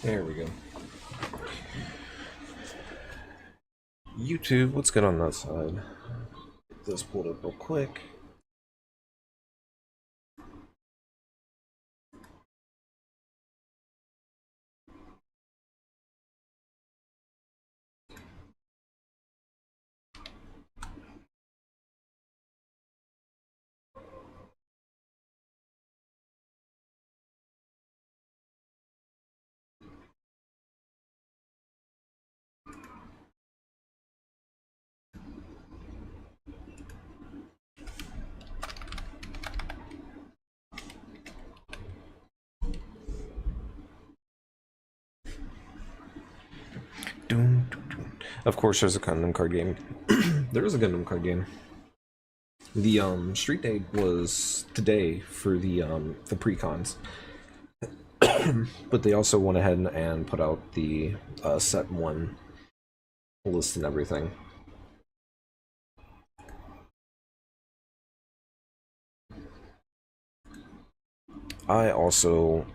There we go. YouTube, what's good on that side? Get this pulled up real quick. Of course, there's a Gundam card game. There is a Gundam card game. The Street Day was today for the pre-cons, but they also went ahead and put out the set one list and everything. I also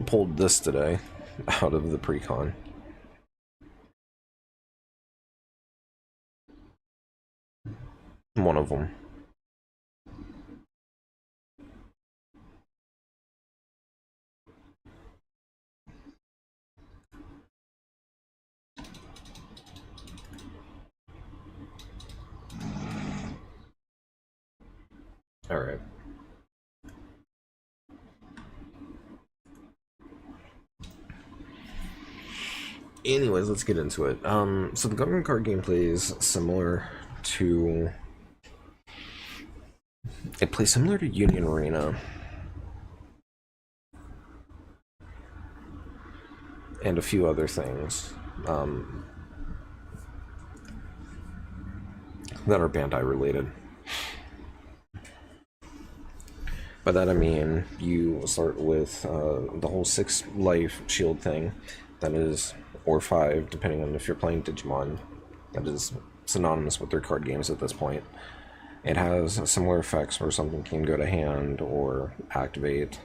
pulled this today out of the pre-con. One of them. All right. Anyways, let's get into it. So the Gundam card gameplay is similar to... It plays similar to Union Arena. And a few other things. That are Bandai related. By that I mean, you start with the whole 6 life shield thing. That is, or 5, depending on if you're playing Digimon. That is synonymous with their card games at this point. It has similar effects where something can go to hand or activate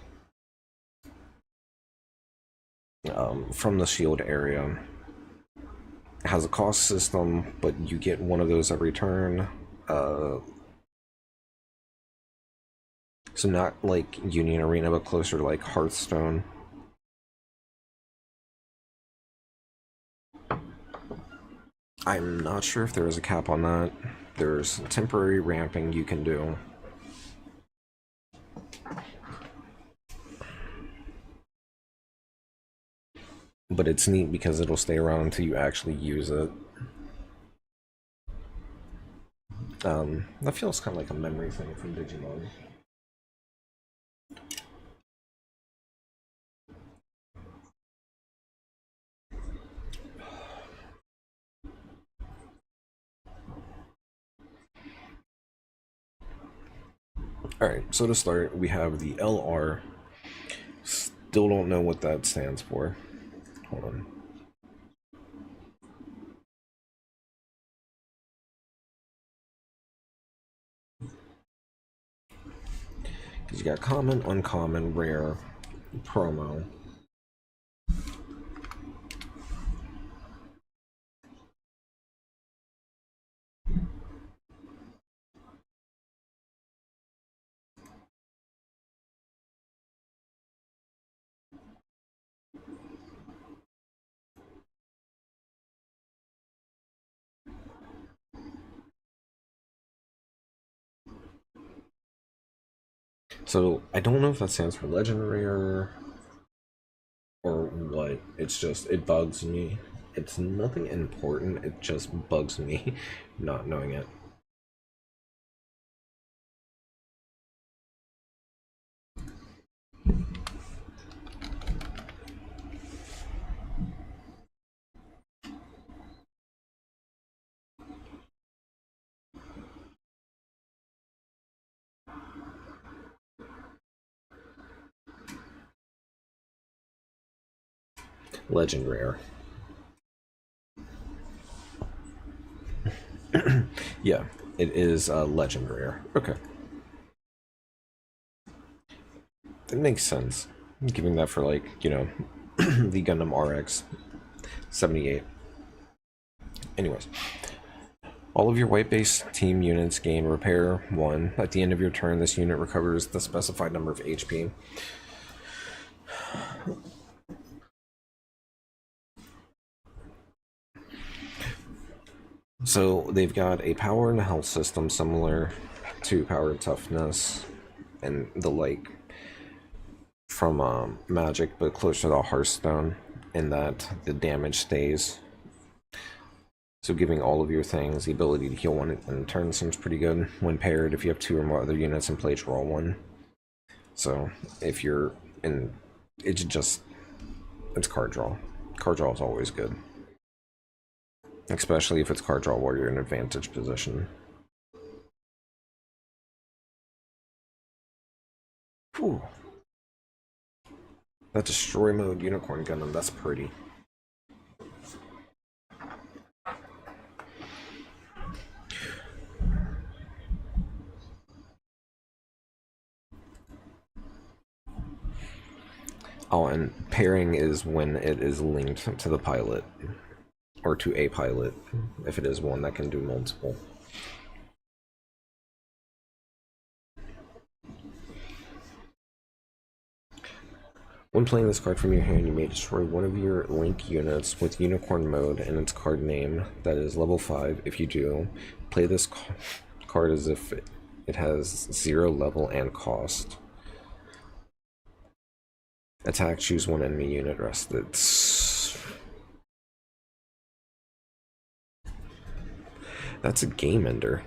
from the shield area. It has a cost system, but you get one of those every turn. So not like Union Arena, but closer to like Hearthstone. I'm not sure if there is a cap on that. There's temporary ramping you can do. But it's neat because it'll stay around until you actually use it. That feels kind of like a memory thing from Digimon. Alright, so to start, we have the LR. Still don't know what that stands for. Hold on. Because you got common, uncommon, rare, promo. So I don't know if that stands for legendary or what. It's just, it bugs me. It's nothing important, it just bugs me not knowing it. Legend rare. Yeah, It is legend rare. Okay. That makes sense. Giving that for, like, the Gundam RX 78. Anyways. All of your white base team units gain repair 1. At the end of your turn, this unit recovers the specified number of HP. So they've got a power and health system similar to power and toughness and the like from Magic, but closer to Hearthstone, in that the damage stays. So giving all of your things the ability to heal one in turn seems pretty good. When paired, if you have 2 or more other units in play, draw 1. So if you're in, it's card draw. Card draw is always good. Especially if it's card draw while you're in advantage position. Whew. That destroy mode unicorn Gundam, that's pretty. Oh, and pairing is when it is linked to the pilot. Or to a pilot, if it is one that can do multiple. When playing this card from your hand, you may destroy one of your Link units with Unicorn mode and its card name that is level 5. If you do, play this card as if it has 0 level and cost. Attack, choose one enemy unit rested. That's a game ender.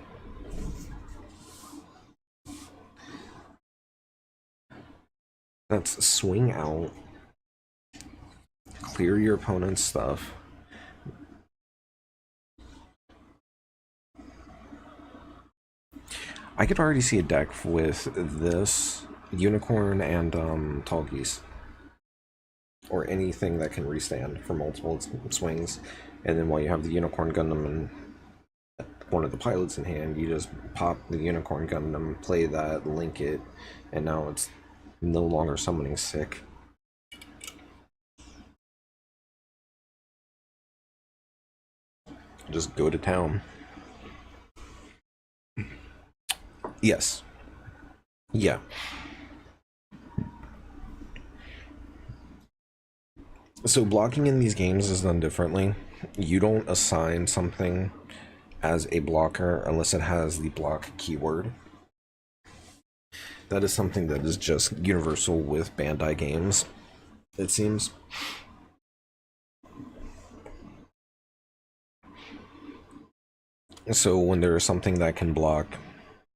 That's swing out, clear your opponent's stuff. I could already see a deck with this, Unicorn and Tall Geese. Or anything that can restand for multiple swings. And then while you have the Unicorn Gundam and one of the pilots in hand, you just pop the Unicorn Gundam, play that, link it, and now it's no longer summoning sick. Just go to town. Yes. Yeah. So blocking in these games is done differently. You don't assign something as a blocker unless it has the block keyword. That is something that is just universal with Bandai games, it seems. So when there is something that can block,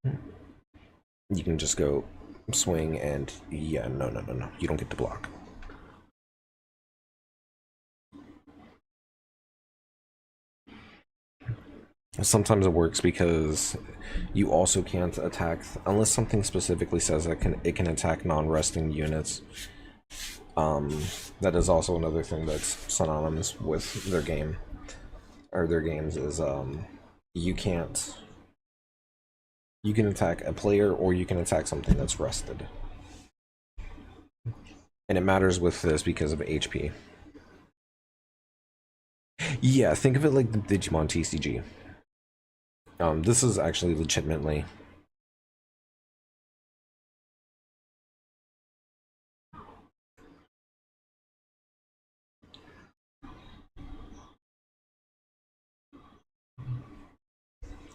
you can just go swing and yeah, no, you don't get to block. Sometimes it works because you also can't attack unless something specifically says that it can attack non-resting units. That is also another thing that's synonymous with their game or their games is you can attack a player or you can attack something that's rested. And it matters with this because of HP. Yeah, think of it like the Digimon TCG. This is actually legitimately.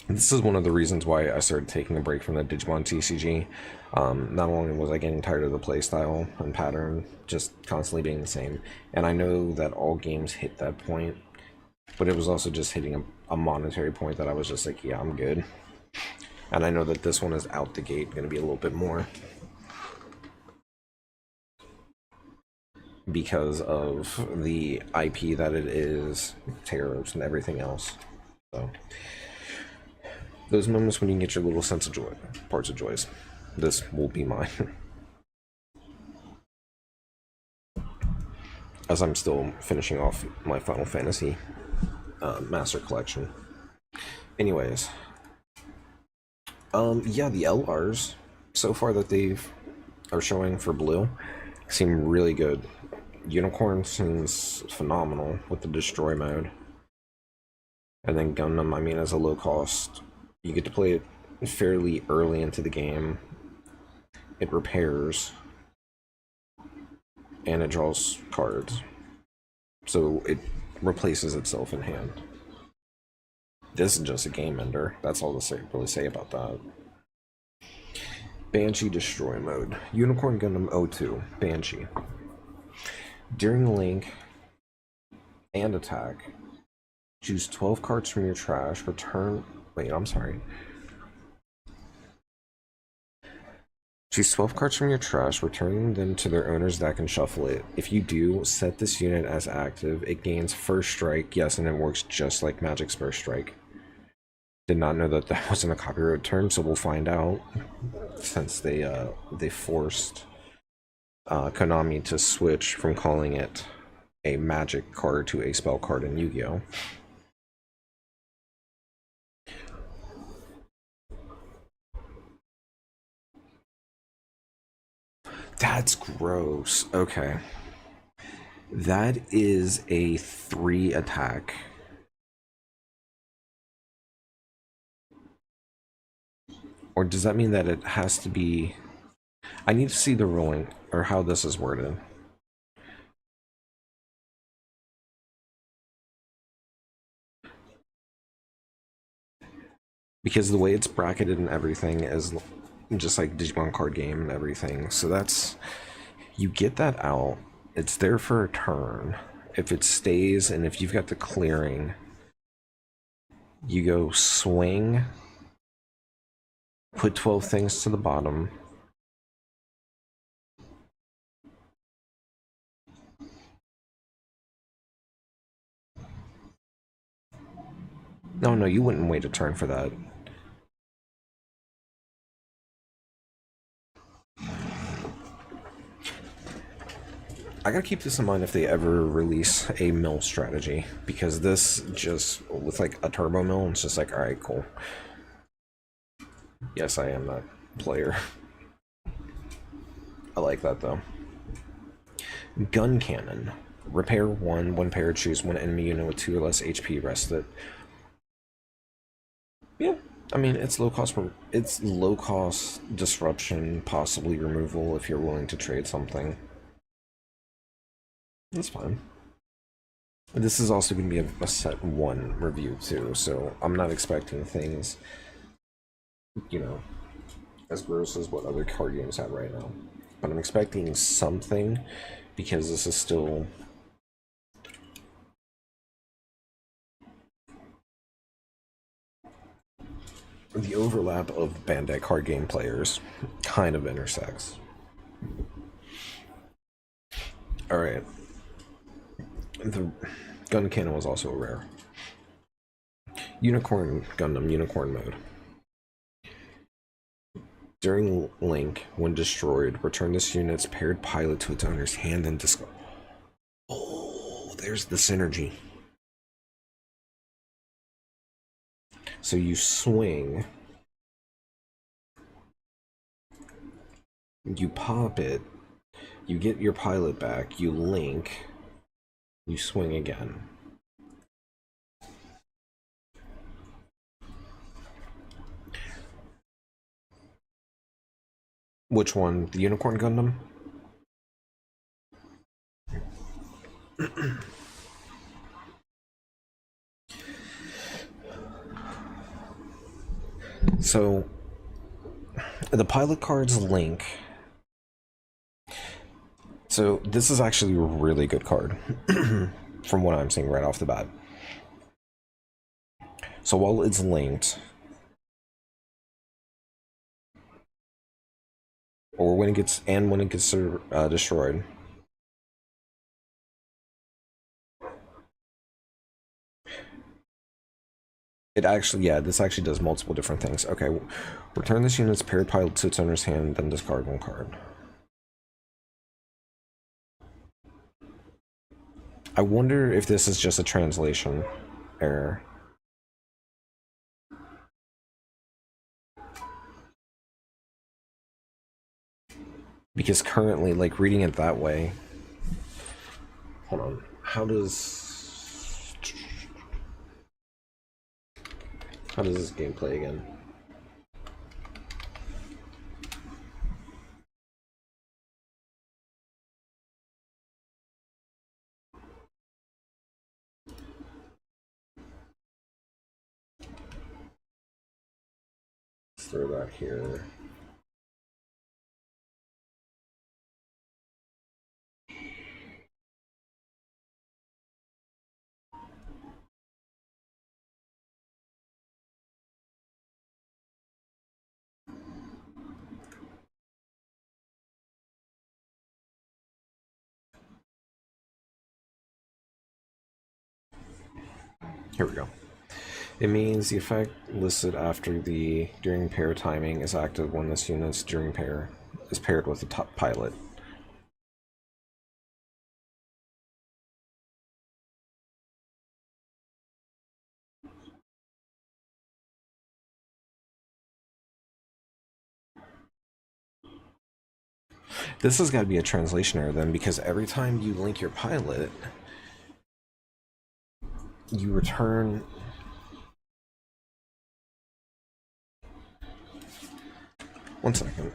This is one of the reasons why I started taking a break from the Digimon TCG. Not only was I getting tired of the playstyle and pattern, just constantly being the same, and I know that all games hit that point, but it was also just hitting a monetary point that I was just like, yeah, I'm good. And I know that this one is out the gate going to be a little bit more because of the IP that it is, tariffs and everything else. So those moments when you can get your little sense of joy, parts of joys, this will be mine. As I'm still finishing off my Final Fantasy Master Collection. Anyways, Yeah, the LRs so far that they've are showing for blue seem really good. Unicorn seems phenomenal with the destroy mode. And then Gundam, I mean, as a low cost, you get to play it fairly early into the game. It repairs, and it draws cards. So it replaces itself in hand. This is just a game ender. That's all to really say about that. Banshee Destroy Mode. Unicorn Gundam 02. Banshee. During link and attack, choose 12 cards from your trash, return... Wait, I'm sorry. Choose 12 cards from your trash, returning them to their owner's deck and shuffle it. If you do, set this unit as active. It gains First Strike, yes, and it works just like Magic's First Strike. Did not know that that wasn't a copyright term, so we'll find out. Since they forced Konami to switch from calling it a magic card to a spell card in Yu-Gi-Oh! That's gross. Okay. That is a 3 attack. Or does that mean that it has to be... I need to see the ruling, or how this is worded. Because the way it's bracketed and everything is just like Digimon card game and everything. So that's... You get that out. It's there for a turn. If it stays, and if you've got the clearing, you go swing, put 12 things to the bottom, no, you wouldn't wait a turn for that. I gotta keep this in mind if they ever release a mill strategy, because this just, with like a turbo mill, it's just like, alright, cool. Yes, I am that player. I like that though. Gun Cannon. Repair 1 pair, choose one enemy unit with 2 or less HP, rest it. Yeah, I mean, it's low cost disruption, possibly removal if you're willing to trade something. That's fine. This is also going to be a set 1 review too, so I'm not expecting things, you know, as gross as what other card games have right now. But I'm expecting something, because this is still... The overlap of Bandai card game players kind of intersects. Alright. The Gun Cannon was also a rare. Unicorn Gundam, Unicorn Mode. During Link, when destroyed, return this unit's paired pilot to its owner's hand and discard. Oh, there's the synergy. So you swing, you pop it, you get your pilot back, you link, you swing again. Which one? The Unicorn Gundam? So, the pilot cards link. So, this is actually a really good card, from what I'm seeing right off the bat. So, while it's linked, or when it gets destroyed, it actually, yeah, this actually does multiple different things. Okay, return this unit's paired pilot to its owner's hand, then discard 1 card. I wonder if this is just a translation error. Because currently, like, reading it that way... Hold on. How does this game play again? Let's throw that here. Here we go. It means the effect listed after the during pair timing is active when this unit's during pair is paired with the top pilot. This has got to be a translation error then, because every time you link your pilot, you return... One second.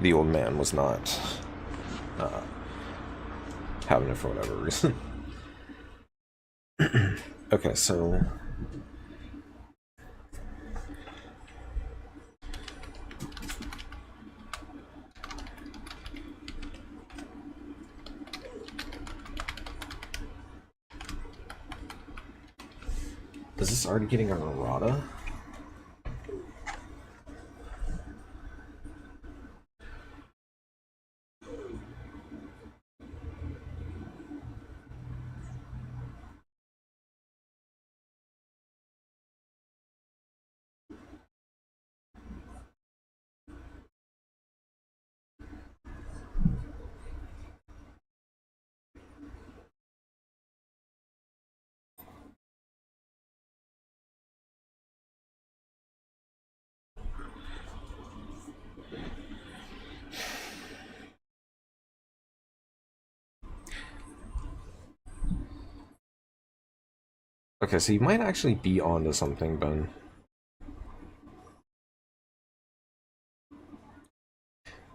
the old man was not having it for whatever reason. Okay, so is this already getting an errata? Okay, so you might actually be onto something, Ben.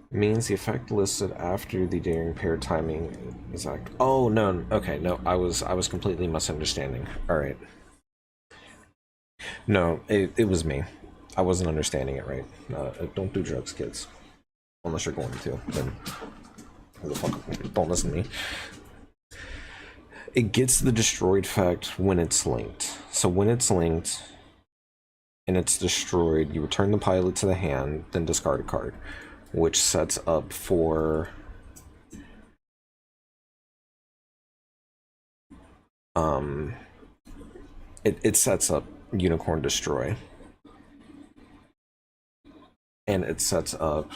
Means the effect listed after the daring pair timing is act. Oh no, okay, no, I was completely misunderstanding. All right, no, it was me. I wasn't understanding it right. Don't do drugs, kids, unless you're going to. Then who the fuck? Don't listen to me. It gets the destroyed effect when it's linked. So when it's linked and it's destroyed, you return the pilot to the hand, then discard a card, which sets up for it sets up Unicorn Destroy. And it sets up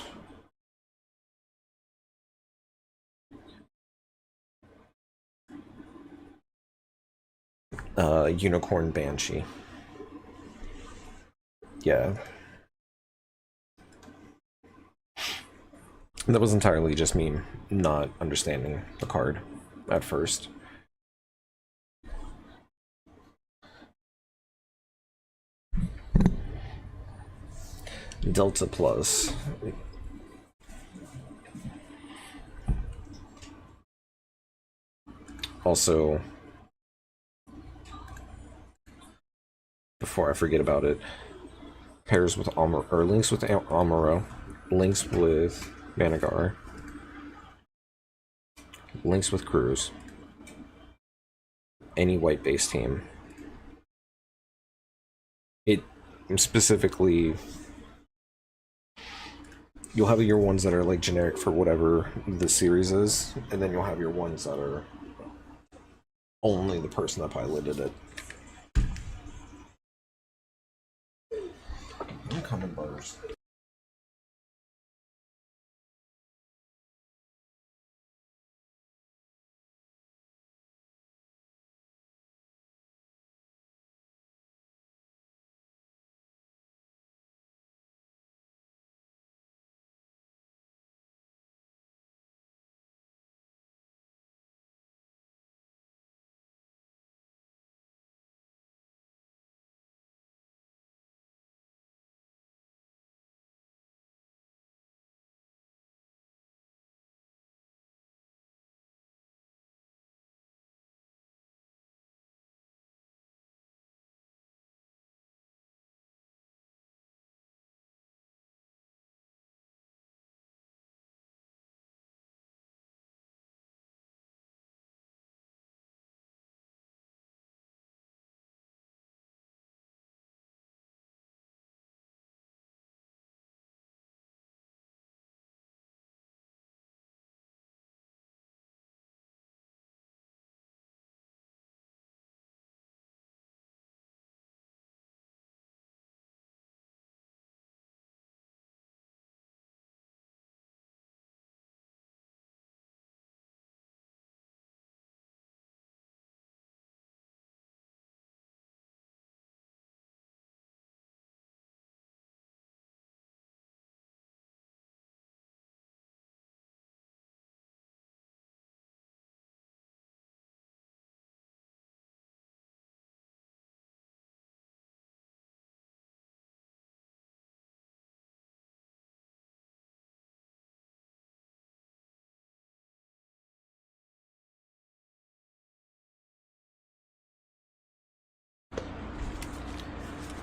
Unicorn Banshee. Yeah. That was entirely just me not understanding the card at first. Delta Plus. Also, before I forget about it, pairs with Amuro, or links with Amuro, links with Vanagar, links with Cruz, any white base team. It specifically, you'll have your ones that are like generic for whatever the series is, and then you'll have your ones that are only the person that piloted it. I'm coming, Butters.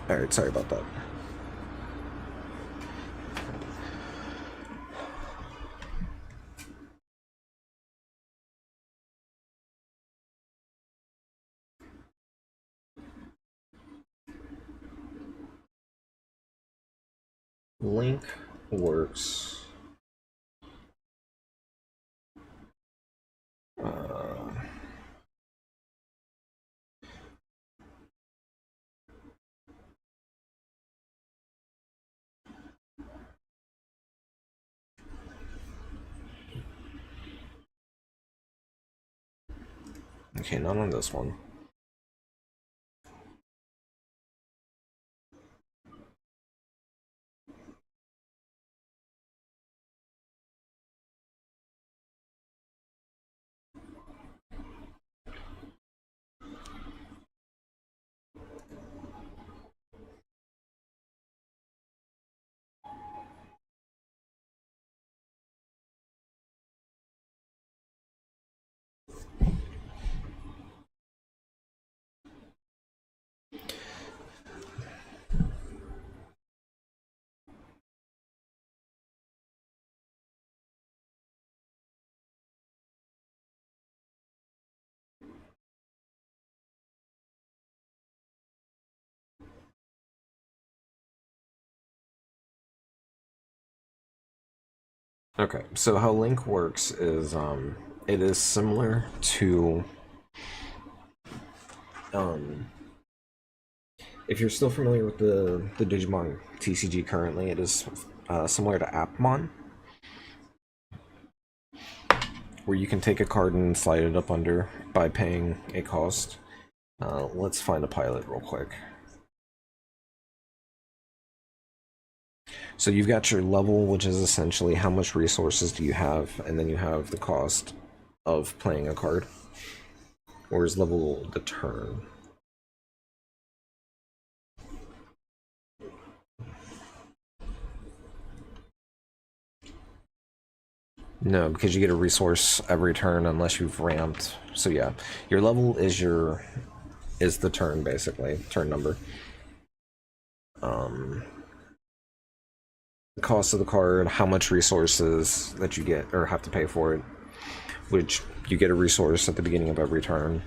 Alright, sorry about that. Link works. Okay, not on this one. Okay, so how Link works is it is similar to if you're still familiar with the Digimon TCG currently, it is similar to Appmon, where you can take a card and slide it up under by paying a cost. Let's find a pilot real quick. So you've got your level, which is essentially how much resources do you have, and then you have the cost of playing a card. Or is level the turn? No, because you get a resource every turn unless you've ramped. So yeah, your level is the turn, basically, turn number. The cost of the card, how much resources that you get or have to pay for it, which you get a resource at the beginning of every turn.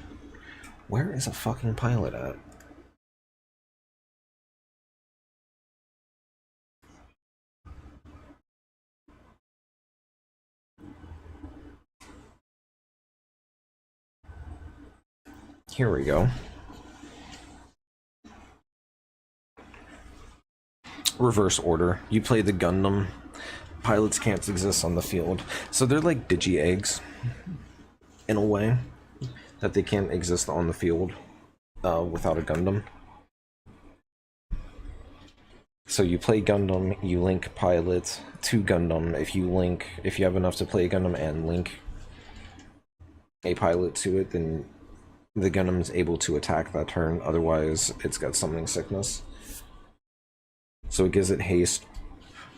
Where is a fucking pilot at? Here we go. Reverse order. You play the Gundam. Pilots can't exist on the field. So they're like digi-eggs, in a way, that they can't exist on the field without a Gundam. So you play Gundam, you link pilot to Gundam. If you have enough to play Gundam and link a pilot to it, then the Gundam is able to attack that turn. Otherwise, it's got summoning sickness. So it gives it haste,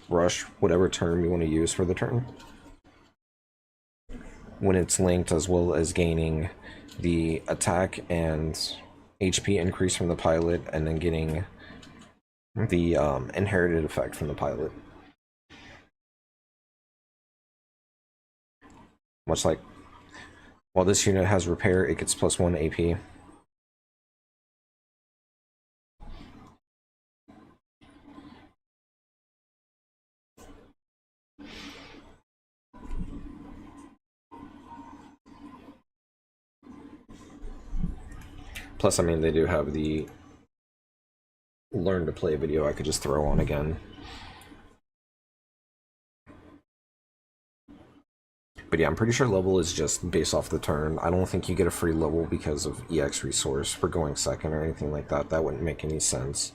rush, whatever term you want to use for the turn, when it's linked, as well as gaining the attack and HP increase from the pilot, and then getting the inherited effect from the pilot. Much like, while this unit has repair, it gets +1 AP. Plus, I mean, they do have the learn to play video I could just throw on again. But yeah, I'm pretty sure level is just based off the turn. I don't think you get a free level because of EX resource for going second or anything like that. That wouldn't make any sense.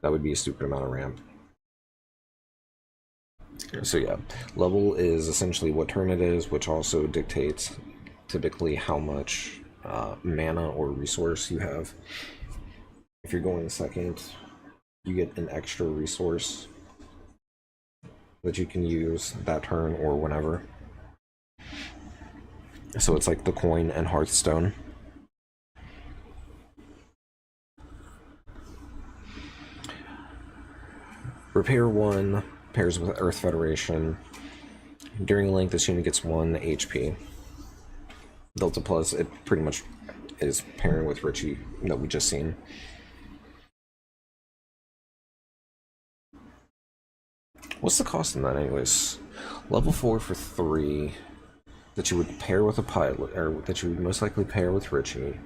That would be a stupid amount of ramp. So yeah, level is essentially what turn it is, which also dictates typically how much mana or resource you have. If you're going second, you get an extra resource that you can use that turn or whenever. So it's like the coin and Hearthstone. Repair 1 pairs with Earth Federation. During length, this unit gets 1 HP. Delta Plus, it pretty much is pairing with Richie that we just seen. What's the cost in that anyways? Level 4 for 3 that you would pair with a pilot, or that you would most likely pair with Richie.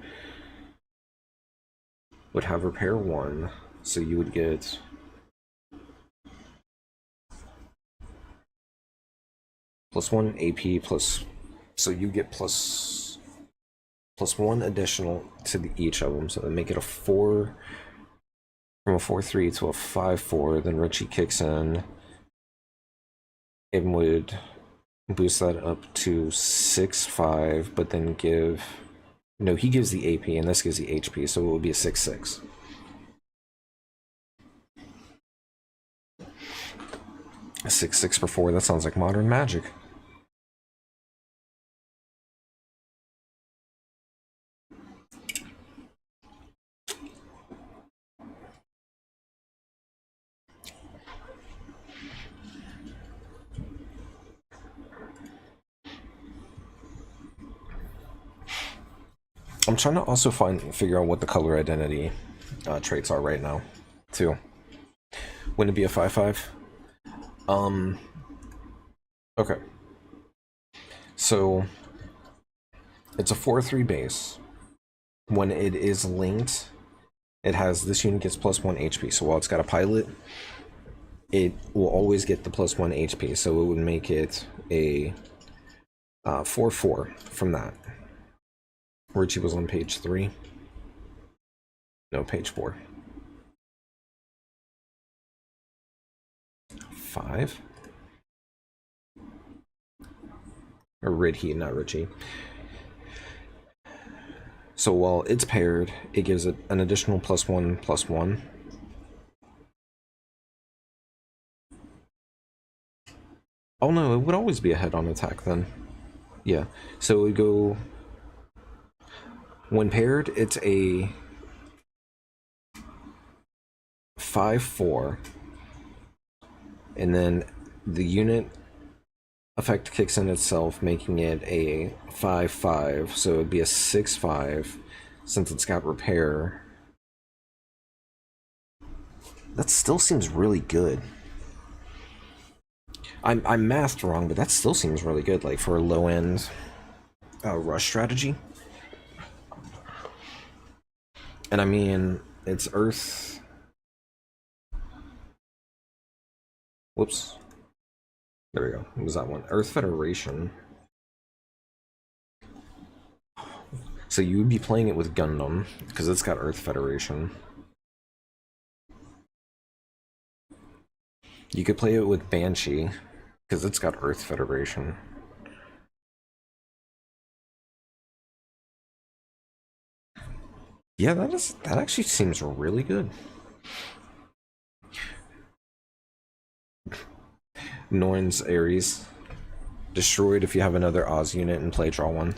Would have repair 1, so you would get +1 AP plus, so you get +1 additional to each of them, so they make it a 4, from a 4-3 to a 5-4. Then Richie kicks in and would boost that up to 6-5, but then give, no, he gives the AP and this gives the HP, so it would be a 6-6. A 6-6 for 4, that sounds like modern magic. I'm trying to also figure out what the color identity traits are right now, too. Wouldn't it be a 5-5? Okay. So, it's a 4-3 base. When it is linked, it has, this unit gets +1 HP. So while it's got a pilot, it will always get the +1 HP. So it would make it a 4-4 from that. Richie was on page 3. No, page 4. 5? Or Ridhey, not Richie. So while it's paired, it gives it an additional +1/+1. Oh no, it would always be a head-on attack then. Yeah, so it would go... When paired, it's a 5-4. And then the unit effect kicks in itself, making it a 5-5. So it'd be a 6-5 since it's got repair. That still seems really good. I'm mathed wrong, but that still seems really good, like for a low-end rush strategy. And I mean, it's Earth... Whoops. There we go. What was that one? Earth Federation. So you would be playing it with Gundam, because it's got Earth Federation. You could play it with Banshee, because it's got Earth Federation. Yeah, that actually seems really good. Norn's Ares. Destroyed if you have another Oz unit and play draw 1.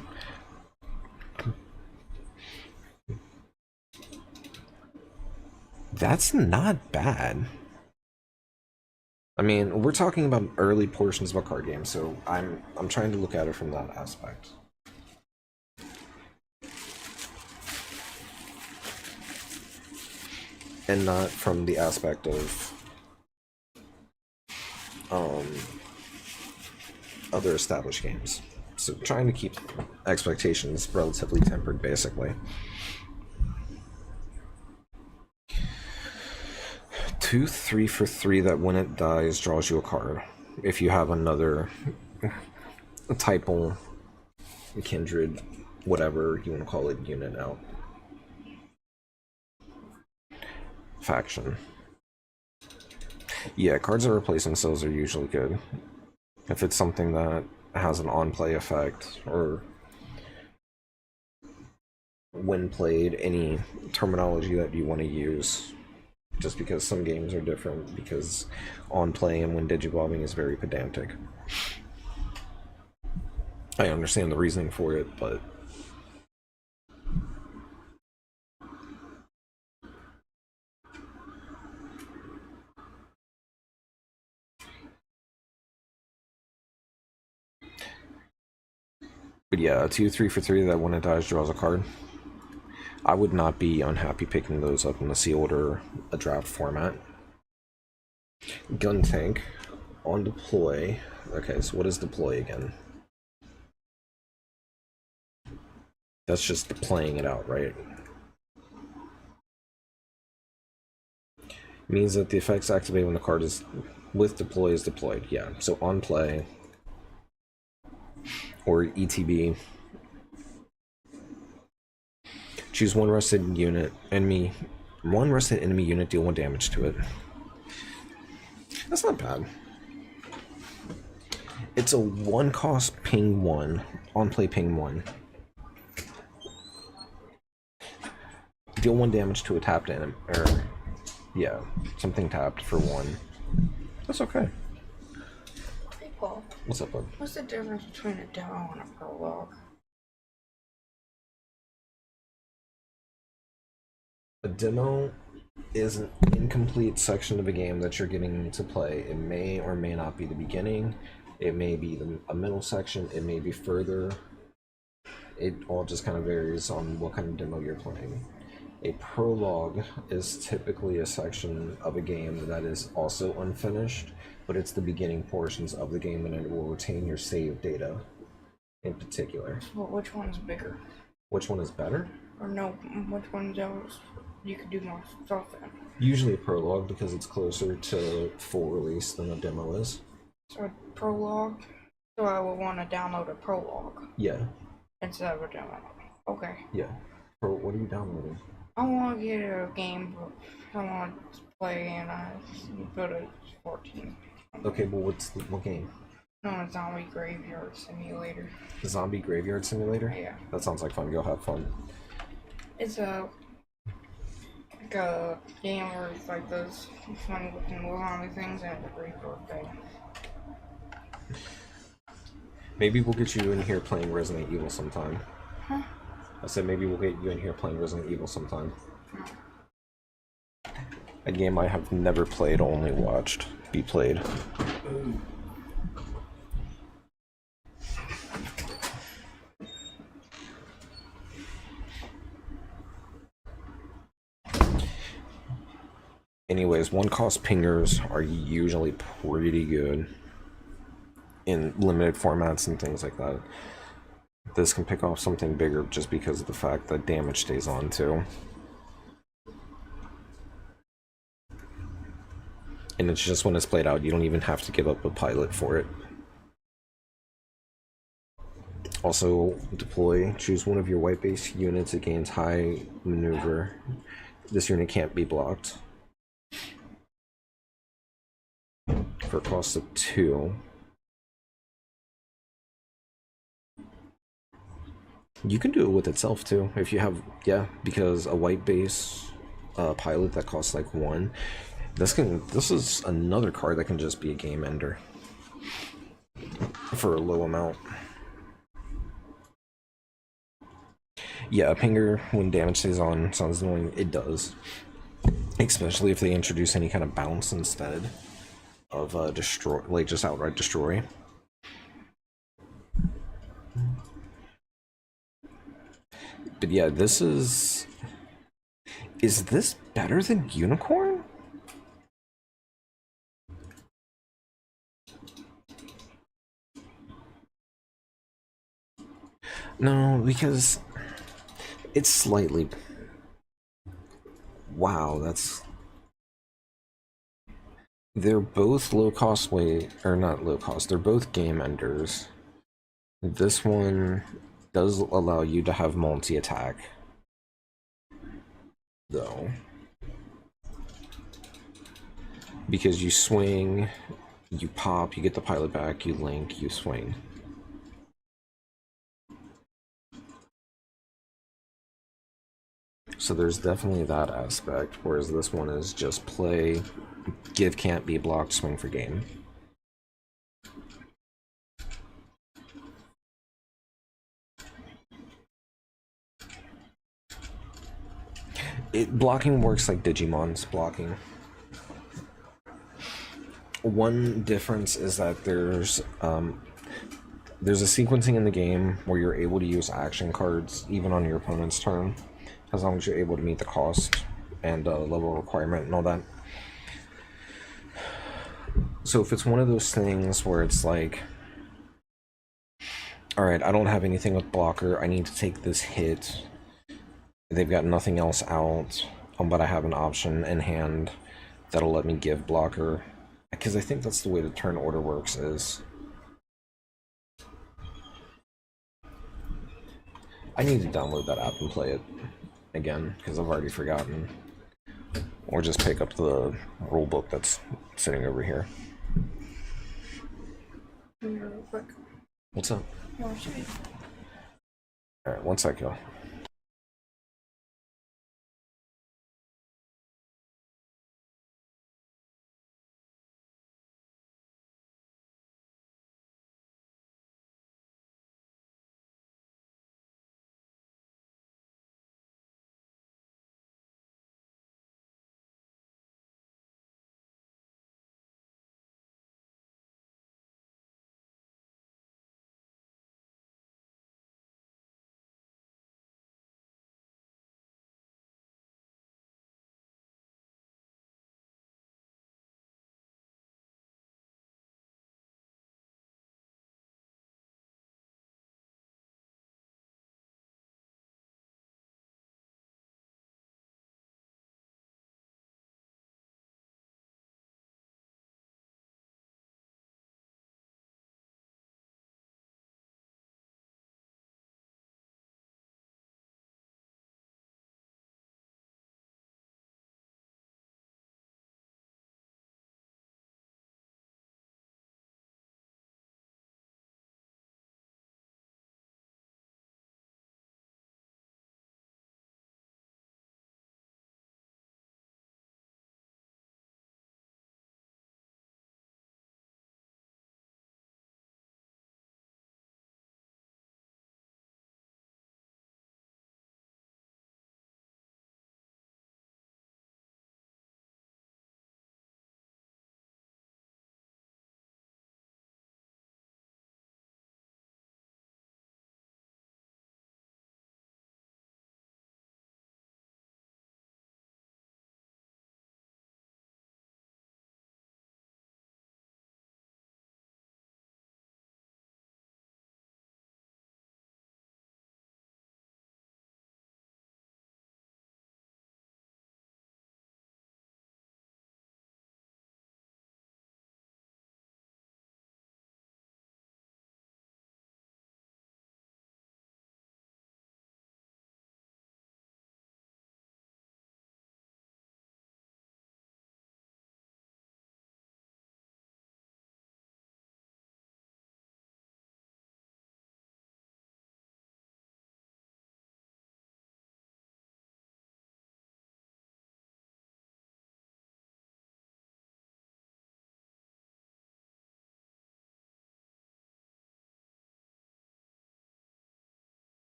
That's not bad. I mean, we're talking about early portions of a card game, so I'm trying to look at it from that aspect. And not from the aspect of other established games. So trying to keep expectations relatively tempered, basically. 2, 3 for 3 that when it dies draws you a card. If you have another typal, kindred, whatever you want to call it, unit out. Faction. Yeah, cards that replace themselves are usually good. If it's something that has an on-play effect, or when played, any terminology that you want to use. Just because some games are different, because on-play and when digivolving is very pedantic. I understand the reasoning for it, but But yeah, 2 3 for 3 that when it dies draws a card. I would not be unhappy picking those up in the sealed or a draft format. Gun tank on deploy. Okay, so what is deploy again? That's just playing it out, right? It means that the effects activate when the card is with deploy is deployed. Yeah, so on play or ETB. Choose one rusted unit, one rusted enemy unit, deal 1 damage to it. That's not bad. It's a 1 cost ping 1, on play ping 1. Deal 1 damage to a tapped enemy, or yeah, something tapped for 1. That's okay. Hey Paul. What's up, bud? What's the difference between a demo and a prologue? A demo is an incomplete section of a game that you're getting to play. It may or may not be the beginning. It may be a middle section. It may be further. It all just kind of varies on what kind of demo you're playing. A prologue is typically a section of a game that is also unfinished, but it's the beginning portions of the game, and it will retain your save data in particular. Well, which one's bigger? Which one is better? Or no, which one's else you could do more stuff in? Usually a prologue, because it's closer to full release than a demo is. So a prologue? So I would want to download a prologue. Yeah. Instead of a demo. Okay. Yeah. What are you downloading? I want to get a game book. I want to play and I go to 14. Okay, well what game? No, a zombie graveyard simulator. Zombie Graveyard Simulator? Yeah. That sounds like fun. Go have fun. It's like a game where it's like those funny looking little zombie things and the graveyard thing. Maybe we'll get you in here playing Resident Evil sometime. Huh? I said maybe we'll get you in here playing Resident Evil sometime. A game I have never played, only watched be played. Anyways, 1 cost pingers are usually pretty good in limited formats and things like that. This can pick off something bigger just because of the fact that damage stays on too. And it's just when it's played out, you don't even have to give up a pilot for it. Also, deploy. Choose one of your white base units. It gains high maneuver. This unit can't be blocked. For a cost of 2. You can do it with itself too, if you have, yeah, because a white base pilot that costs like 1. This is another card that can just be a game ender for a low amount. Yeah, a pinger when damage stays on sounds annoying. It does, especially if they introduce any kind of bounce instead of destroy, like just outright destroy. But yeah, this is this better than Unicorn? No, because it's slightly... Wow, that's... They're both low cost or not low cost, they're both game enders. This one does allow you to have multi-attack, though. Because you swing, you pop, you get the pilot back, you link, you swing. So there's definitely that aspect, whereas this one is just play, give can't be blocked, swing for game. Blocking works like Digimon's blocking. One difference is that there's There's a sequencing in the game where you're able to use action cards even on your opponent's turn, as long as you're able to meet the cost and level requirement and all that. So if it's one of those things where it's like, alright, I don't have anything with blocker, I need to take this hit, they've got nothing else out, but I have an option in hand that'll let me give blocker, because I think that's the way the turn order works is... I need to download that app and play it again, because I've already forgotten. Or just pick up the rulebook that's sitting over here. Real quick. What's up? You want to show you? Alright, one sec, y'all.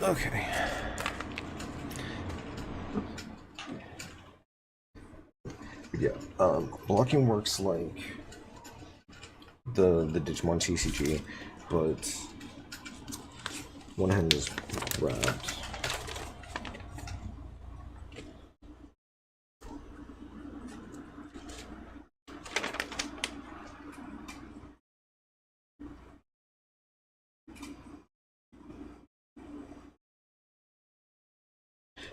Okay. Yeah, blocking works like the Digimon TCG, but one hand is grabbed.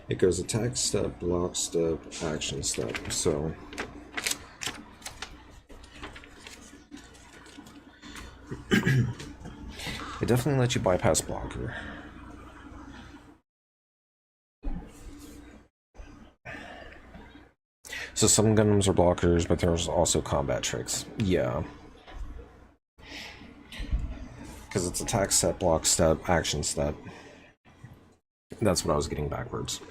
It goes attack step, block step, action step. So it definitely lets you bypass blocker. So some Gundams are blockers, but there's also combat tricks. Yeah. Because it's attack step, block step, action step. That's what I was getting backwards.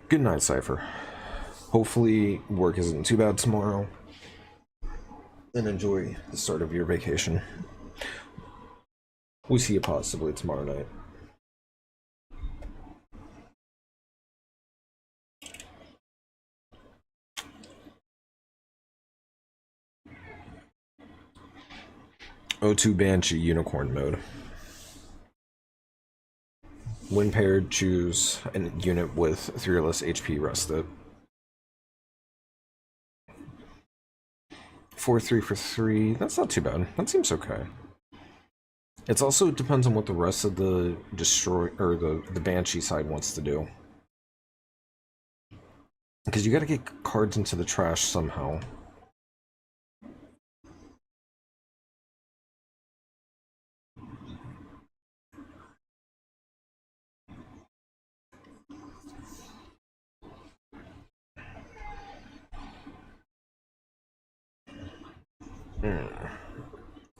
Good night, Cypher. Hopefully work isn't too bad tomorrow. And enjoy the start of your vacation. We'll see you possibly tomorrow night. O2 Banshee Unicorn mode. When paired, choose a unit with 3 or less HP rested. 4-3 for 3. That's not too bad. That seems okay. It also depends on what the rest of the the Banshee side wants to do. Because you gotta get cards into the trash somehow.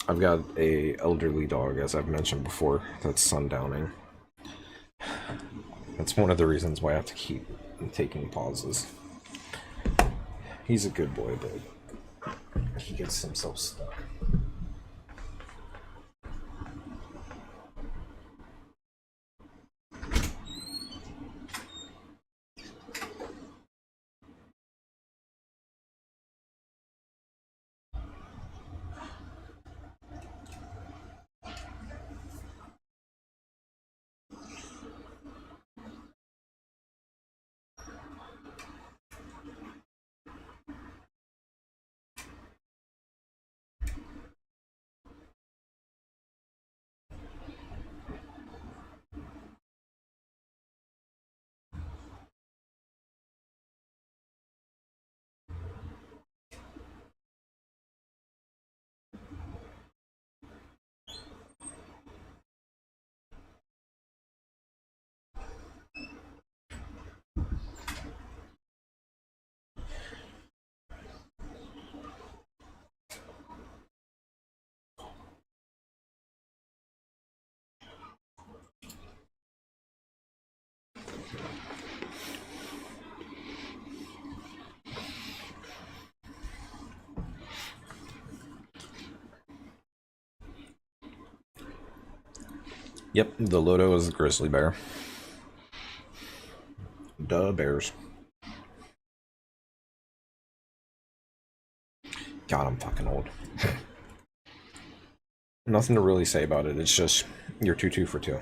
I've got a elderly dog, as I've mentioned before, that's sundowning. That's one of the reasons why I have to keep taking pauses. He's a good boy, but he gets himself stuck. Yep, the Lodo is the grizzly bear. Duh, bears. God, I'm fucking old. Nothing to really say about it, it's just you're 2-2 for 2.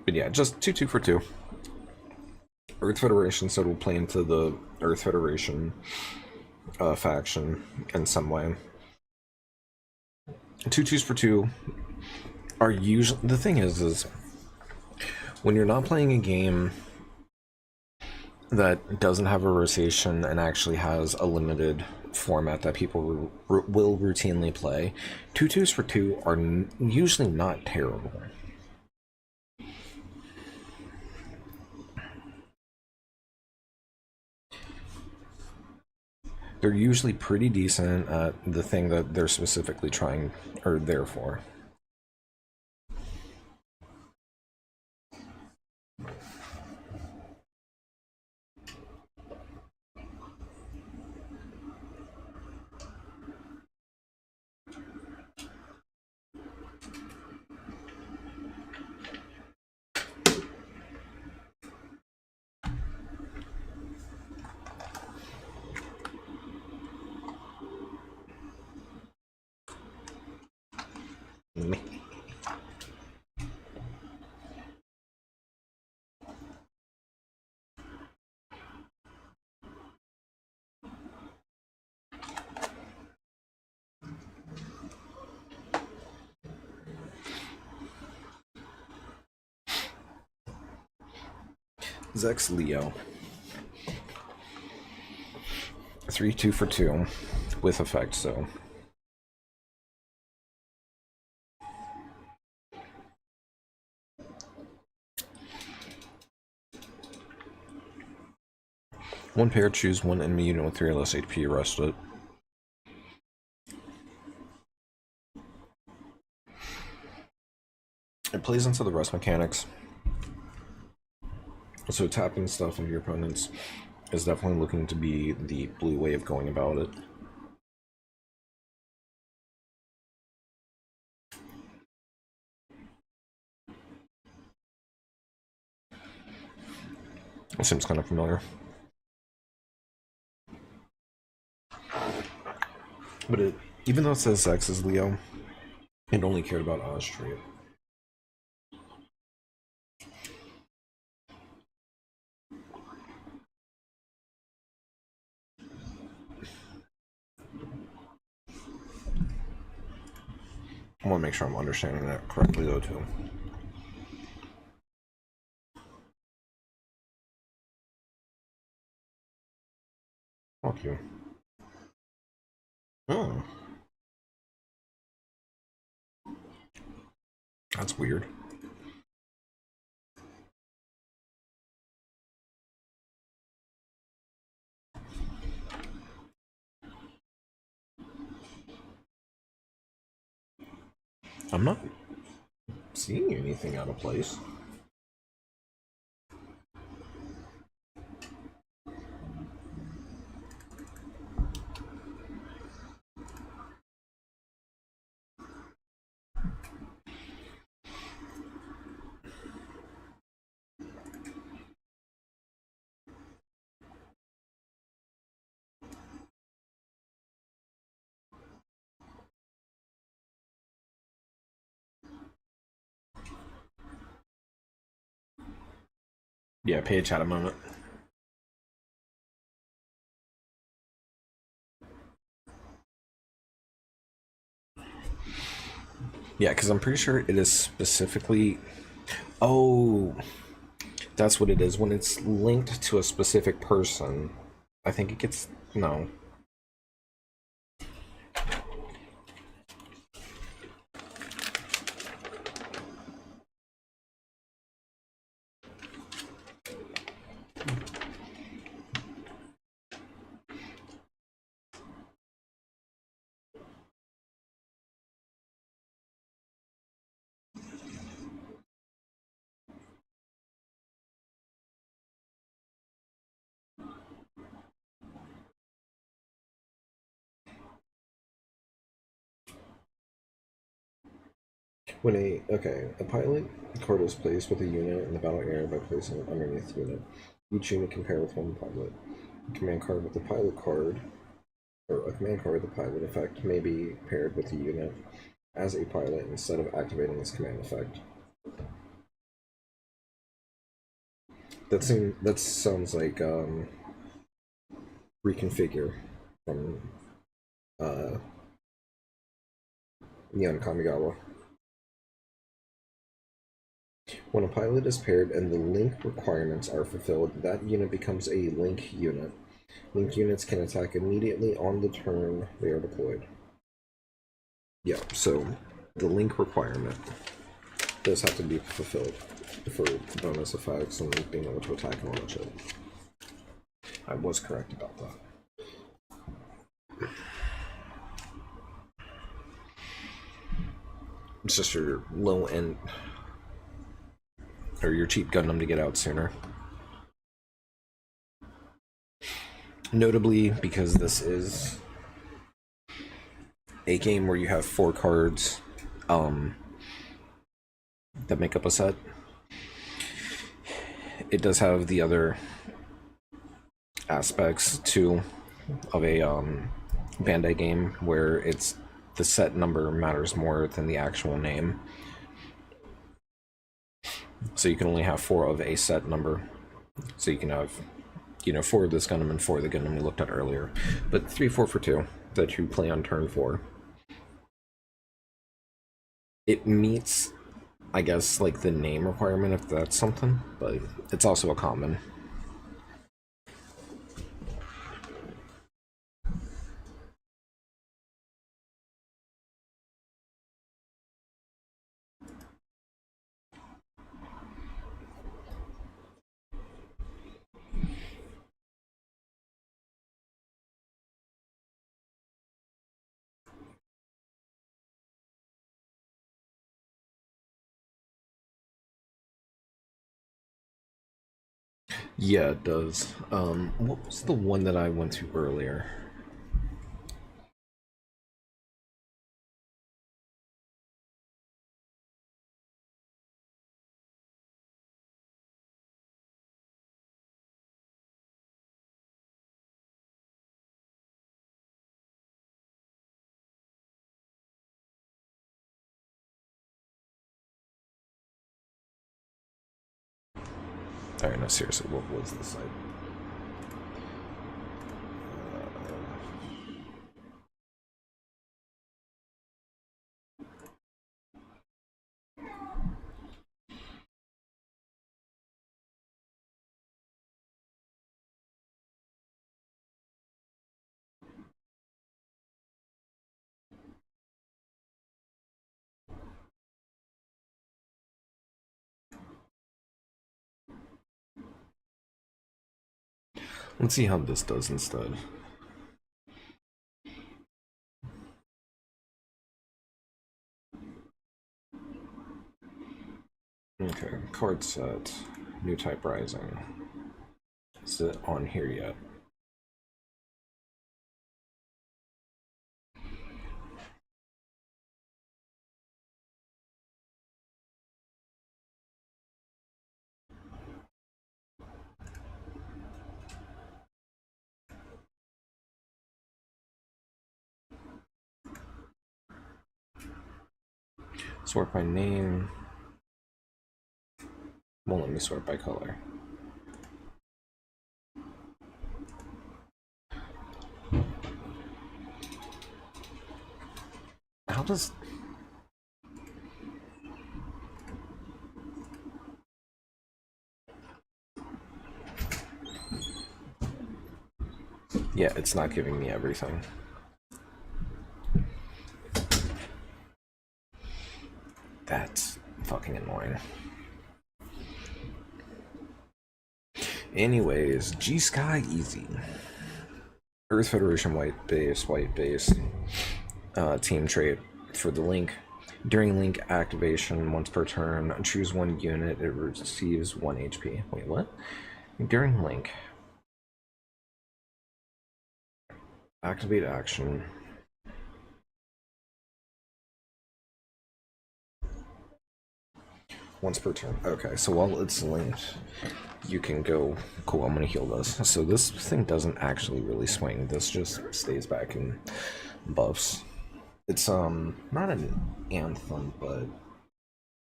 But yeah, just 2-2 for 2. Earth Federation said we'll play into the Earth Federation faction in some way. 2-2s for 2 are usually... The thing is when you're not playing a game that doesn't have a rotation and actually has a limited format that people will routinely play, 2-2s for 2 are usually not terrible. They're usually pretty decent at the thing that they're specifically trying or there for. Zex Leo. 3-2 for 2 with effect, so. One pair, choose one enemy unit with 3 or less HP, rest it. It plays into the rest mechanics. So tapping stuff into your opponents is definitely looking to be the blue way of going about it. It seems kind of familiar. But it, even though it says Zex is Leo, it only cared about Oz trait. I want to make sure I'm understanding that correctly, though, too. Fuck you. Oh. That's weird. I'm not seeing anything out of place. Yeah, pay a chat a moment. Yeah, because I'm pretty sure it is specifically... Oh, that's what it is. When it's linked to a specific person, I think it gets... No. When a pilot card is placed with a unit in the battle area by placing it underneath the unit. Each unit can pair with one pilot. A command card with the pilot card, or a command card with the pilot effect may be paired with the unit as a pilot instead of activating its command effect. That sounds like reconfigure from Neon Kamigawa. When a pilot is paired and the link requirements are fulfilled, that unit becomes a link unit. Link units can attack immediately on the turn they are deployed. Yeah, so the link requirement does have to be fulfilled for bonus effects and being able to attack and all that shit. I was correct about that. It's just your low end, or your cheap Gundam to get out sooner. Notably, because this is a game where you have 4 cards that make up a set, it does have the other aspects too of a Bandai game where it's the set number matters more than the actual name. So you can only have 4 of a set number. So you can have, 4 of this Gundam and 4 of the Gundam we looked at earlier. But 3-4 for 2 that you play on turn 4. It meets I guess like the name requirement if that's something, but it's also a common. Yeah, it does. What was the one that I went to earlier? Alright, no, seriously, what was the site? Let's see how this does instead. Okay, card set, new type rising. Is it on here yet? Sort by name. Won't let me sort by color. How does... Yeah, it's not giving me everything. That's fucking annoying. Anyways, G-Sky easy. Earth Federation white base, team trait for the link. During link activation, once per turn, choose one unit, it receives 1 HP. Wait, what? During link. Activate action. Once per turn. Okay, so while it's linked, you can go, cool, I'm gonna heal this. So this thing doesn't actually really swing. This just stays back and buffs. It's not an anthem, but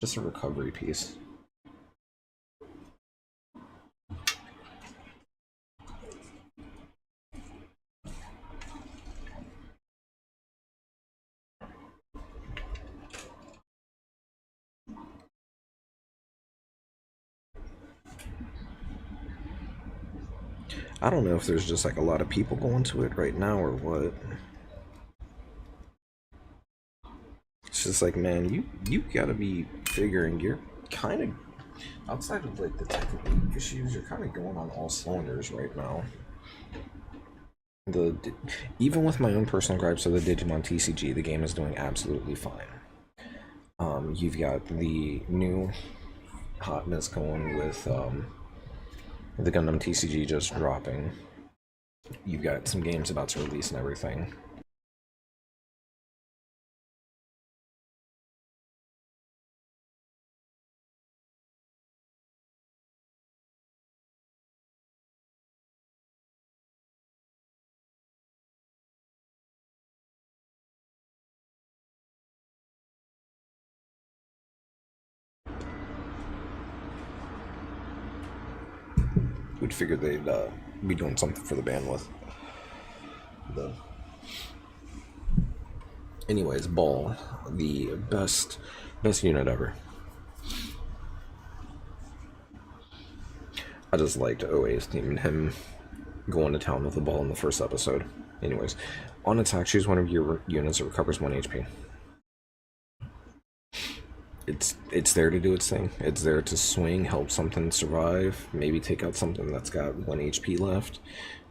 just a recovery piece. I don't know if there's just like a lot of people going to it right now or what. It's just like, man, you gotta be figuring you're kind of outside of like the technical issues. You're kind of going on all cylinders right now. The even with my own personal gripes of the Digimon TCG, the game is doing absolutely fine. You've got the new hotness going with the Gundam TCG just dropping. You've got some games about to release and everything. We'd figure they'd be doing something for the bandwidth. The... Anyways, Ball, the best unit ever. I just liked OA's team and him going to town with the ball in the first episode. Anyways, on attack, choose one of your units that recovers 1 HP. It's there to do its thing. It's there to swing, help something survive, maybe take out something that's got 1 HP left,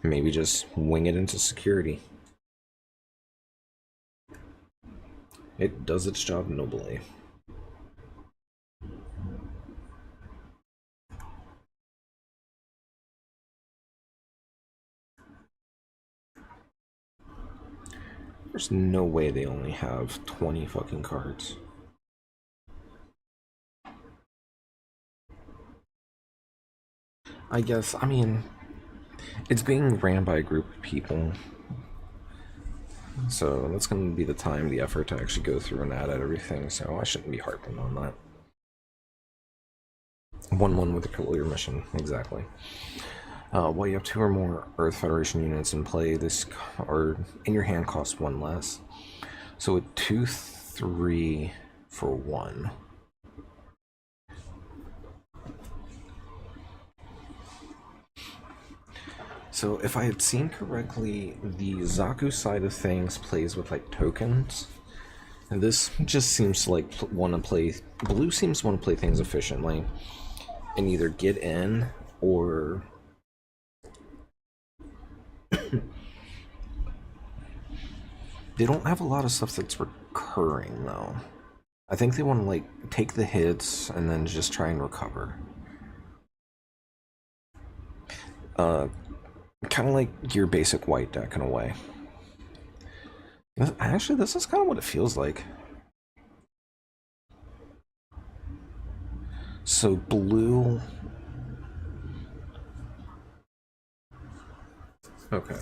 maybe just wing it into security. It does its job nobly. There's no way they only have 20 fucking cards. I guess, I mean, it's being ran by a group of people. So that's going to be the time, the effort to actually go through and add everything, so I shouldn't be harping on that. 1-1 with a clear mission, exactly. While you have 2 or more Earth Federation units in play, this or in your hand costs 1 less. So a 2-3 for 1. So if I had seen correctly, the Zaku side of things plays with like tokens. And this just seems to like want to play. Blue seems to want to play things efficiently and either get in or they don't have a lot of stuff that's recurring though. I think they want to like take the hits and then just try and recover. Kind of like your basic white deck in a way. Actually, this is kind of what it feels like. So blue. Okay.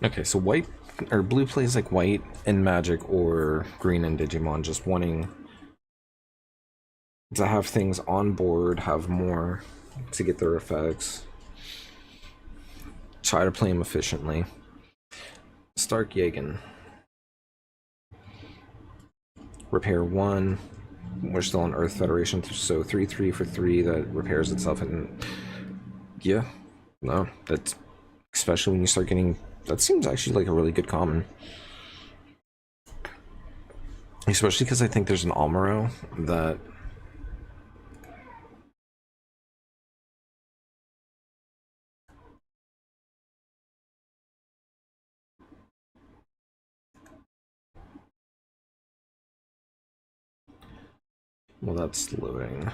Okay, so white or blue plays like white in Magic or green in Digimon, just wanting to have things on board, have more to get their effects. Try to play them efficiently. Stark Yagen. Repair 1. We're still on Earth Federation, so 3-3 for 3 that repairs itself. And yeah, no, that's especially when you start getting. That seems actually like a really good common. Especially because I think there's an Almaro that. Well, that's loading.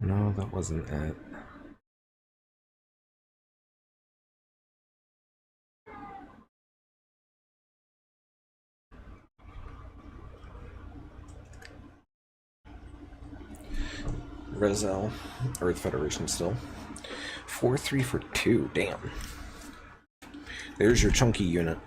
No, that wasn't it. Rezel, Earth Federation still. 4-3 for 2, damn. There's your chunky unit.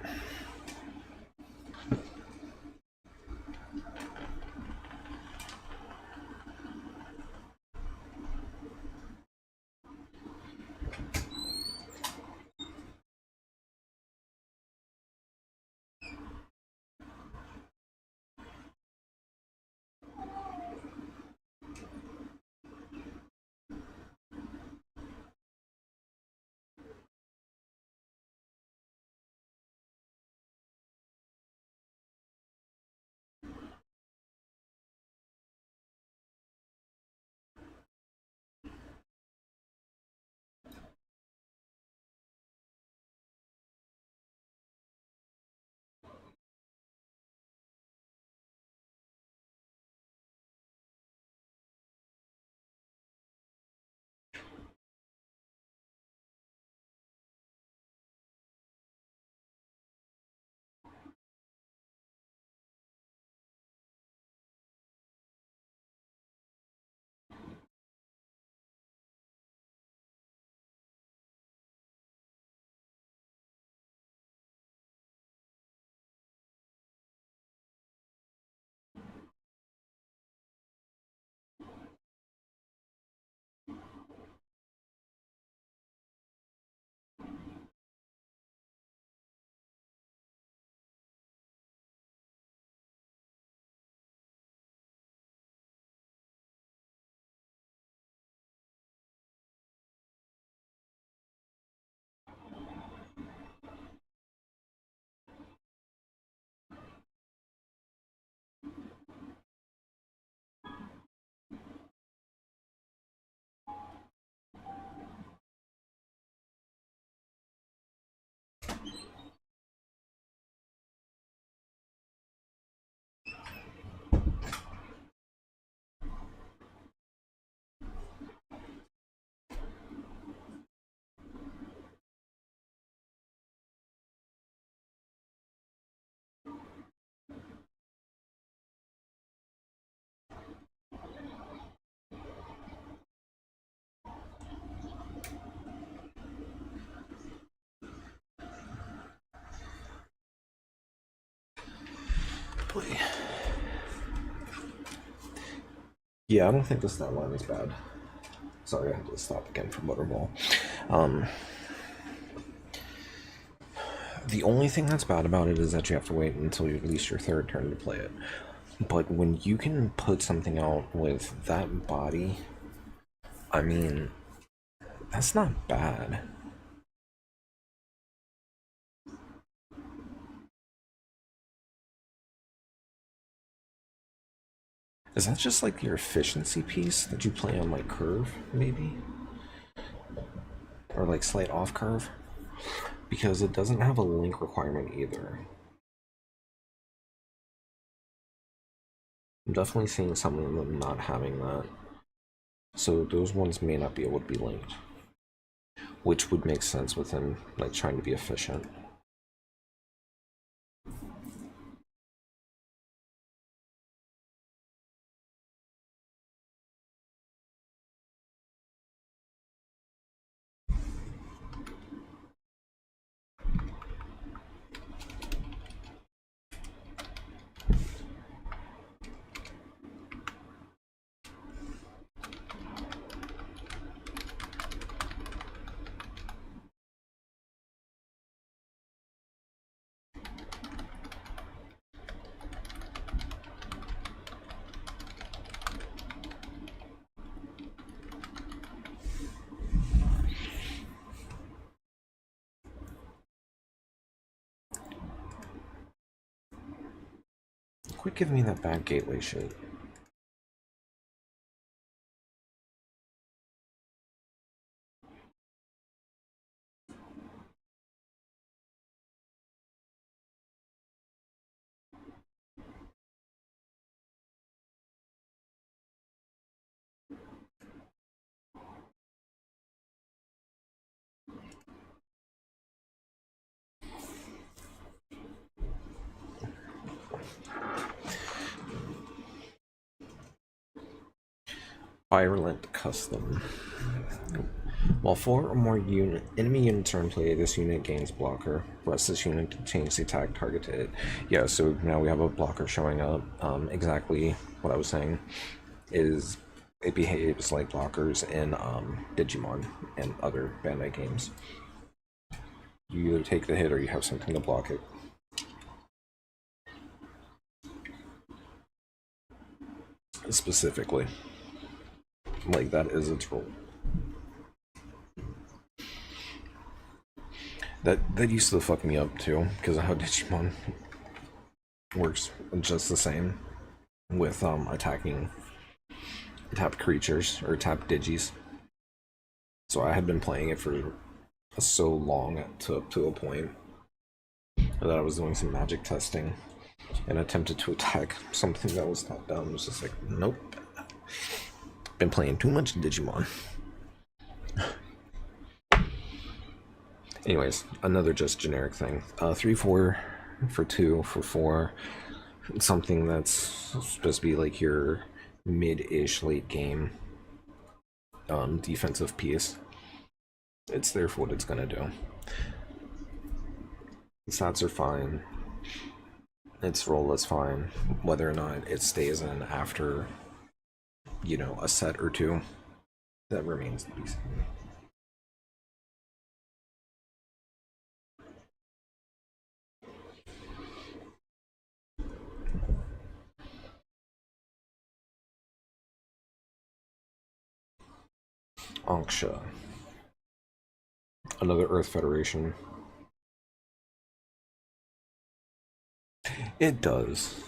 play. Yeah, I don't think the stat line is bad. Sorry, I had to stop again for Butterball. The only thing that's bad about it is that you have to wait until at least your third turn to play it. But when you can put something out with that body, I mean, that's not bad. Is that just like your efficiency piece that you play on like curve, maybe? Or like slight off curve? Because it doesn't have a link requirement either. I'm definitely seeing some of them not having that. So those ones may not be able to be linked. Which would make sense with him like trying to be efficient. Quit giving me that bad gateway shit. Violent Custom. While 4 or more enemy units are in play, this unit gains blocker. Rest this unit to change the attack target to it. Yeah, so now we have a blocker showing up. Exactly what I was saying is it behaves like blockers in Digimon and other Bandai games. You either take the hit or you have something to block it. Specifically. Like, that is its role. That used to fuck me up too, because of how Digimon works just the same with attacking tapped creatures or tapped digis. So I had been playing it for so long to a point that I was doing some magic testing and attempted to attack something that was top down. It was just like, nope. Been playing too much Digimon. Anyways, another just generic thing. 3-4 for 2 for 4. Something that's supposed to be like your mid-ish late game defensive piece. It's there for what it's gonna do. The stats are fine. Its role is fine. Whether or not it stays in after, you know, a set or two, that remains to be seen. Anksha. Another Earth Federation. It does.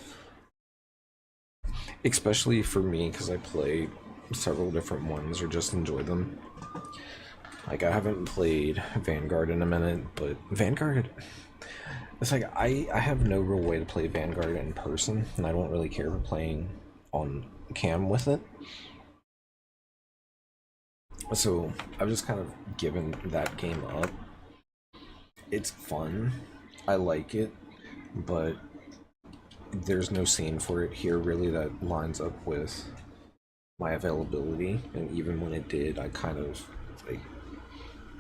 Especially for me, because I play several different ones or just enjoy them. Like, I haven't played Vanguard in a minute, but Vanguard... It's like, I have no real way to play Vanguard in person, and I don't really care for playing on cam with it. So, I've just kind of given that game up. It's fun. I like it, but there's no scene for it here really that lines up with my availability, and even when it did, I kind of like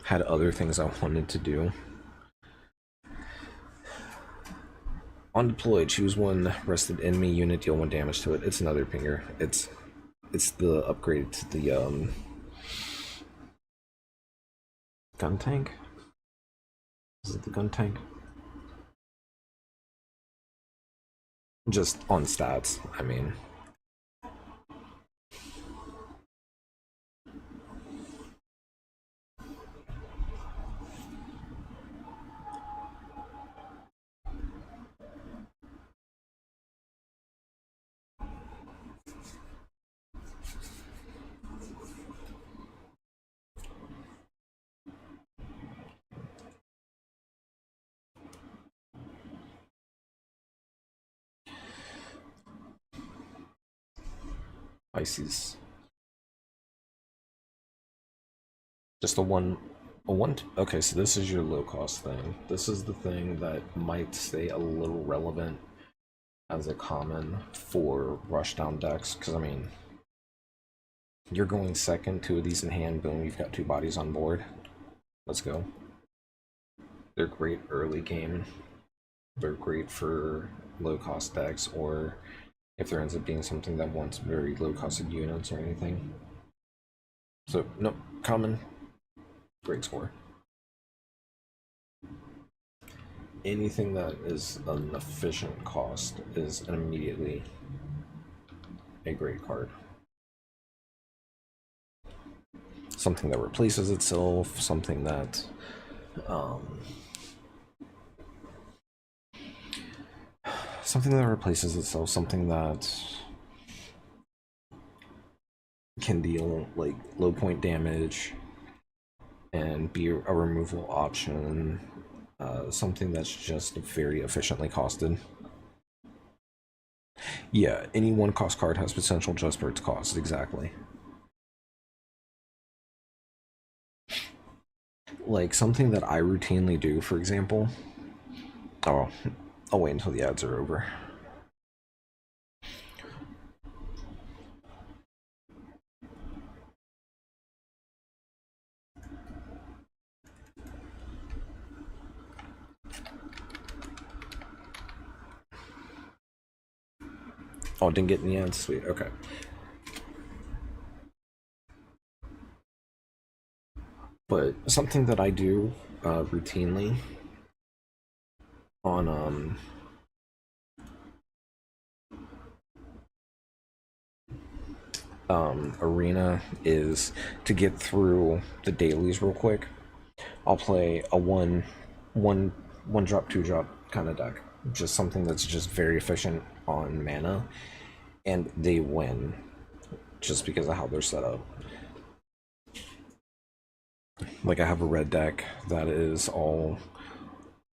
had other things I wanted to do. On deploy, choose one rested enemy unit, deal 1 damage to it. It's another pinger. It's the upgrade to the gun tank. Is it the gun tank? Just on stats, I mean. Pisces. Just a one. Okay, so this is your low cost thing. This is the thing that might stay a little relevant as a common for rushdown decks. Because I mean, you're going second, 2 of these in hand. Boom, you've got 2 bodies on board. Let's go. They're great early game. They're great for low cost decks, or if there ends up being something that wants very low costed units or anything. So, no, common, great score. Anything that is an efficient cost is immediately a great card. Something that replaces itself, something that something that can deal like low point damage and be a removal option. Something that's just very efficiently costed. Yeah, any 1 cost card has potential just for its cost, exactly. Like something that I routinely do, for example. Oh, I'll wait until the ads are over. Oh, didn't get any ads? Sweet, okay. But something that I do routinely on Arena is to get through the dailies real quick. I'll play a one drop, 2 drop kind of deck. Just something that's just very efficient on mana, and they win just because of how they're set up. Like I have a red deck that is all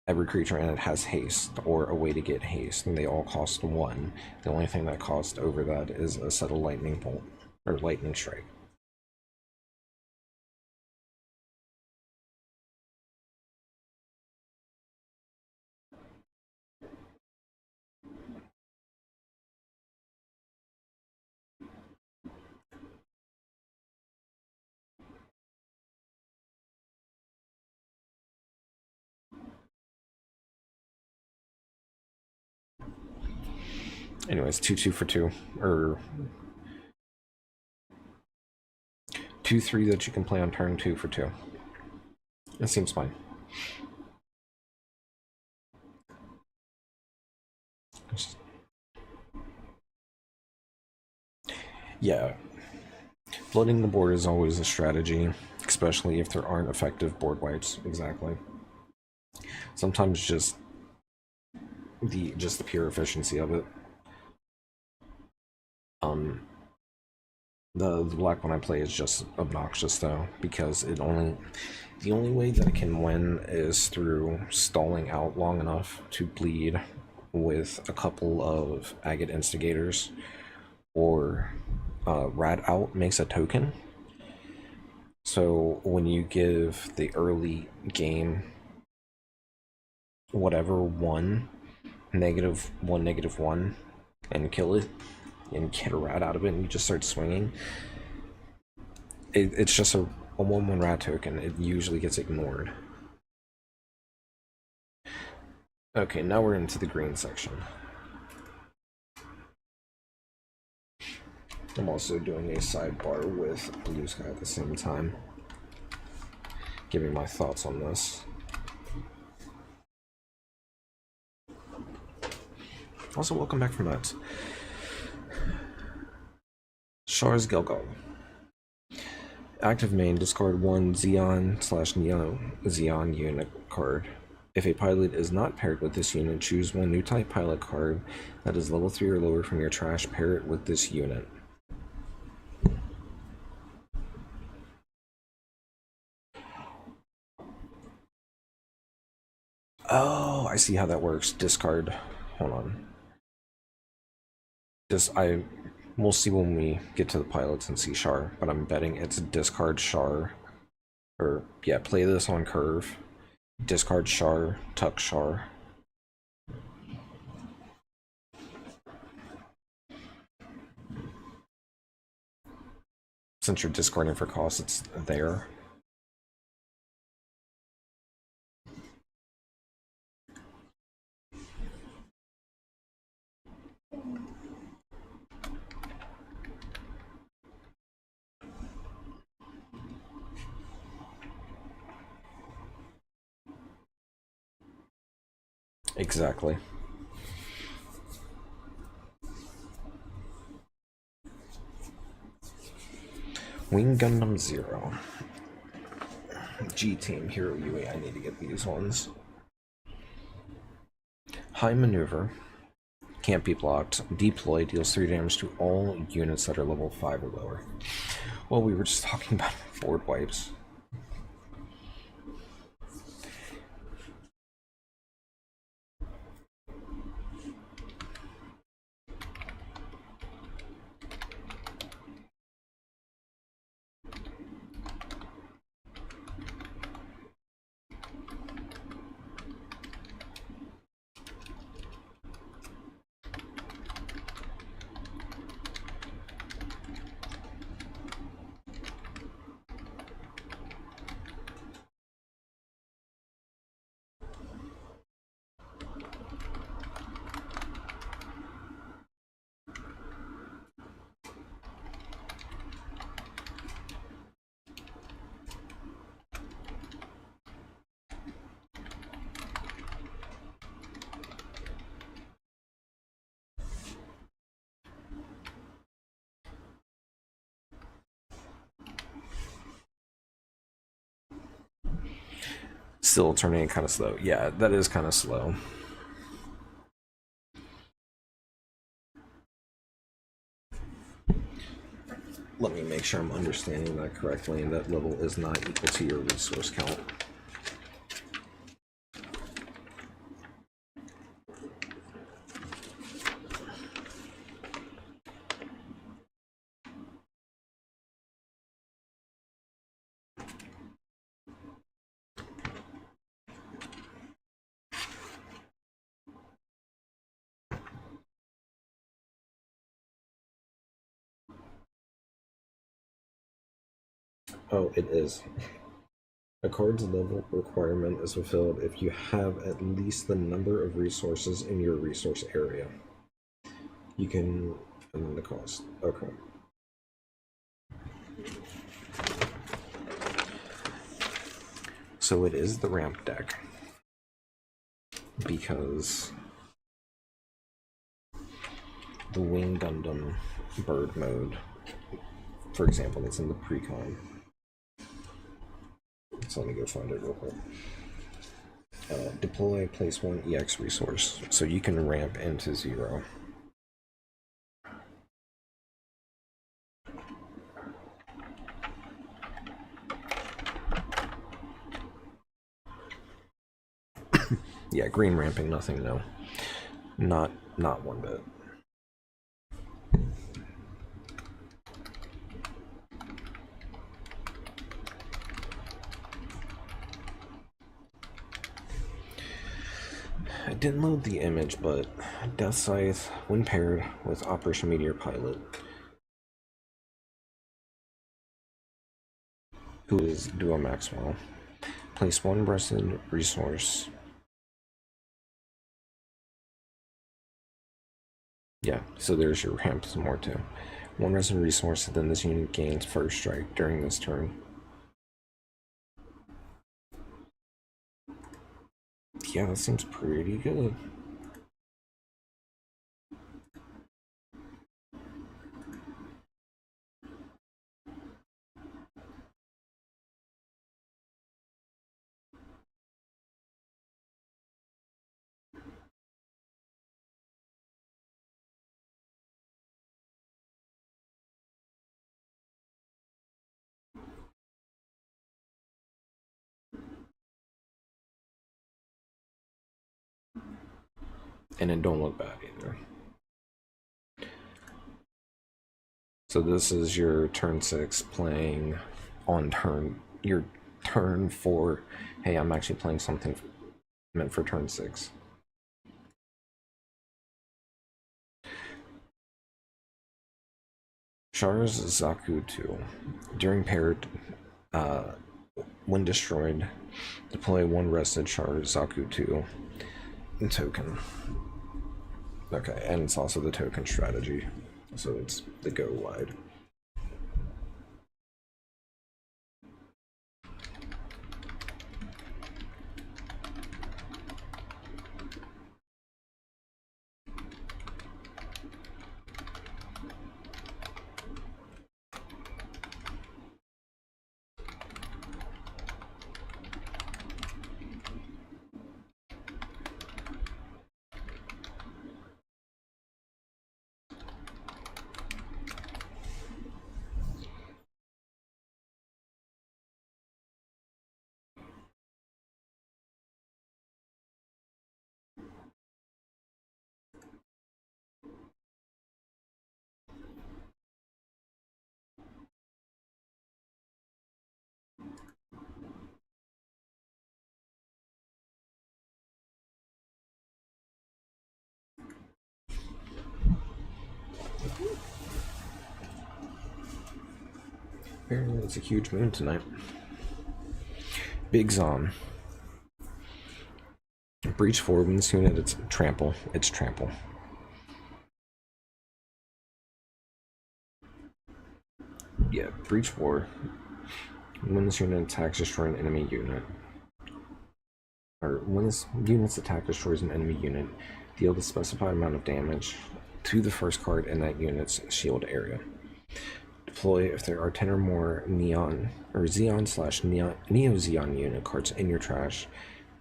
every creature in it has haste or a way to get haste, and they all cost 1. The only thing that costs over that is a set of lightning bolt or lightning strike. Anyways, 2 2 for 2, or 2 3 that you can play on turn 2 for 2. That seems fine. Yeah, flooding the board is always a strategy, especially if there aren't effective board wipes. Exactly. Sometimes just the pure efficiency of it. The black one I play is just obnoxious though, because the only way that it can win is through stalling out long enough to bleed with a couple of agate instigators, or rat out makes a token. So when you give the early game whatever -1, -1 and kill it and get a rat out of it, and you just start swinging, it's just a 1/1 rat token. It usually gets ignored. Okay, now we're into the green section. I'm also doing a sidebar with Blue Sky at the same time, giving my thoughts on this. Also, welcome back from that. Char's Gelgal. Active main, discard one Xeon/Neo Xeon unit card. If a pilot is not paired with this unit, choose one new type pilot card that is level 3 or lower from your trash, pair it with this unit. Oh, I see how that works. Discard. Hold on. We'll see when we get to the pilots and see Char, but I'm betting it's discard Char. Or, yeah, play this on curve. Discard Char, tuck Char. Since you're discarding for cost, it's there. Exactly. Wing Gundam 0. G-Team Hero UE, I need to get these ones. High Maneuver. Can't be blocked. Deploy deals 3 damage to all units that are level 5 or lower. Well, we were just talking about board wipes. Still turning kind of slow. Yeah, that is kind of slow. Let me make sure I'm understanding that correctly, and that level is not equal to your resource count. Oh, it is. A card's level requirement is fulfilled if you have at least the number of resources in your resource area. You can, and then the cost. Okay. So it is the ramp deck. Because the Wing Gundam bird mode, for example, that's in the pre-con. So let me go find it real quick. Deploy, place one EX resource. So you can ramp into 0. Yeah, green ramping, nothing, no. Not one bit. I didn't load the image, but Death Scythe, when paired with Operation Meteor Pilot, who is Duo Maxwell, place one breasted resource Yeah, so there's your ramp some more too. One resin resource, and then this unit gains first strike during this turn. Yeah, that seems pretty good. And it don't look bad either. So this is your turn 6 playing on turn your turn 4. Hey, I'm actually playing something meant for turn 6. Char's Zaku 2. During paired, when destroyed, deploy one rested Char Zaku 2 token. Okay, and it's also the token strategy, so it's the go wide. Apparently it's a huge moon tonight. Big Zom. Breach 4 when this unit it's trample. It's trample. Yeah, Breach 4. When this unit attacks, destroy an enemy unit. Or when this unit's attack destroys an enemy unit, deal the specified amount of damage to the first card in that unit's shield area. Deploy if there are 10 or more Neon or Xeon/Neo Xeon unit cards in your trash.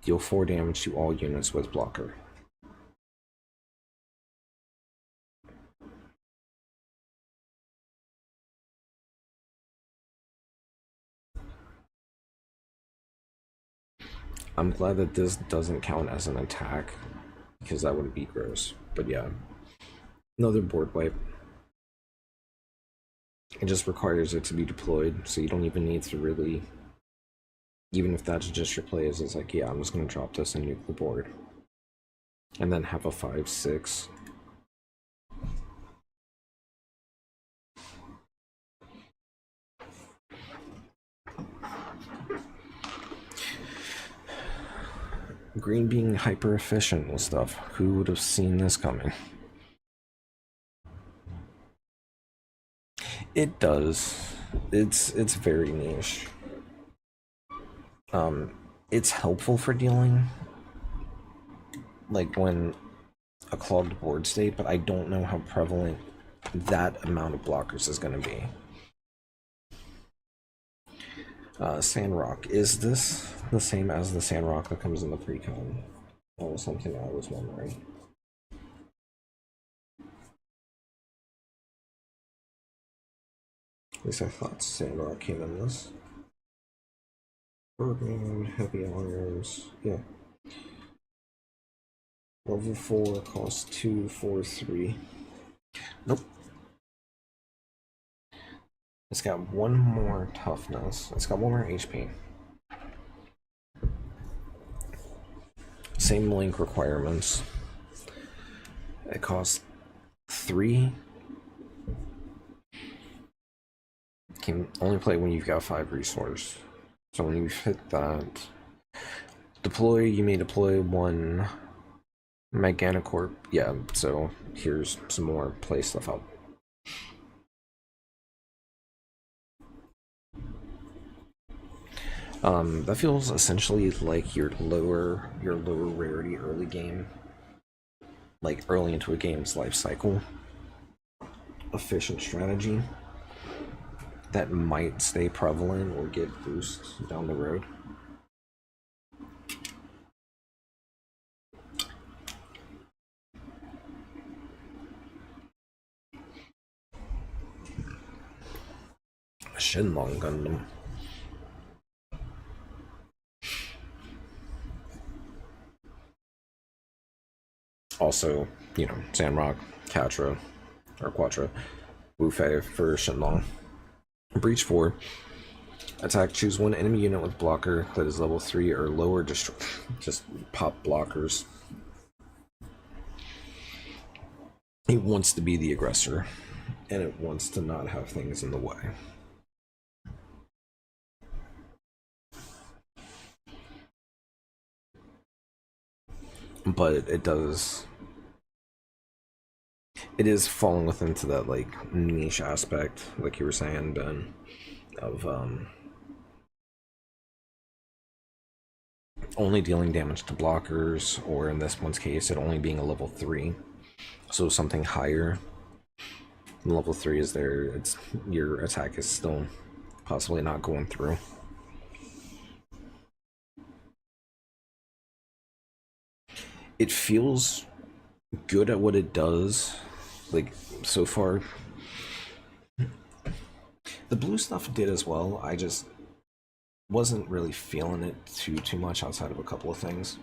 Deal 4 damage to all units with blocker. I'm glad that this doesn't count as an attack, because that would be gross. But yeah, another board wipe. It just requires it to be deployed, so you don't even need to really, even if that's just your plays, it's like, yeah, I'm just going to drop this and nuke the board. And then have a 5/6. Green being hyper efficient and stuff. Who would have seen this coming? It does. It's very niche. It's helpful for dealing, like when a clogged board state, but I don't know how prevalent that amount of blockers is going to be. Sandrock. Is this the same as the Sandrock that comes in the precon? That was something I was wondering. At least I thought Sandrock came in this. Bergman, heavy arms, yeah. Level 4 costs 2, 4, 3. Nope. It's got one more toughness. It's got one more HP. Same link requirements. It costs 3. Can only play when you've got 5 resource. So when you hit that, deploy, you may deploy one Meganacorp, yeah, so here's some more play stuff out. That feels essentially like your lower rarity early game, like early into a game's life cycle. Efficient strategy that might stay prevalent or get boosts down the road. Shenlong Gundam. Also, Sandrock, Catra, or Quatra, Wufei for Shenlong. Breach 4. Attack, choose one enemy unit with blocker that is level 3 or lower, destroy. Just pop blockers. It wants to be the aggressor, and it wants to not have things in the way. But it is falling within to that like niche aspect, like you were saying, Ben, of only dealing damage to blockers, or in this one's case, it only being a level 3. So something higher than level 3 is there. It's your attack is still possibly not going through. It feels good at what it does, like so far. The blue stuff did as well. I just wasn't really feeling it too much outside of a couple of things.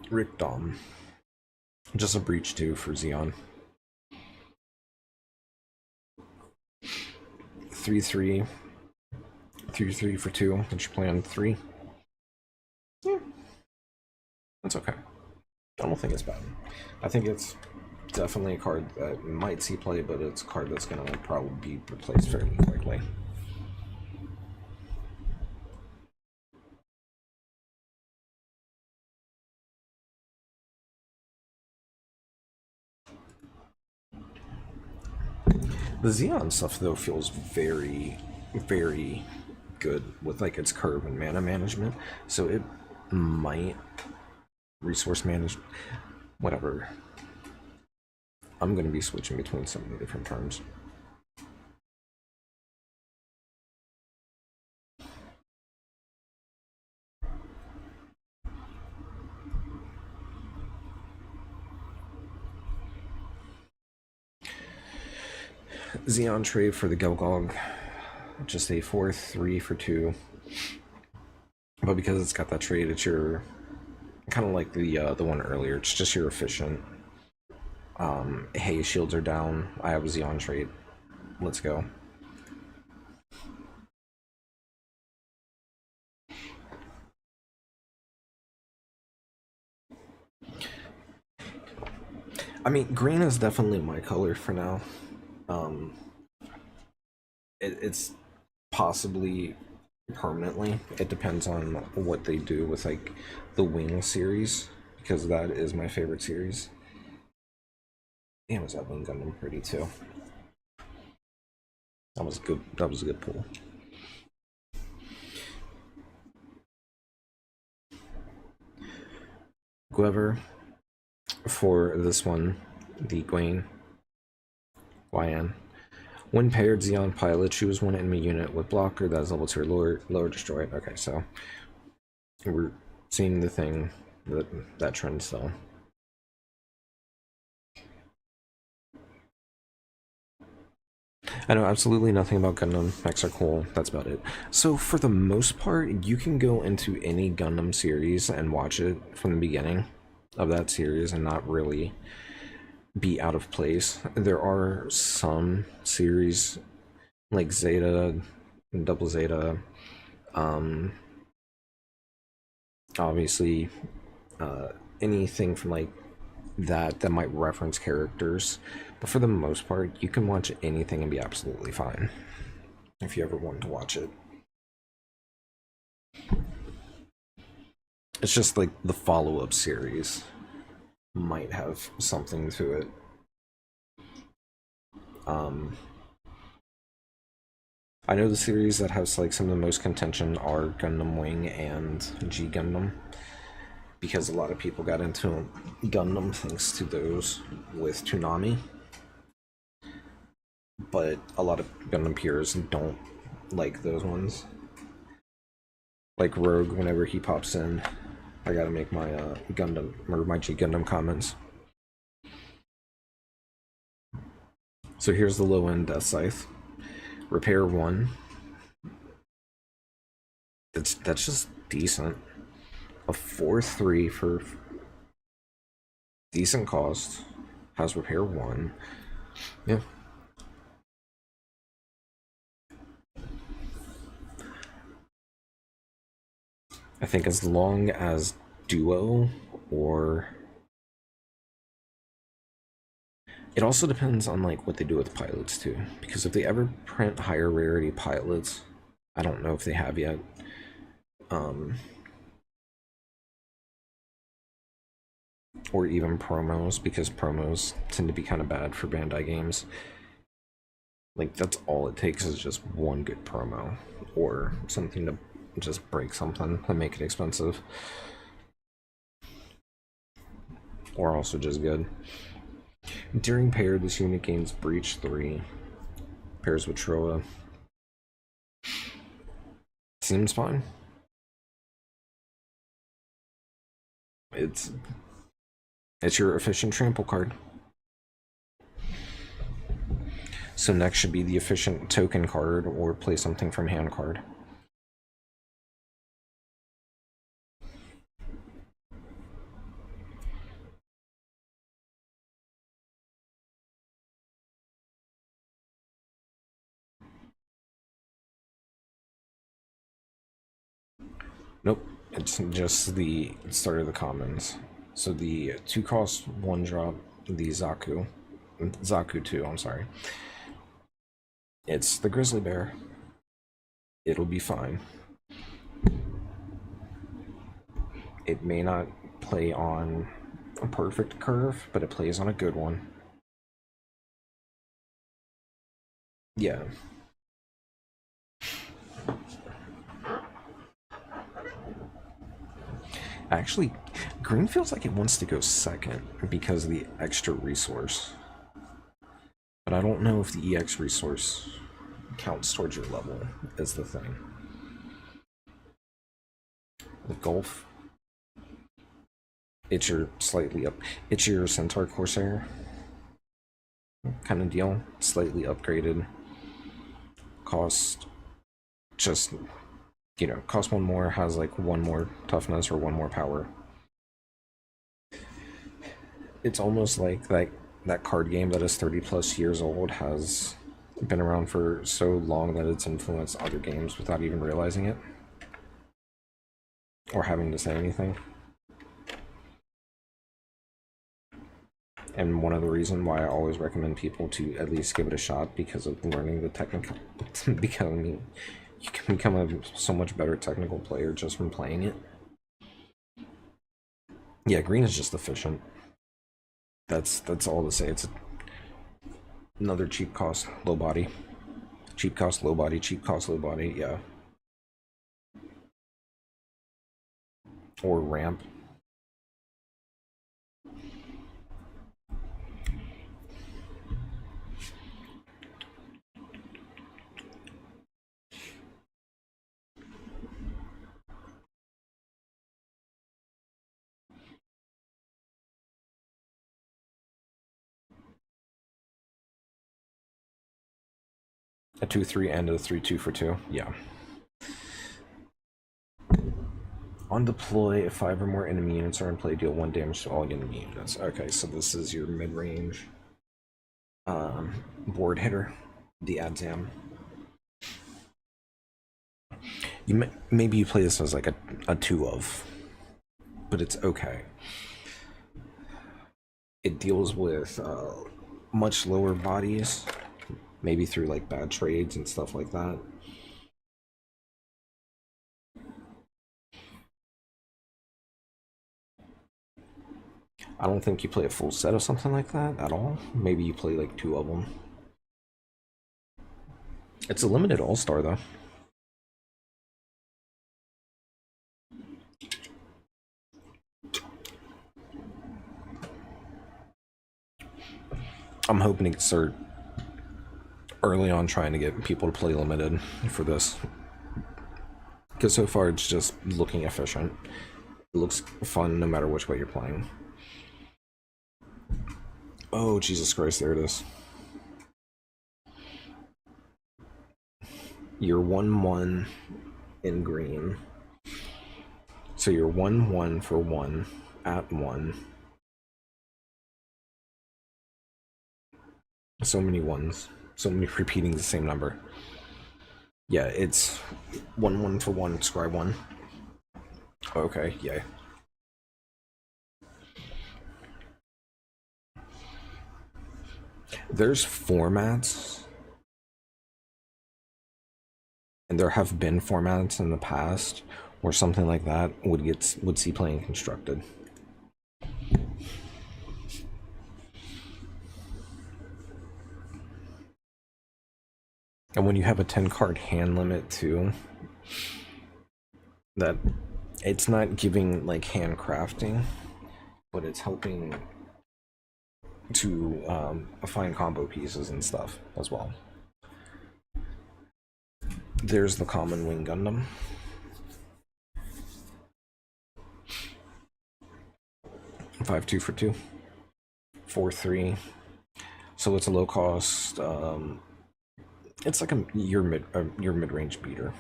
Rick Dom. Just a breach 2 for Xeon. 3-3. 3-3 for 2. And you're playing 3. Yeah. That's okay. I don't think it's bad. I think it's definitely a card that might see play, but it's a card that's going to probably be replaced fairly quickly. The Xeon stuff, though, feels very, very good with like its curve and mana management. So it might resource manage, whatever. I'm going to be switching between so many different terms. Xeon trade for the Gelgog. Just a 4-3 for 2. But because it's got that trade, it's your kind of like the one earlier. It's just your efficient. Hey, shields are down. I have a Xeon trade. Let's go. I mean, green is definitely my color for now. It's possibly permanently. It depends on what they do with like the Wing series, because that is my favorite series. Damn, was that Wing Gundam pretty too? That was good. That was a good pull. However, for this one, the Gwen, when paired Xeon Pilot, choose one enemy unit with blocker that is level 2 or lower destroy it. Okay, so we're seeing the thing, that trend still. I know absolutely nothing about Gundam. Mechs are cool. That's about it. So for the most part, you can go into any Gundam series and watch it from the beginning of that series and not really be out of place. There are some series like Zeta, Double Zeta, obviously anything from like that might reference characters, but for the most part you can watch anything and be absolutely fine if you ever want to watch it. It's just like the follow-up series might have something to it. Um, I know the series that has like some of the most contention are Gundam Wing and G Gundam, because a lot of people got into Gundam thanks to those with Toonami, but a lot of Gundam peers don't like those ones. Like Rogue, whenever he pops in, I gotta make my Gundam or my G Gundam comments. So here's the low end Death Scythe. Repair 1. That's just decent. A 4-3 for decent cost. Has repair 1. Yeah. I think as long as duo or it also depends on like what they do with pilots too, because if they ever print higher rarity pilots, I don't know if they have yet. Um, or even promos, because promos tend to be kind of bad for Bandai games. Like that's all it takes is just one good promo or something to just break something and make it expensive, or also just good. During pair, this unit gains Breach 3. Pairs with Troa. Seems fine. It's your efficient trample card. So next should be the efficient token card or play something from hand card. Nope, it's just the start of the commons. So the 2 cost 1 drop, the Zaku 2, I'm sorry. It's the Grizzly Bear. It'll be fine. It may not play on a perfect curve, but it plays on a good one. Yeah. Actually, green feels like it wants to go second because of the extra resource. But I don't know if the EX resource counts towards your level, is the thing. The Gulf. It's your slightly up. It's your Centaur Corsair kind of deal. Slightly upgraded. Cost just, cost 1 more, has like 1 more toughness or 1 more power. It's almost like that card game that is 30 plus years old has been around for so long that it's influenced other games without even realizing it or having to say anything. And one of the reasons why I always recommend people to at least give it a shot, because of learning the technical, because you can become a so much better technical player just from playing it. Yeah, green is just efficient. That's all to say. It's another cheap cost, low body. Cheap cost, low body, cheap cost, low body, yeah. Or ramp. A 2-3 and a 3-2 for 2, yeah. On deploy, if 5 or more enemy units are in play, deal 1 damage to all enemy units. Okay, so this is your mid-range board hitter, the Adzam. Maybe you play this as like a 2 of, but it's okay. It deals with much lower bodies, maybe through like bad trades and stuff like that. I don't think you play a full set of something like that at all. Maybe you play like 2 of them. It's a limited all-star though. I'm hoping to start early on trying to get people to play limited for this. Because so far it's just looking efficient. It looks fun no matter which way you're playing. Oh, Jesus Christ, there it is. You're 1-1 in green. So you're 1-1 for 1 at 1. So many ones. So many repeating the same number. Yeah, it's 1-1 for 1, scribe 1. Okay, yay. There's formats, and there have been formats in the past where something like that would see playing constructed. And when you have a 10-card hand limit too, that it's not giving like handcrafting, but it's helping to find combo pieces and stuff as well. There's the common wing Gundam. 5-2 for 2. 4-3. So it's a low cost. It's like your mid-range beater.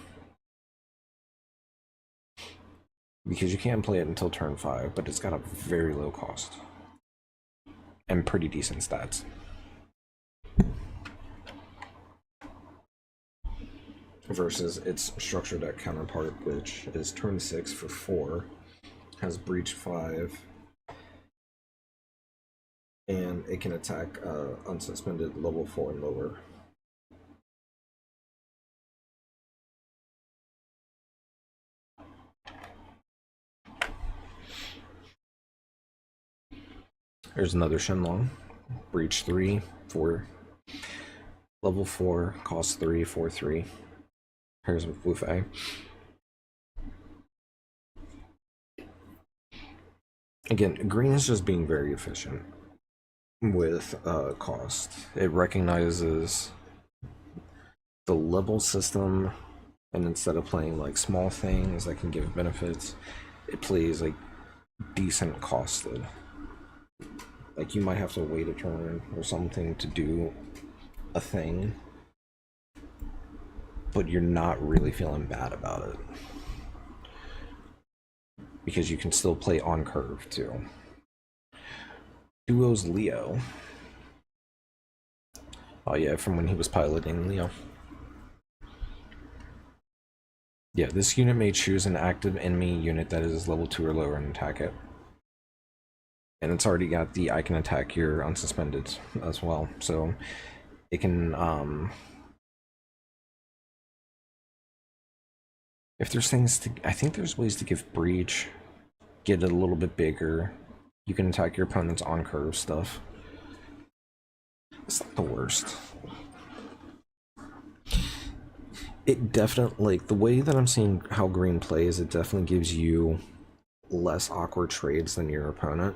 Because you can play it until turn 5, but it's got a very low cost. And pretty decent stats. Versus its structure deck counterpart, which is turn 6 for 4, has breach 5, and it can attack unsuspended level 4 and lower. There's another Shenlong, breach 3 for level 4, cost 3, 4-3. Here's Wu Fei. Again, green is just being very efficient with cost. It recognizes the level system, and instead of playing like small things that can give benefits, it plays like decent costed. Like you might have to wait a turn or something to do a thing, but you're not really feeling bad about it. Because you can still play on curve too. Duo's Leo. Oh yeah, from when he was piloting Leo. Yeah, this unit may choose an active enemy unit that is level 2 or lower and attack it. And it's already got the I can attack your unsuspended as well. So it can if there's things to, I think there's ways to give breach, get it a little bit bigger. You can attack your opponent's on curve stuff. It's not the worst. It definitely, like the way that I'm seeing how green plays, it definitely gives you less awkward trades than your opponent.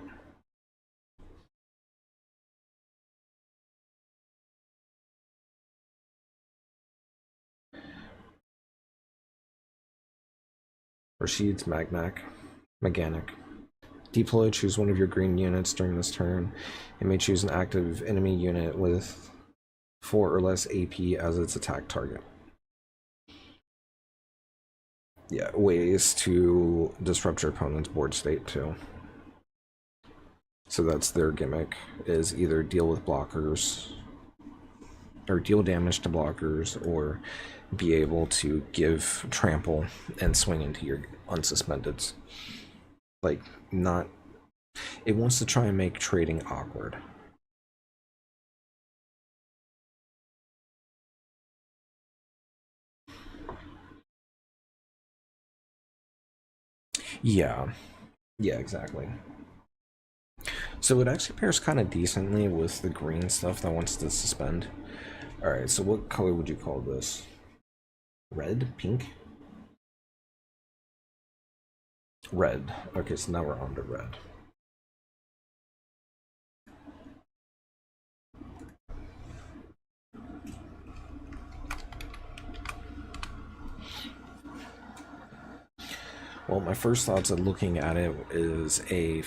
Rashid's Maganic. Deploy, choose one of your green units during this turn. It may choose an active enemy unit with 4 or less AP as its attack target. Yeah, ways to disrupt your opponent's board state too. So that's their gimmick, is either deal with blockers or deal damage to blockers, or be able to give trample and swing into your unsuspendeds. Like, not, it wants to try and make trading awkward. Yeah, exactly. So it actually pairs kind of decently with the green stuff that wants to suspend. Alright, so what color would you call this? Red? Pink? Red. Okay, so now we're on to red. Well, my first thoughts at looking at it is a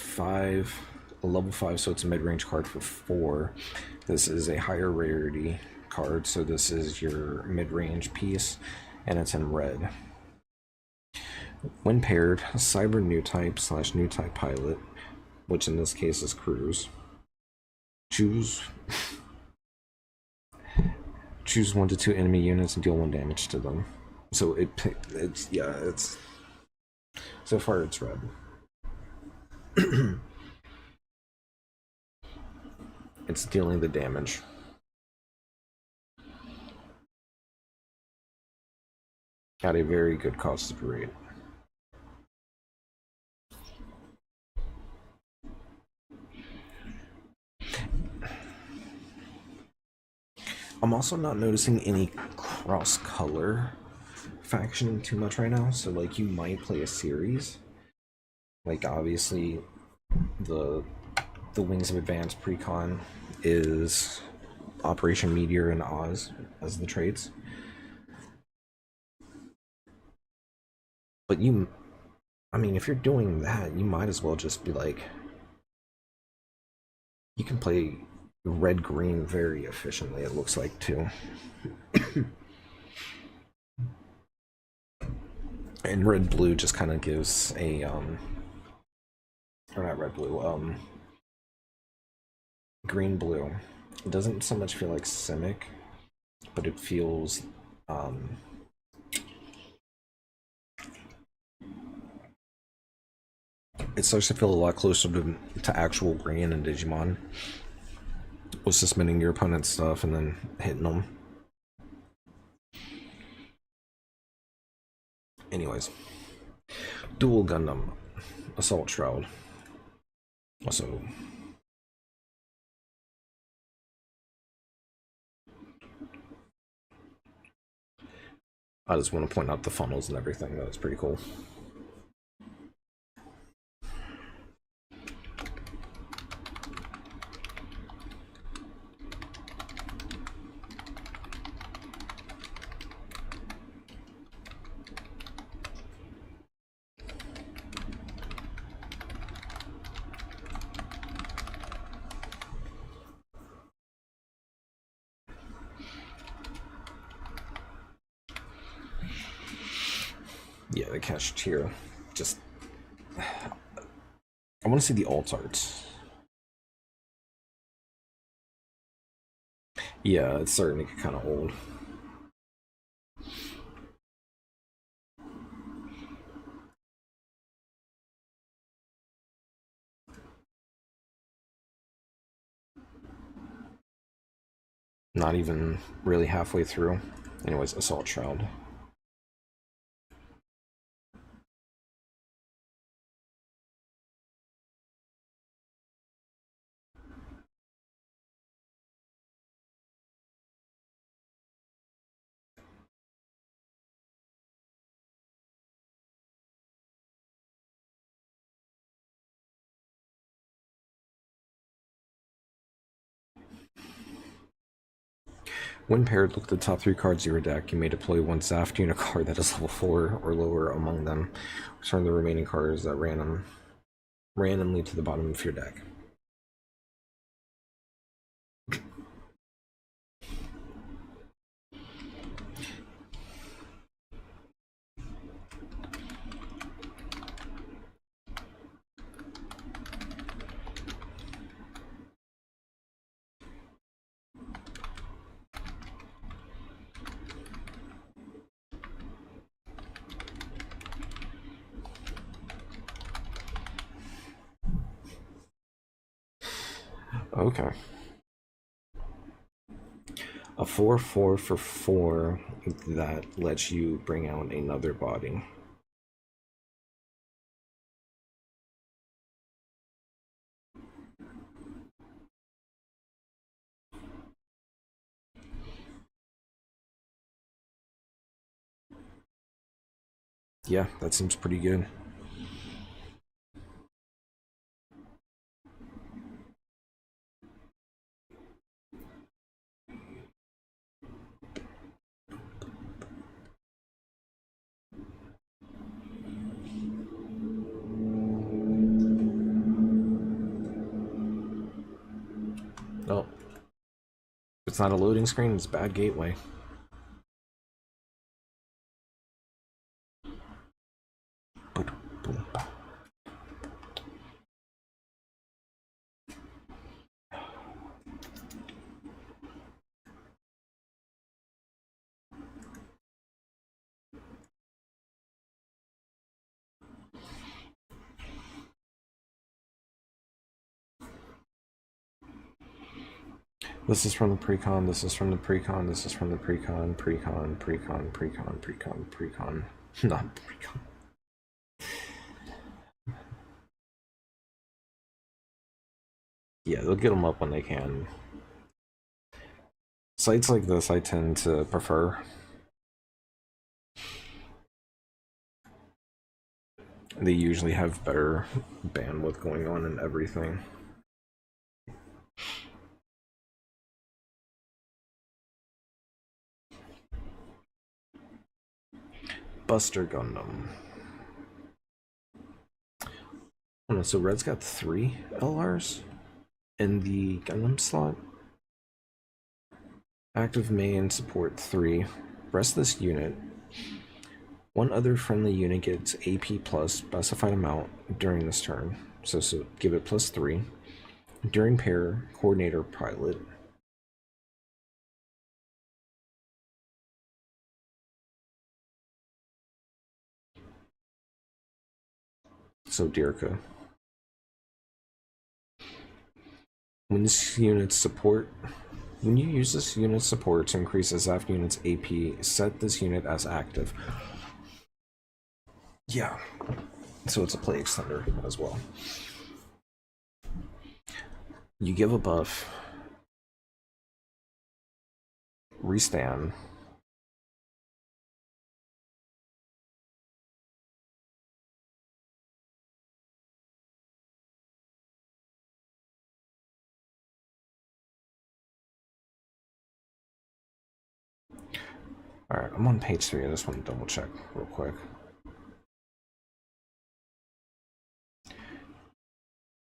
level 5, so it's a mid-range card for 4. This is a higher rarity card, so this is your mid-range piece, and it's in red. When paired, Cyber New Type / New Type Pilot, which in this case is Cruise. Choose 1 to 2 enemy units and deal 1 damage to them. So it's so far it's red. It's dealing the damage. At a very good cost rate. I'm also not noticing any cross-color faction too much right now, so like you might play a series. Like obviously the Wings of Advance Precon is Operation Meteor and Oz as the traits. But I mean, if you're doing that, you might as well just be like, you can play red-green very efficiently, it looks like, too. And red-blue just kind of gives a, or not red-blue, green-blue. It doesn't so much feel like Simic, but it feels, it starts to feel a lot closer to actual green in Digimon. With suspending your opponent's stuff and then hitting them. Anyways. Dual Gundam. Assault Shroud. Also. I just want to point out the funnels and everything. That was pretty cool. Yeah, the cashier. Just, I want to see the alt arts. Yeah, it's starting to get kind of old. Not even really halfway through. Anyways, Assault Shroud. When paired, look at the top 3 cards of your deck. You may deploy 1 Zaft unit card that is level 4 or lower among them. Return the remaining cards that randomly to the bottom of your deck. Okay. A 4/4 for 4 that lets you bring out another body. Yeah, that seems pretty good. Oh, it's not a loading screen, it's bad gateway. This is from the pre-con, this is from the pre-con, this is from the pre-con, pre-con, pre-con, pre-con, pre-con, pre-con. Not pre-con. Yeah, they'll get them up when they can. Sites like this I tend to prefer. They usually have better bandwidth going on and everything. Buster Gundam. Oh no, so Red's got 3 LRs in the Gundam slot. Active main support 3. Rest this unit. One other friendly unit gets AP plus specified amount during this turn. So give it plus 3. During pair, coordinator pilot. So Dirka. When this unit's support, when you use this unit's support to increase a ZAF unit's AP, set this unit as active. Yeah, so it's a play extender as well. You give a buff, restand. Alright, I'm on page 3, I just want to double check real quick.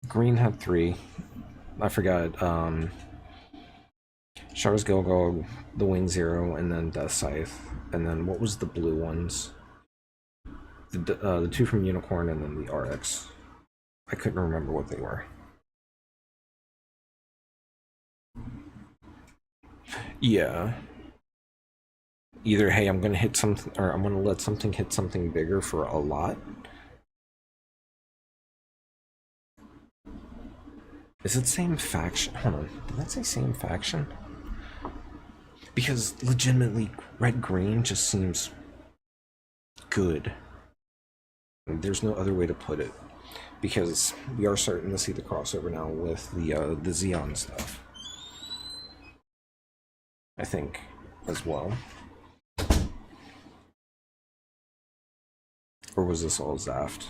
Green had 3. I forgot, Char's Gilgog, the Wing Zero, and then Death Scythe. And then what was the blue ones? The 2 from Unicorn and then the RX. I couldn't remember what they were. Yeah. Either, hey, I'm gonna hit something, or I'm gonna let something hit something bigger for a lot. Is it same faction? Hold on, did that say same faction? Because legitimately, red-green just seems good. There's no other way to put it. Because we are starting to see the crossover now with the Xeon stuff. I think, as well. Or was this all Zaft?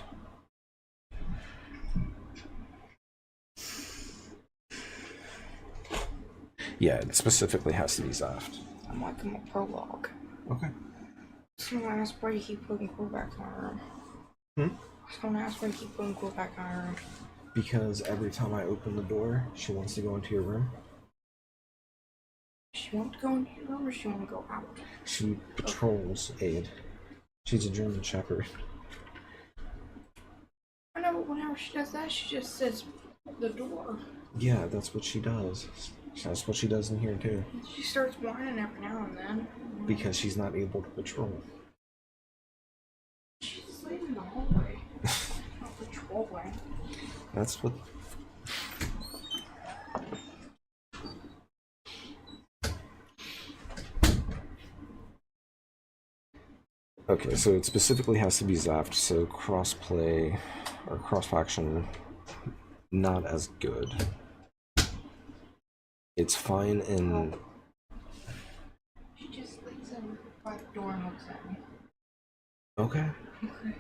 Yeah, it specifically has to be Zaft. I'm like in my prologue. Okay. So I asked why you keep putting cool back in my room. Hmm? I was gonna ask why you keep putting cool back in my room. Because every time I open the door, she wants to go into your room. She wants to go into your room or she want to go out? She patrols Aid. She's a German Shepherd. I know, but whenever she does that, she just sits at the door. Yeah, that's what she does. That's what she does in here too. She starts whining every now and then. Because she's not able to patrol. She's just laying in the hallway. Not patrolling. That's what. Okay, so it specifically has to be Zaft, so crossplay or cross-faction, not as good. It's fine in. She just lays in by the door and looks at me. Okay. Okay.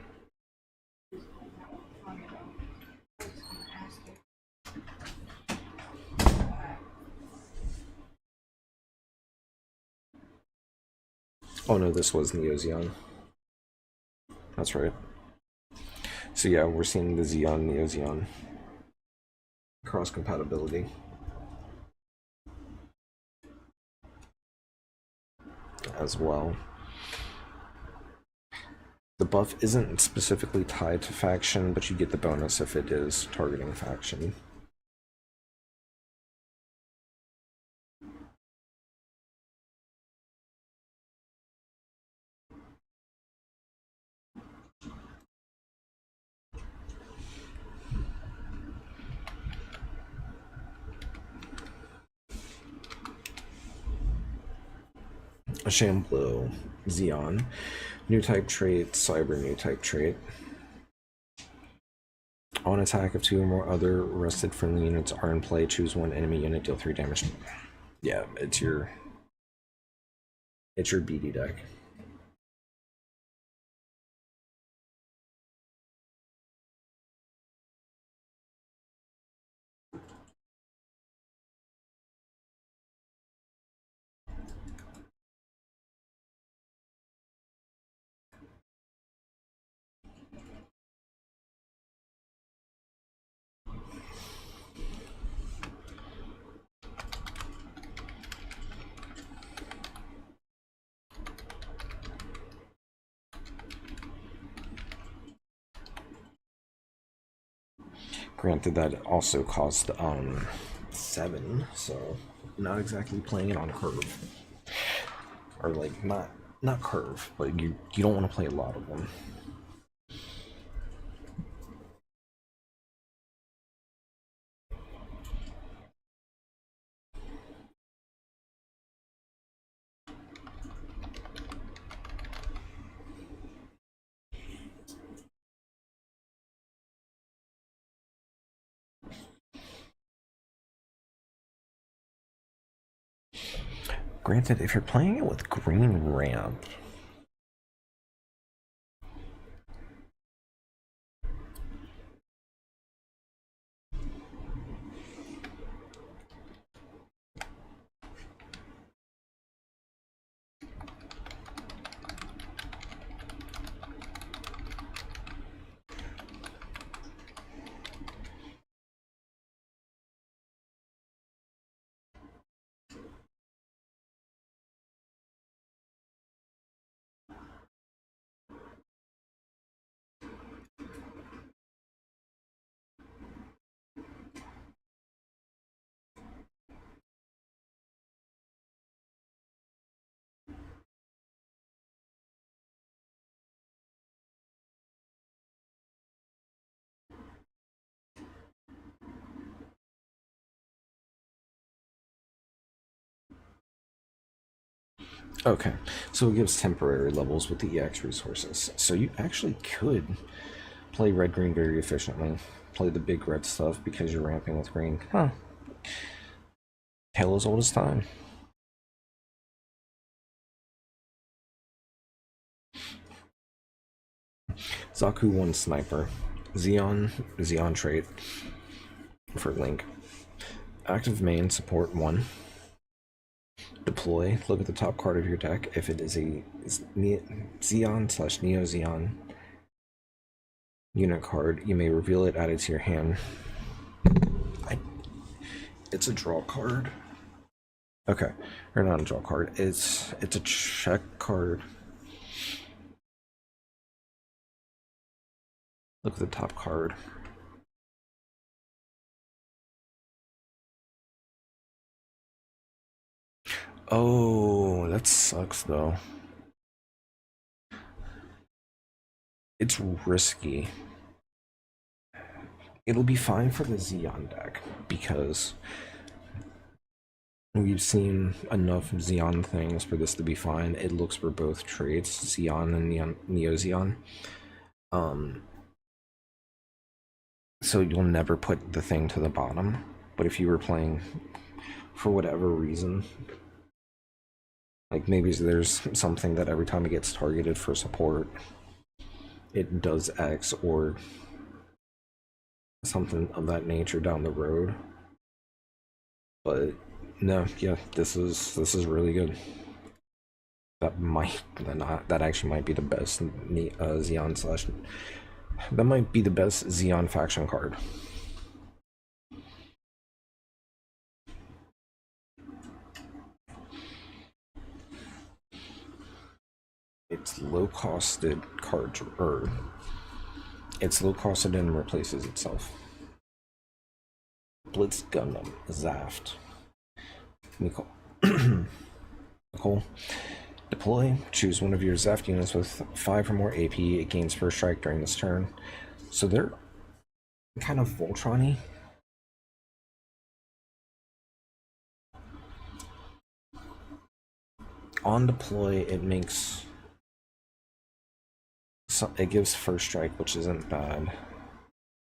Oh no, this was Neo-Zeon. That's right. So yeah, we're seeing the Xeon Neo-Zeon cross compatibility as well. The buff isn't specifically tied to faction, but you get the bonus if it is targeting faction. A Shamblo, Xeon, new type trait, Cyber new type trait. On attack, if two or more other rested friendly units are in play, choose one enemy unit, deal 3 damage. Yeah, it's your BD deck. Granted, that also cost 7, so not exactly playing it on curve, or like not curve, but you don't want to play a lot of them. Granted, if you're playing it with green ramp, okay, so it gives temporary levels with the EX resources. So you actually could play red green very efficiently. Play the big red stuff because you're ramping with green. Huh. Tale as old as time. Zaku 1 Sniper. Xeon trait for Link. Active main support 1. Deploy. Look at the top card of your deck. If it is a Xeon / Neo Xeon unit card, you may reveal it, add it to your hand. It's a draw card. Okay, or not a draw card. It's a check card. Look at the top card. Oh, that sucks though. It's risky. It'll be fine for the Xeon deck because we've seen enough Xeon things for this to be fine. It looks for both traits, Xeon and Neo Xeon. So you'll never put the thing to the bottom. But if you were playing for whatever reason, like maybe there's something that every time it gets targeted for support, it does X or something of that nature down the road. But no, yeah, this is really good. That actually might be the best Xeon slash. That might be the best Xeon faction card. It's low costed card, or it's low costed and replaces itself. Blitz Gundam Zaft. Nicole. Nicole. Deploy. Choose one of your Zaft units with 5 or more AP. It gains first strike during this turn. So they're kind of Voltron-y. On deploy, it makes. It gives first strike, which isn't bad.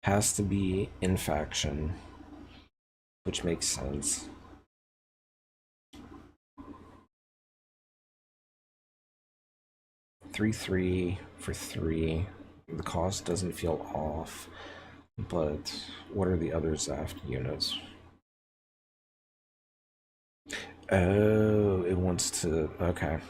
Has to be in faction, which makes sense. Three for 3. The cost doesn't feel off, but what are the other Zaft units? Oh, it wants to. Okay.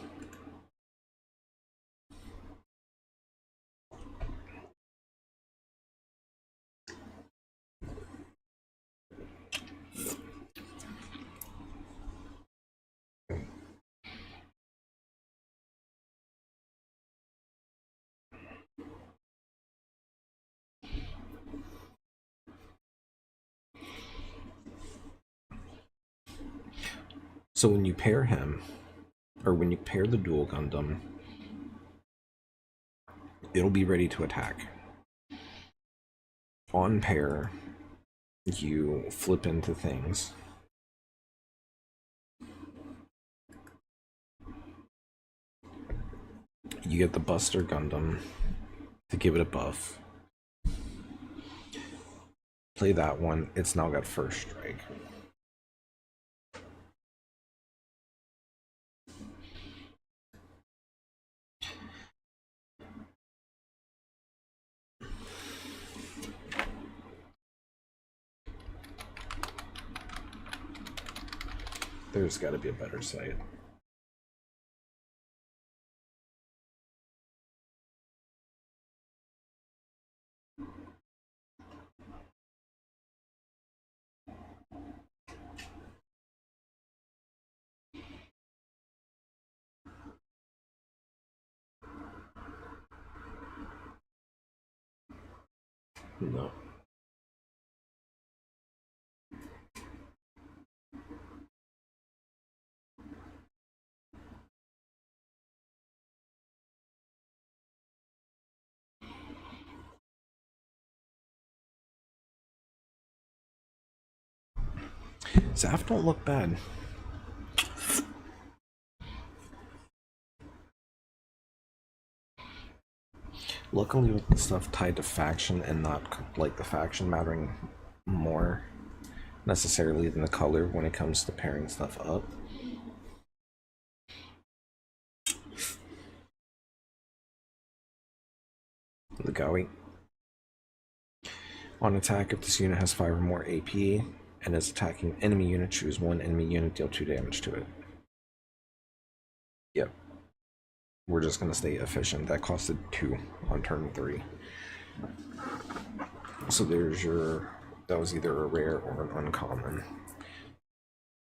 So when you pair him, or when you pair the dual Gundam, it'll be ready to attack. On pair, you flip into things. You get the Buster Gundam to give it a buff. Play that one, it's now got first strike. There's got to be a better site. No. Zaft don't look bad. Luckily, with the stuff tied to faction and not like the faction mattering more necessarily than the color when it comes to pairing stuff up. The Gawi. On attack, if this unit has 5 or more AP and is attacking enemy unit, choose one enemy unit, deal 2 damage to it. Yep. We're just gonna stay efficient. That costed 2 on turn 3. So there's your. That was either a rare or an uncommon.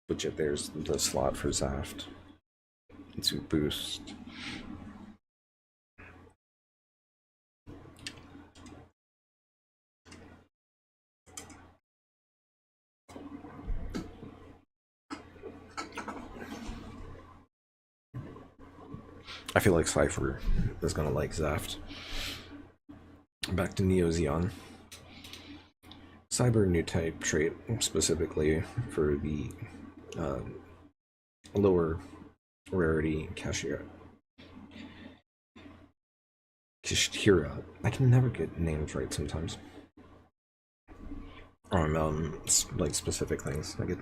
But yet there's the slot for Zaft to boost. I feel like Cypher is gonna like Zaft. Back to Neo Xeon. Cyber new type trait specifically for the lower rarity Kashira. I can never get names right sometimes. Like specific things. I get.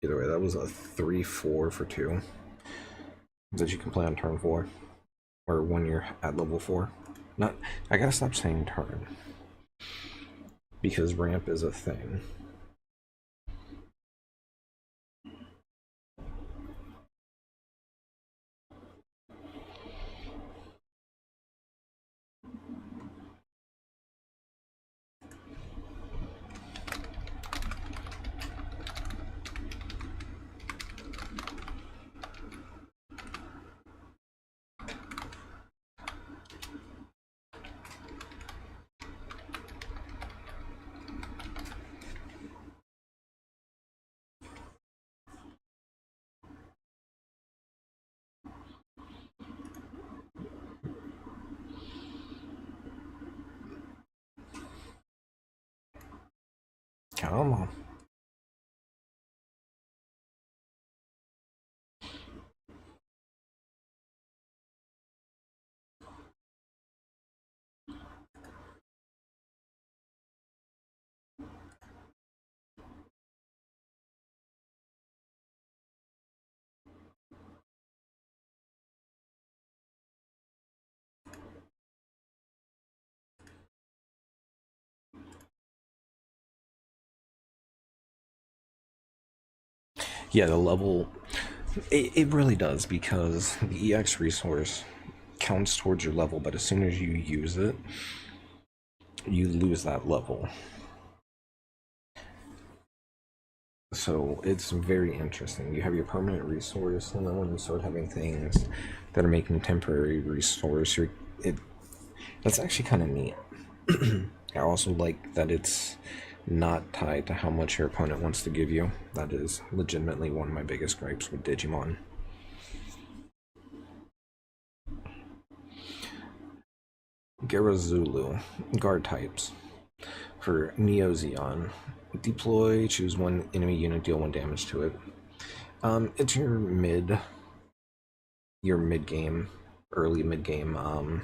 Either way, that was a 3/4 for 2 that you can play on turn 4. or when you're at level 4. Not, I gotta stop saying turn because ramp is a thing. Come on. Yeah, the level, it really does because the EX resource counts towards your level, but as soon as you use it, you lose that level. So it's very interesting. You have your permanent resource, and then when you start having things that are making temporary resource, it that's actually kind of neat. I also like that it's not tied to how much your opponent wants to give you. That is legitimately one of my biggest gripes with Digimon. Garazulu, guard types. For Neo Zeon, deploy, choose one enemy unit, deal 1 damage to it. It's your mid game, early mid game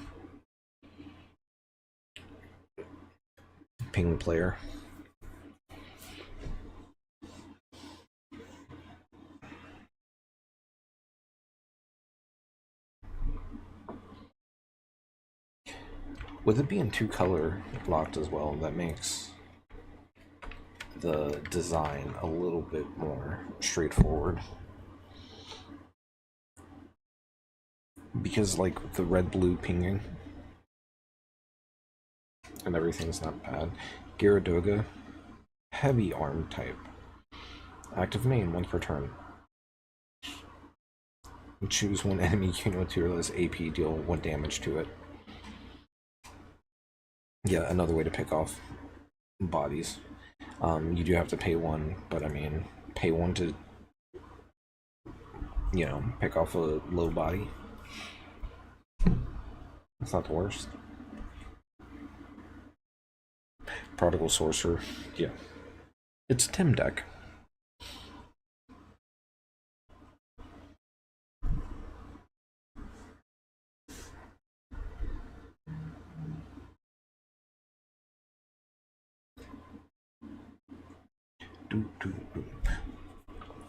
ping player. With it being 2-color locked as well, that makes the design a little bit more straightforward. Because, like, the red-blue pinging and everything's not bad. Gyaradoga, heavy arm type. Active main, 1 per turn. Choose one enemy unit with 2 or less AP, deal 1 damage to it. Yeah, another way to pick off bodies. You do have to pay 1, but I mean, pay 1 to, pick off a low body. It's not the worst. Prodigal Sorcerer, yeah. It's a Tim deck.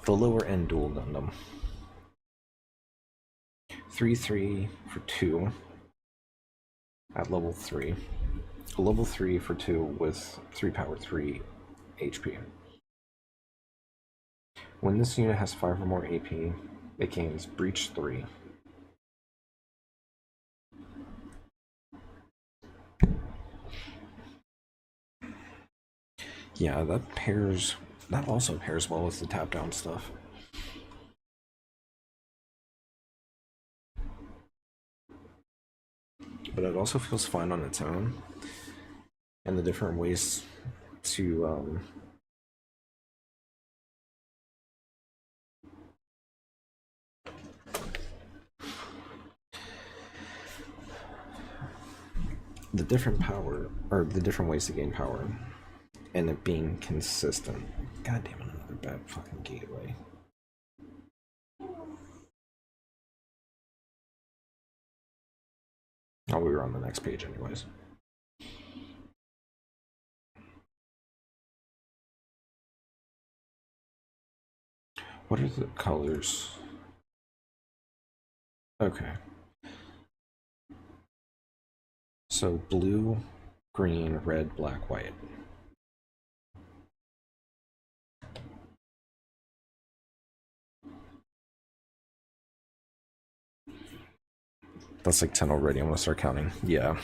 The lower end dual Gundam. 3/3 for 2 at level 3. A level 3 for 2 with 3 power 3 HP. When this unit has 5 or more AP, it gains Breach 3. Yeah, that also pairs well with the tap down stuff. But it also feels fine on its own. And the different ways to the different power, or the different ways to gain power, and it being consistent. God damn it, another bad fucking gateway. Oh, we were on the next page anyways. What are the colors? Okay. So blue, green, red, black, white. That's like 10 already. I'm gonna start counting. Yeah.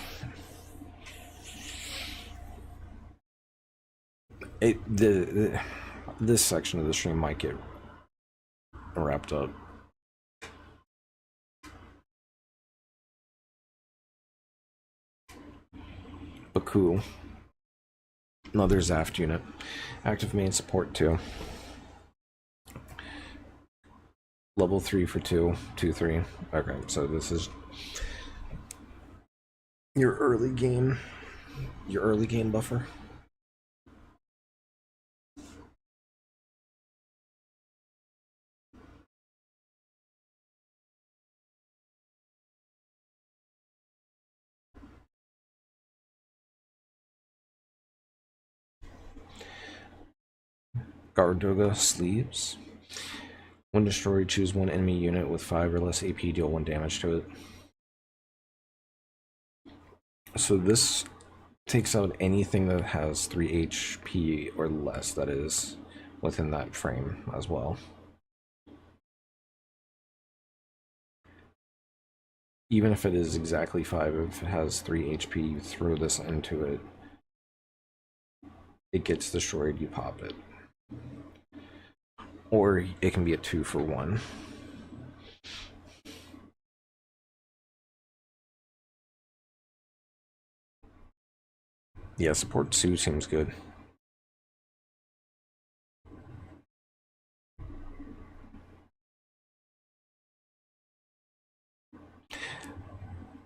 This section of the stream might get wrapped up. But cool. Another Zaft unit. Active main support too. Level 3 for 2, 2, 3. Okay, so this is your early game buffer. Gardoga sleeves. When destroyed, choose one enemy unit with 5 or less AP, deal 1 damage to it. So this takes out anything that has 3 HP or less that is within that frame as well. Even if it is exactly 5, if it has 3 HP, you throw this into it, it gets destroyed, you pop it. Or it can be a 2 for 1. Yeah, support 2 seems good.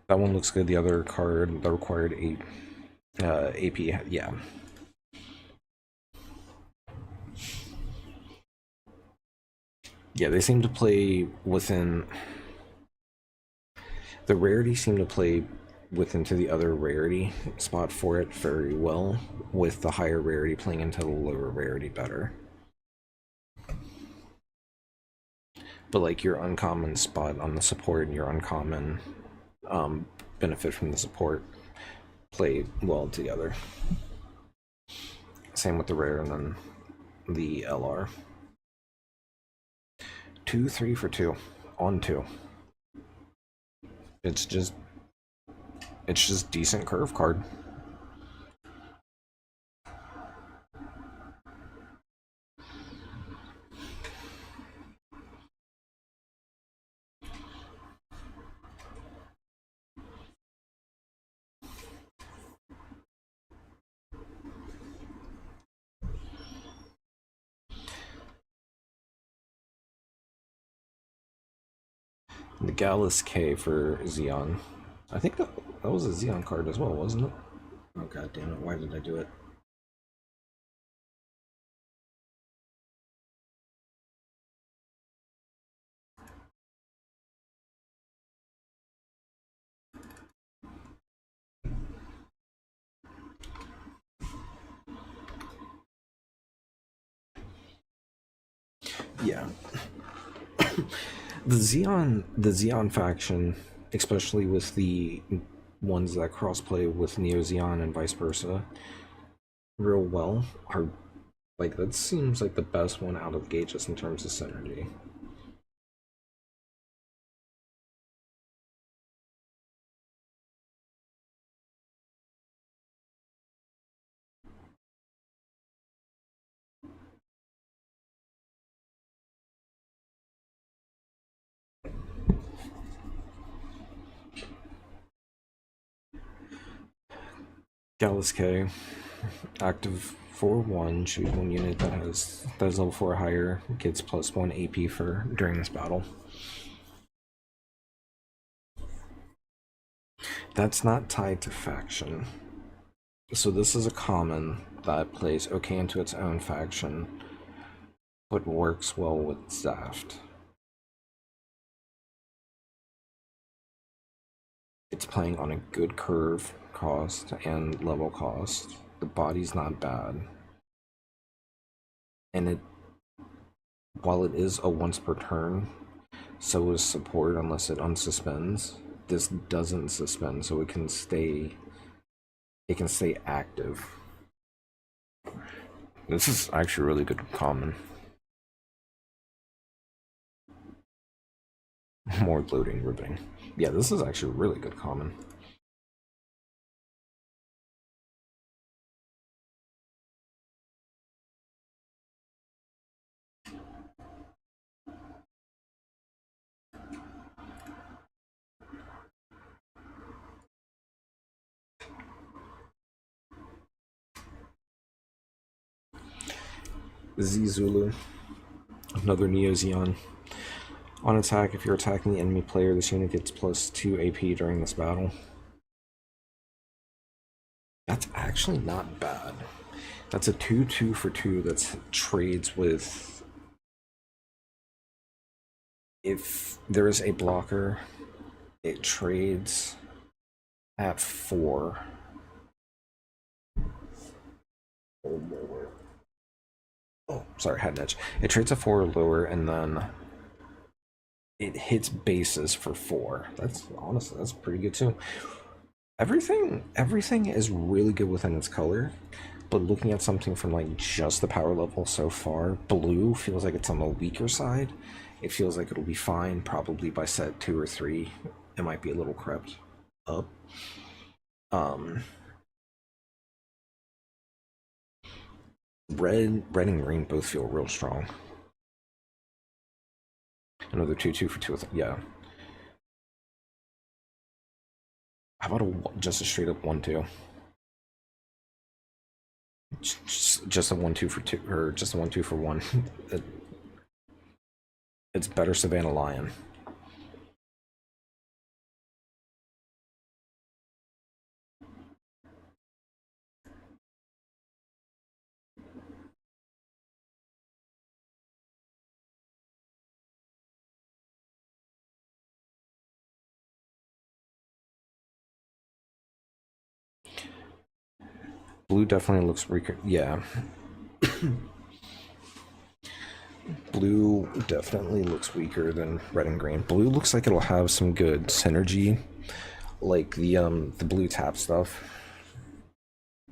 That one looks good. The other card, the required 8 AP, yeah. Yeah, they seem to play within... The rarity seem to play within to the other rarity spot for it very well, with the higher rarity playing into the lower rarity better. But like your uncommon spot on the support and your uncommon benefit from the support play well together. Same with the rare and then the LR. 2, 3 for 2 on 2. It's just decent curve card. The Gallus K for Xeon. I think that was a Xeon card as well, wasn't it? Oh god damn it, why did I do it? Yeah. The Xeon faction, especially with the ones that crossplay with Neo Xeon and vice versa, real well, are like that seems like the best one out of the gate just in terms of synergy. Gallus K, active for 1, choose one unit that is level 4 or higher, gets +1 AP for during this battle. That's not tied to faction. So this is a common that plays okay into its own faction, but works well with Zaft. It's playing on a good curve cost and level cost. The body's not bad. And it, while it is a once per turn, so is support unless it unsuspends. This doesn't suspend, so it can stay it can stay active. This is actually really good common. More loading, riveting. Yeah, this is actually really good common. Z Zulu, another Neo Zeon. On attack, if you're attacking the enemy player, this unit gets +2 AP during this battle. That's actually not bad. That's a 2/2 for 2 that trades with. If there is a blocker, it trades at 4 or lower. Oh, sorry, had an edge. It trades at 4 or lower, and then it hits bases for 4. That's honestly, that's pretty good too. Everything is really good within its color, but looking at something from like just the power level so far, blue feels like it's on the weaker side. It feels like it'll be fine. Probably by set 2 or 3, it might be a little crept up. Red and green both feel real strong. Another 2/2 for 2. Yeah. How about just a straight up 1/2? Just a 1/2 for 2, or just a 1/2 for 1. It's better Savannah Lion. Blue definitely looks weaker. Yeah. Blue definitely looks weaker than red and green. Blue looks like it'll have some good synergy, like the blue tap stuff.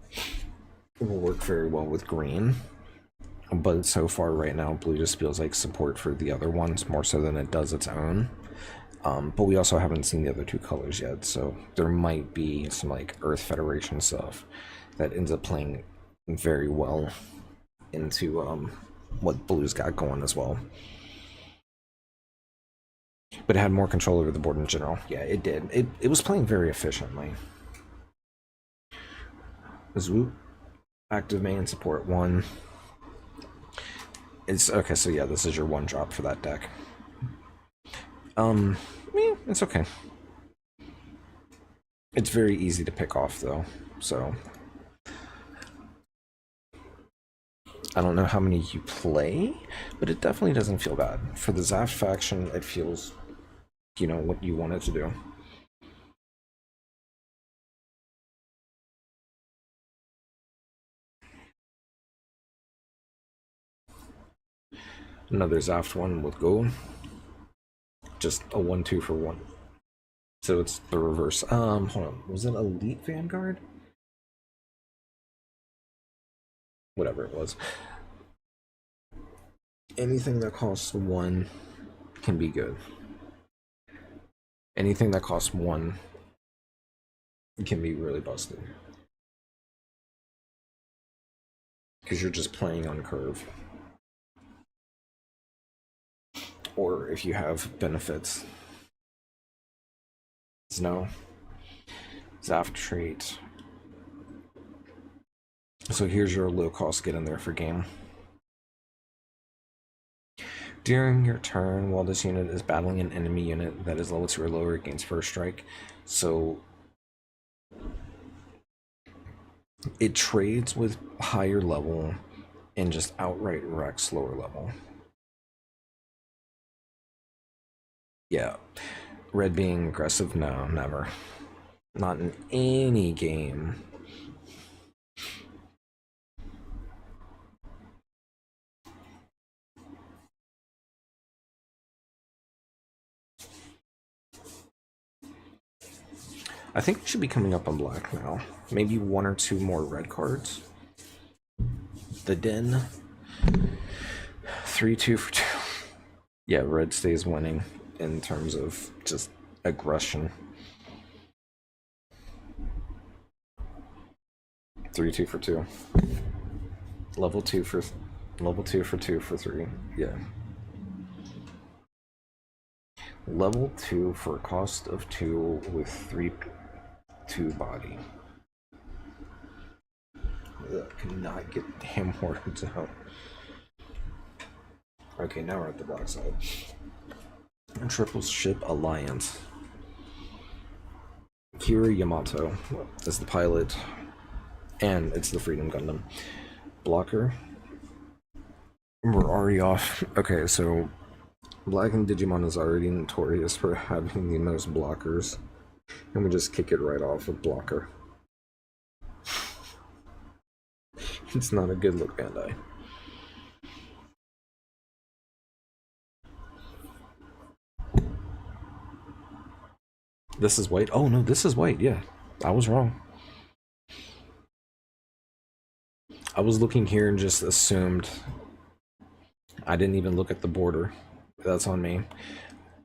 It will work very well with green, but so far right now, blue just feels like support for the other ones more so than it does its own. But we also haven't seen the other 2 colors yet, so there might be some like Earth Federation stuff that ends up playing very well into what blue's got going as well. But it had more control over the board in general. Yeah, it did. It was playing very efficiently. Swoop, active main support 1. It's okay, so yeah, this is your 1 drop for that deck. Yeah, it's okay. It's very easy to pick off though, so I don't know how many you play, but it definitely doesn't feel bad. For the Zaft faction, it feels, what you want it to do. Another Zaft one with gold. Just a 1/2 for 1. So it's the reverse. Hold on. Was it Elite Vanguard? Whatever it was. Anything that costs 1 can be good. Anything that costs 1 can be really busted. Because you're just playing on curve. Or if you have benefits. No. Zaft trait. So here's your low cost get in there for game. During your turn, while this unit is battling an enemy unit that is level 2 or lower, it gains first strike. So it trades with higher level and just outright wrecks lower level. Yeah. Red being aggressive? No, never. Not in any game. I think we should be coming up on black now. Maybe one or two more red cards. The Den. 3-2 for 2. Yeah, red stays winning in terms of just aggression. 3-2 for 2. Level 2 for 2 for 3. Yeah. Level 2 for a cost of 2 with 3-2 body. Cannot get damn words out. Okay, now we're at the black side. Triple Ship Alliance. Kira Yamato is the pilot, and it's the Freedom Gundam. Blocker. We're already off. Okay, so Black and Digimon is already notorious for having the most blockers, and we just kick it right off with Blocker. It's not a good look, Bandai. This is white. Oh no, this is white. Yeah, I was wrong. I was looking here and just assumed. I didn't even look at the border. That's on me.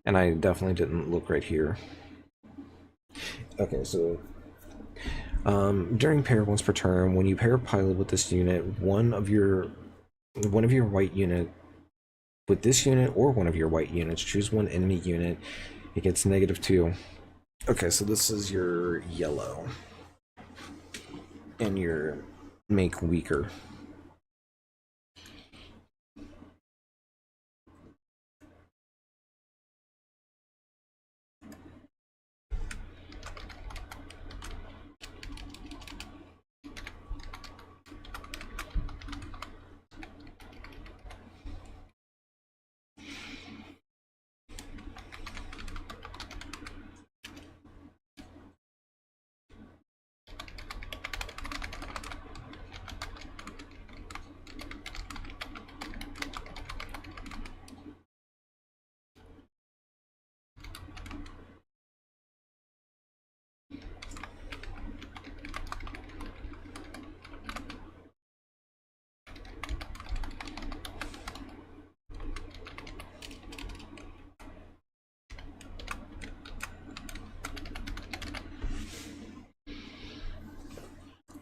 And I definitely didn't look right here. Okay, so during pair once per turn, when you pair a pilot with this unit, one of your white unit with this unit or one of your white units, choose one enemy unit. It gets -2. Okay, so this is your yellow. And your make weaker.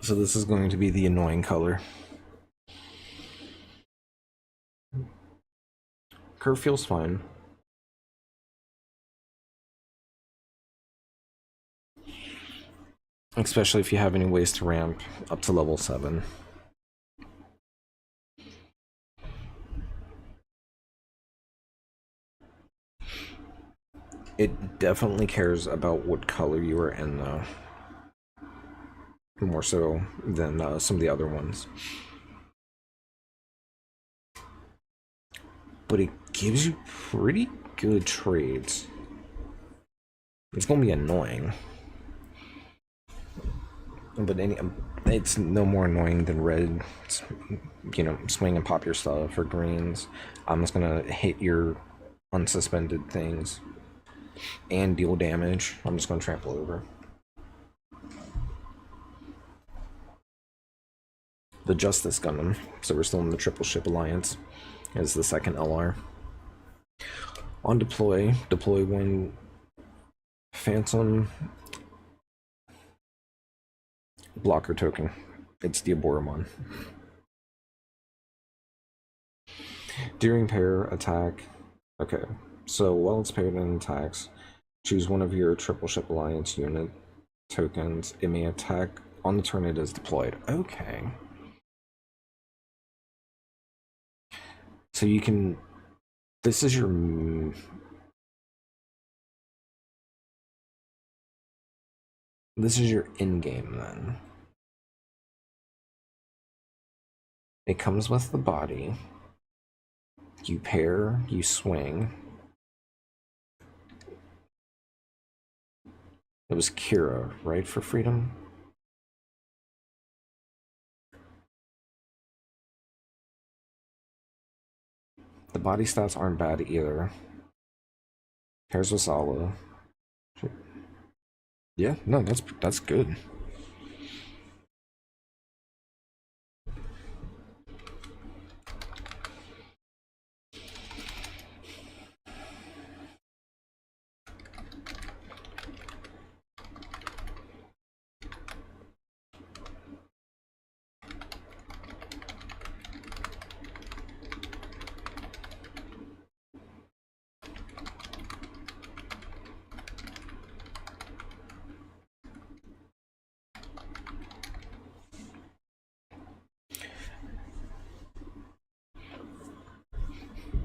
So this is going to be the annoying color. Curve feels fine. Especially if you have any ways to ramp up to level 7. It definitely cares about what color you are in, though. More so than some of the other ones. But it gives you pretty good trades. It's gonna be annoying. But it's no more annoying than red. It's, you know, swing and pop your stuff, or greens. I'm just gonna hit your unsuspended things and deal damage. I'm just gonna trample over. The Justice Gundam, so we're still in the Triple Ship Alliance, is the second LR. On deploy one Phantom blocker token. It's the Aboromon. During pair attack, okay, so while it's paired in attacks, choose one of your Triple Ship Alliance unit tokens. It may attack on the turn it is deployed. Okay. So you can, this is your in-game then. It comes with the body. You pair, you swing. It was Kira, right, for freedom? The body stats aren't bad either. Pairs with Sala. Yeah, no, that's good.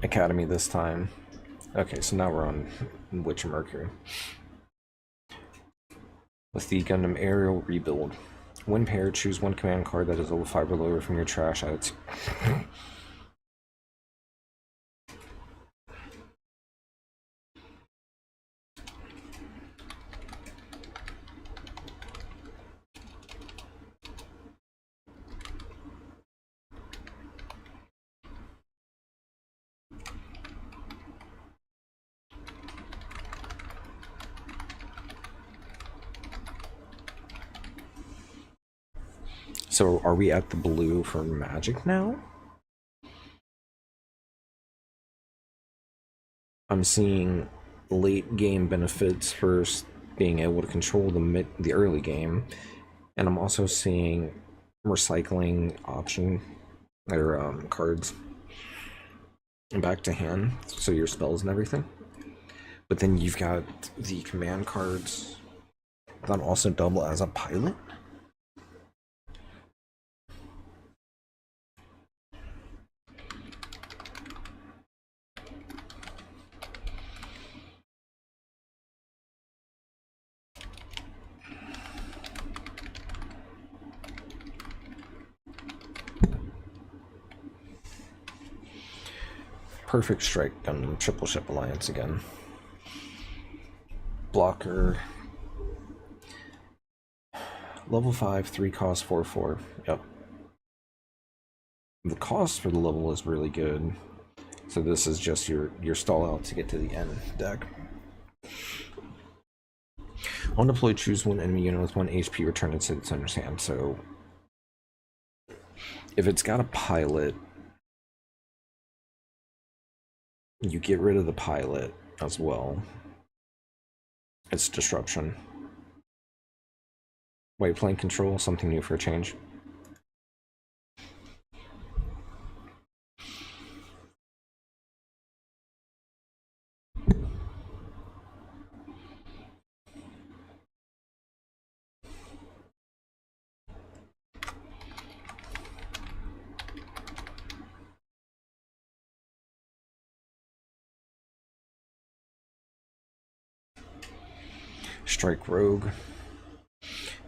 Academy this time. Okay, so now we're on Witcher Mercury. With the Gundam Aerial Rebuild. When paired, choose one command card that is level 5 or lower from your trash. So are we at the blue for magic now? I'm seeing late game benefits for being able to control the early game, and I'm also seeing recycling option or cards back to hand, so your spells and everything. But then you've got the command cards that also double as a pilot. Perfect Strike Gundam Triple Ship Alliance again. Blocker. Level 5, 3 cost, 4/4. Yep. The cost for the level is really good. So this is just your stall out to get to the end deck. On deploy, choose one enemy unit with 1 HP, return it to its owner's hand. So if it's got a pilot, you get rid of the pilot as well. It's disruption. White plane control, something new for a change. Strike Rogue.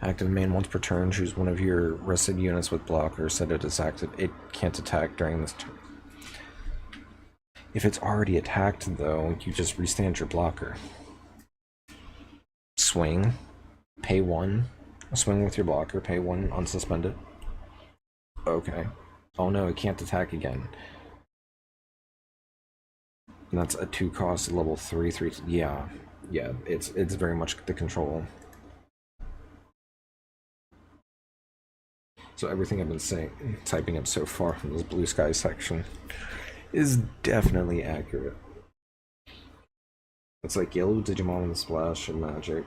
Active main once per turn. Choose one of your rested units with blocker. Set it as active. It can't attack during this turn. If it's already attacked, though, you just restand your blocker. Swing. Pay 1. Swing with your blocker. Pay 1. Unsuspend it. Okay. Oh no, it can't attack again. And that's a 2 cost level 3. Yeah. Yeah, it's very much the control. So everything I've been typing up so far from this blue sky section is definitely accurate. It's like yellow Digimon and Splash and Magic.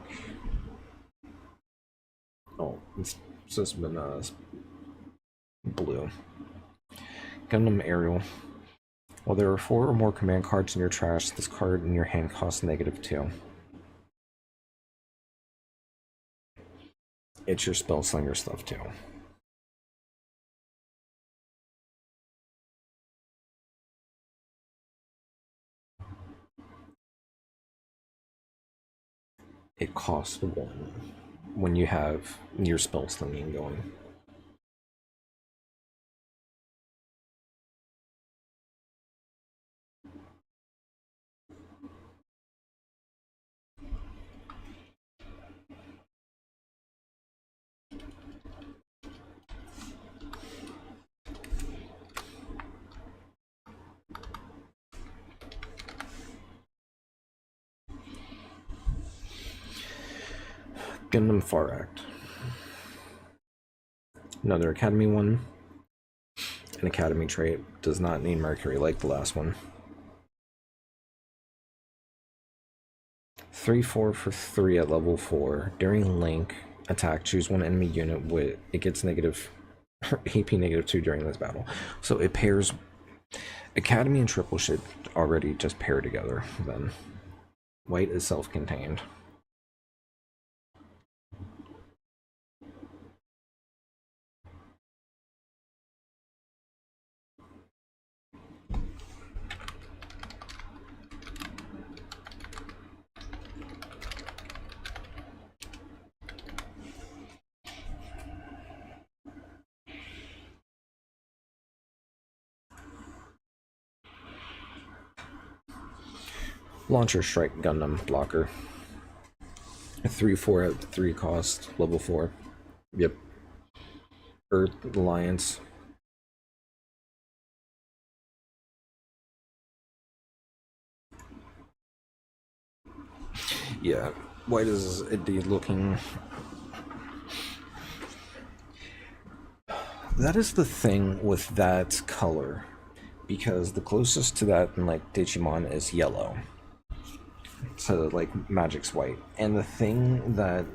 Oh, it's just been blue. Gundam Aerial. While there are 4 or more command cards in your trash, this card in your hand costs -2. It's your spell slinger stuff too. It costs 1 when you have your spell slinging going. Gundam Far Act. Another Academy one. An Academy trait. Does not need Mercury like the last one. 3/4 for 3 at level 4. During Link attack, choose one enemy unit with it gets negative AP -2 during this battle. So it pairs. Academy and Triple should already just pair together then. White is self-contained. Launcher Strike Gundam Blocker. 3/4 at 3 cost, level 4. Yep. Earth Alliance. Yeah, white is indeed looking. That is the thing with that color, because the closest to that in like Digimon is yellow. So like Magic's white, and the thing that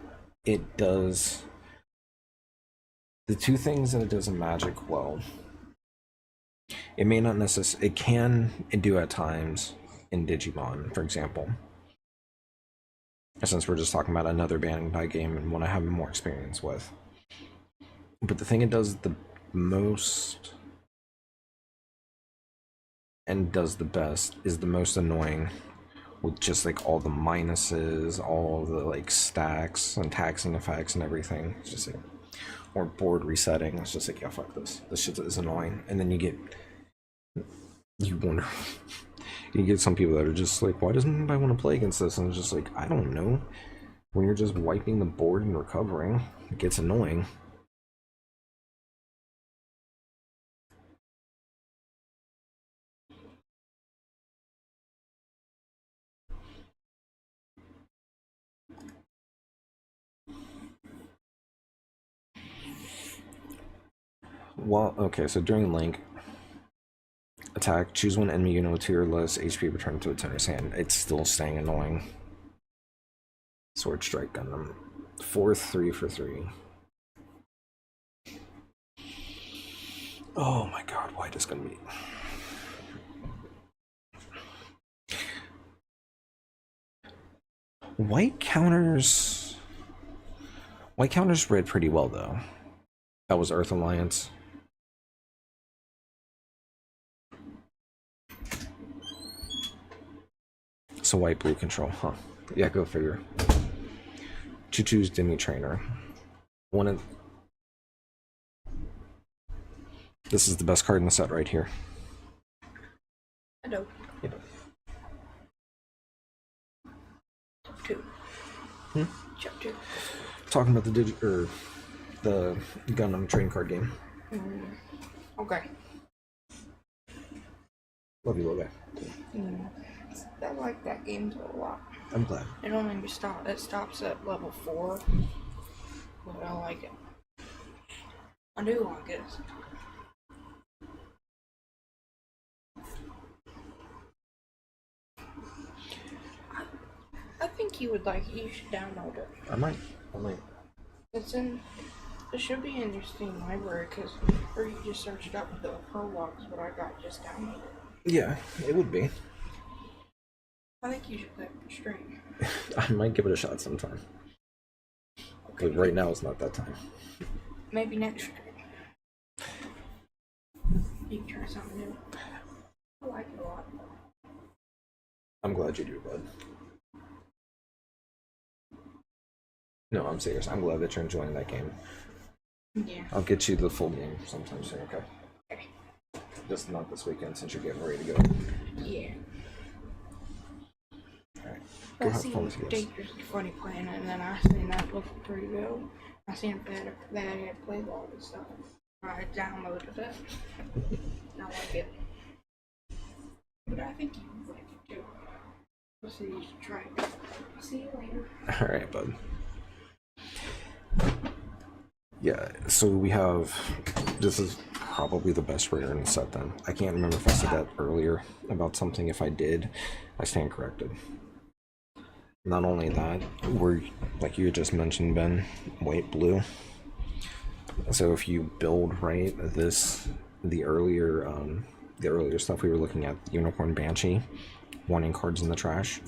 it does, the two things that it does in Magic well, it may not necessarily, it can do at times in Digimon, for example. Since we're just talking about another Bandai game and one I have more experience with. But the thing it does the most and does the best is the most annoying, with just like all the minuses, all the like stacks and taxing effects and everything. It's just like, or board resetting. It's just like, yeah, fuck this. This shit is annoying. And then you wonder, you get some people that are just like, why doesn't anybody want to play against this? And it's just like, I don't know. When you're just wiping the board and recovering, it gets annoying. Well, okay, so during Link attack, choose one enemy unit with 2 or less HP, return to its owner's hand. It's still staying annoying. Sword Strike Gundam. 4/3 for 3. Oh my god, white is gonna be. White counters. White counters red pretty well though. That was Earth Alliance. So white blue control, huh? Yeah, go figure. Choo-choo's Demi Trainer. One of. This is the best card in the set right here. I know. Yeah. Two. Chapter 2. Talking about the the Gundam trading card game. Okay. Love you, little guy. I like that game a lot. I'm glad. It only stops at level 4, but I like it. I do like it. I think you would like it. You should download it. I might. It should be in your Steam library, or you just search it up. The prologue is what I got just downloaded. Yeah, it would be. I think you should play it for stream. I might give it a shot sometime. Okay. But right now it's not that time. Maybe next stream. You can try something new. I like it a lot. I'm glad you do, bud. No, I'm serious. I'm glad that you're enjoying that game. Yeah. I'll get you the full game sometime soon, okay? Okay. Just not this weekend since you're getting ready to go. Yeah. Alright. I Go have seen fun with you guys. Dangerous Funny playing it, and then I seen that looked pretty good. I seen that I had played all this stuff. I downloaded it. I like it. But I think you would like it too. So you should try it. See you later. Alright, bud. Yeah, so we have, this is probably the best rare in the set then. I can't remember if I said that earlier about something. If I did, I stand corrected. Not only that, we're, like you just mentioned, Ben, white, blue. So if you build right, the earlier stuff we were looking at, the Unicorn Banshee, wanting cards in the trash.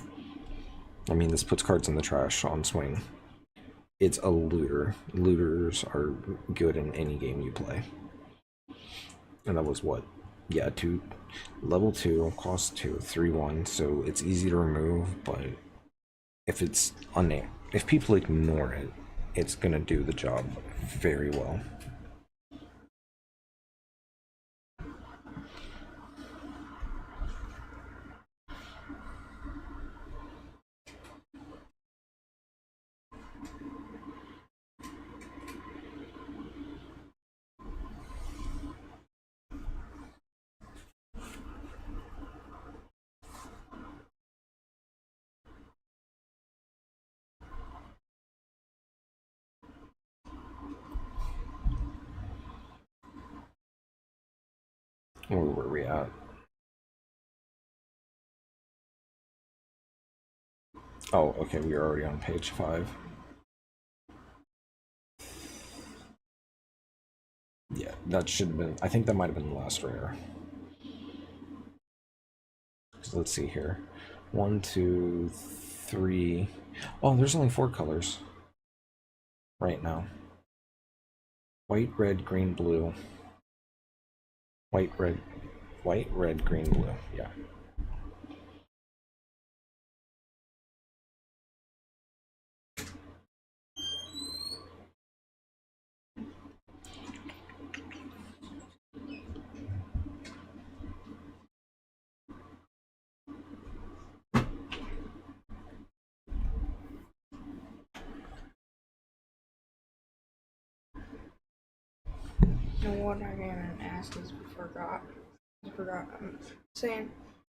I mean, this puts cards in the trash on swing. It's a looter. Looters are good in any game you play. And that was what? Yeah, level 2, cost 2, 3/1, so it's easy to remove, but if it's unnamed, if people ignore it, it's gonna do the job very well. Where were we at? Oh, okay, we are already on page 5. Yeah, that should have been, I think that might have been the last rare. So let's see here. 1, 2, 3. Oh, there's only 4 colors right now. White, red, green, blue. White, red, green, blue. Yeah. And what I didn't ask is I forgot. I'm saying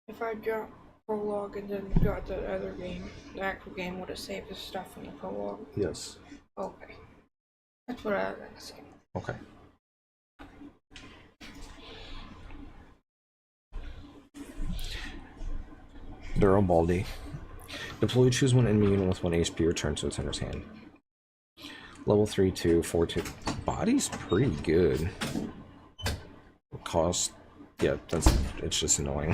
if I drop prologue and then got the other game, the actual game would have saved the stuff from the prologue. Yes. Okay. That's what I was asking. Okay. Duro Baldi. Deploy, choose one enemy unit with 1 HP, return to its owner's hand. Level 3, 2, 4, 2. Body's pretty good. Cost, yeah, it's just annoying.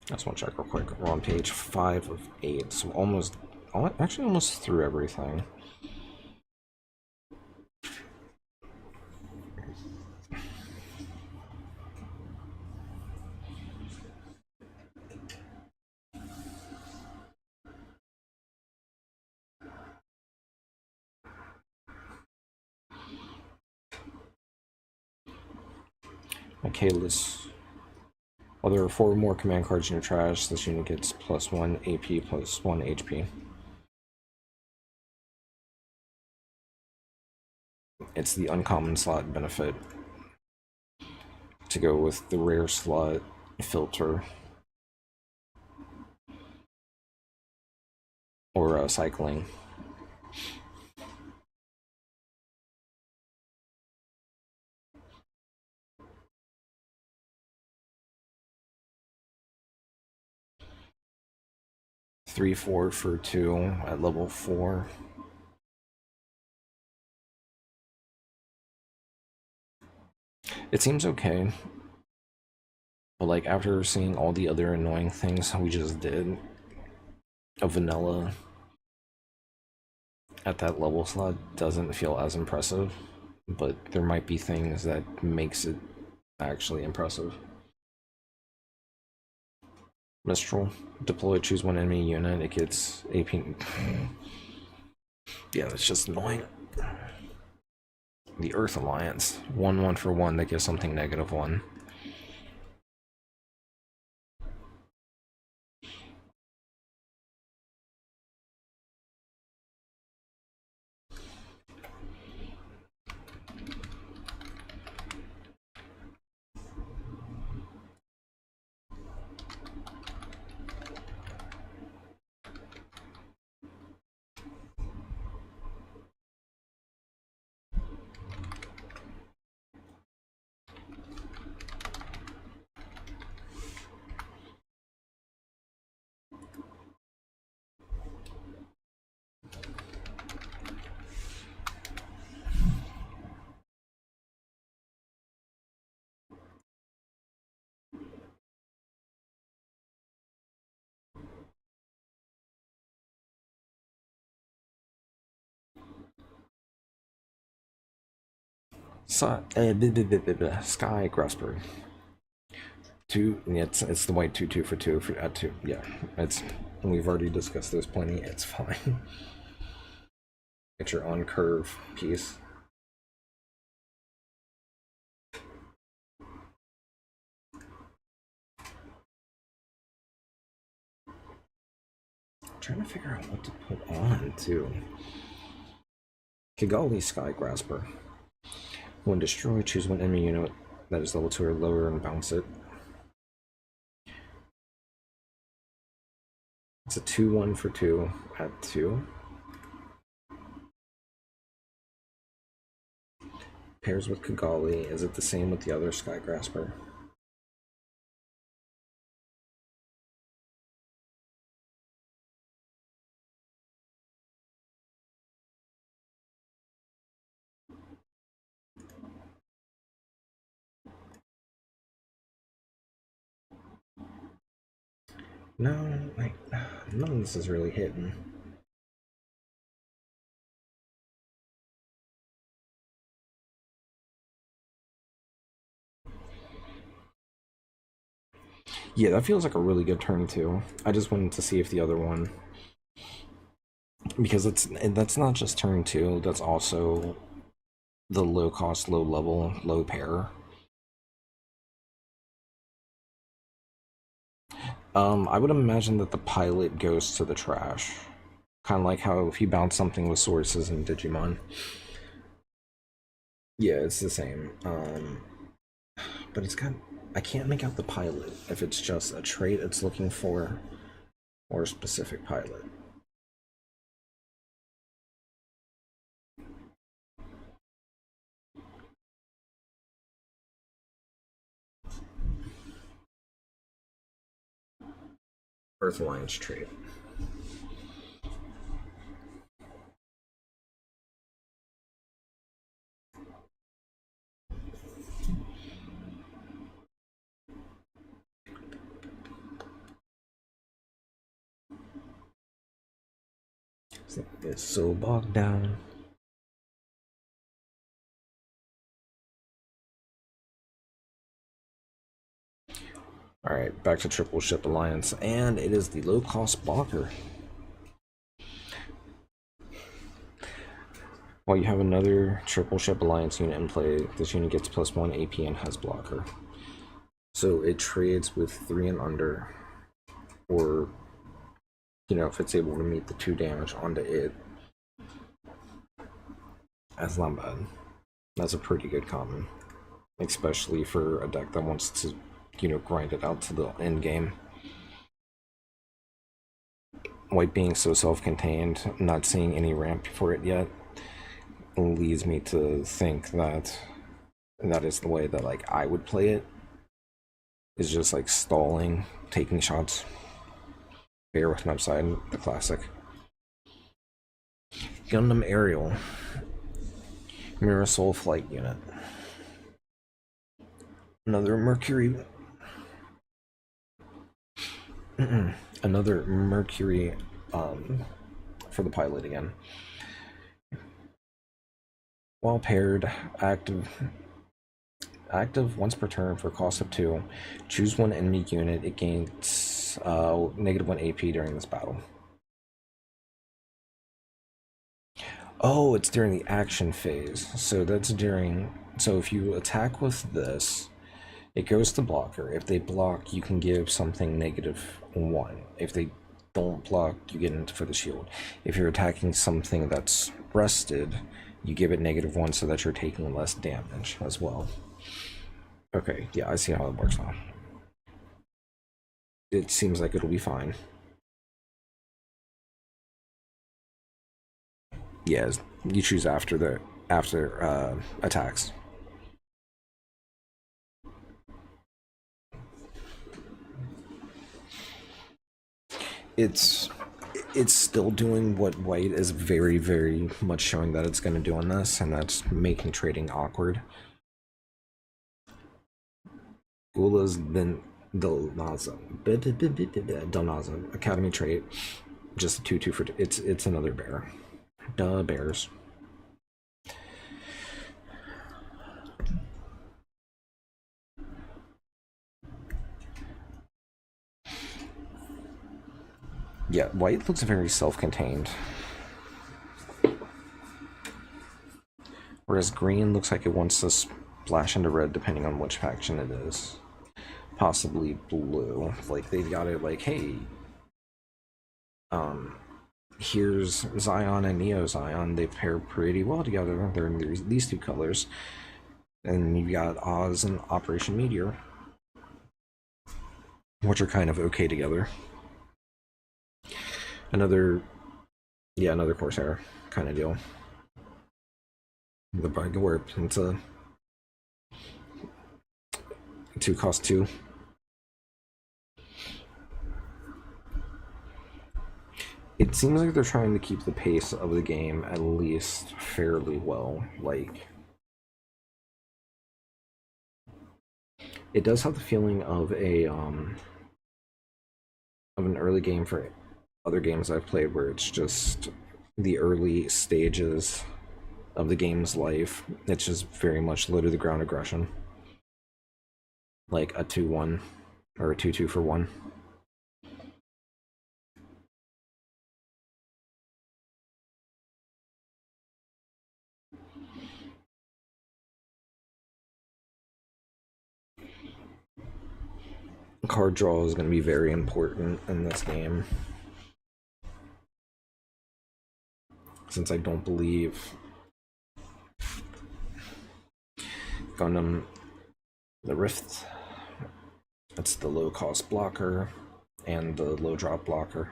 I just want to check real quick. We're on page 5 of 8, so actually almost through everything. Okay, well, there are 4 more command cards in your trash. This unit gets +1 AP, +1 HP. It's the uncommon slot benefit to go with the rare slot filter or cycling. Three, 4 for 2 at level 4. It seems okay, but like after seeing all the other annoying things we just did, a vanilla at that level slot doesn't feel as impressive, but there might be things that makes it actually impressive. Mistral, deploy, choose 1 enemy unit, it gets AP. Yeah, it's just annoying. The Earth Alliance, 1/1 for 1, that gives something -1. Sky Grasper. Two. Yeah, it's the white 2/2 for two for at two. Yeah, it's. We've already discussed this plenty. It's fine. Get your on curve piece. I'm trying to figure out what to put on too. Kigali Sky Grasper. When destroyed, choose one enemy unit that is level 2 or lower and bounce it. It's a 2/1 for 2 at 2. Pairs with Kigali. Is it the same with the other Sky Grasper? No, like, none of this is really hitting. Yeah, that feels like a really good turn too. I just wanted to see if the other one, because that's not just turn 2, that's also the low cost, low level, low pair. I would imagine that the pilot goes to the trash. Kind of like how if you bounce something with sources in Digimon. Yeah, it's the same. But it's got. I can't make out the pilot if it's just a trait it's looking for or a specific pilot. Earth Alliance trait. It's so bogged down. Alright, back to Triple Ship Alliance, and it is the low cost blocker. While you have another Triple Ship Alliance unit in play, this unit gets +1 AP and has blocker. So it trades with 3 and under, or, you know, if it's able to meet the 2 damage onto it. That's not bad. That's a pretty good common, especially for a deck that wants to, you know, grind it out to the end game. White being so self-contained, not seeing any ramp for it yet, leads me to think that that is the way that like I would play it. Is just like stalling, taking shots. Bear with an upside, the classic. Gundam Aerial. Mirror Soul Flight Unit. Another Mercury. Another Mercury for the pilot again. While paired, active once per turn for a cost of 2. Choose one enemy unit. It gains -1 AP during this battle. Oh, it's during the action phase. So that's during. So if you attack with this, it goes to blocker. If they block, you can give something -1. If they don't block, you get into for the shield. If you're attacking something that's rested, you give it -1 so that you're taking less damage as well. Okay, yeah, I see how it works now. It seems like it'll be fine. Yeah, you choose after attacks. It's still doing what white is very, very much showing that it's going to do on this, and that's making trading awkward. Gula's been Delnaza Academy trait, just a 2/2 for it's another bear. Duh, bears. Yeah, white looks very self-contained. Whereas green looks like it wants to splash into red depending on which faction it is. Possibly blue. Like, they've got it like, hey, here's Zion and Neo Zion. They pair pretty well together. They're in these two colors. And you've got Oz and Operation Meteor, which are kind of okay together. Another Corsair kind of deal. The Bride Warp into 2 cost 2. It seems like they're trying to keep the pace of the game at least fairly well. Like, it does have the feeling of an early game for other games I've played, where it's just the early stages of the game's life. It's just very much low to the ground aggression, like a 2-1 or a 2-2 for 1. Card draw is going to be very important in this game, since I don't believe Gundam, the Rift, it's the low cost blocker and the low drop blocker.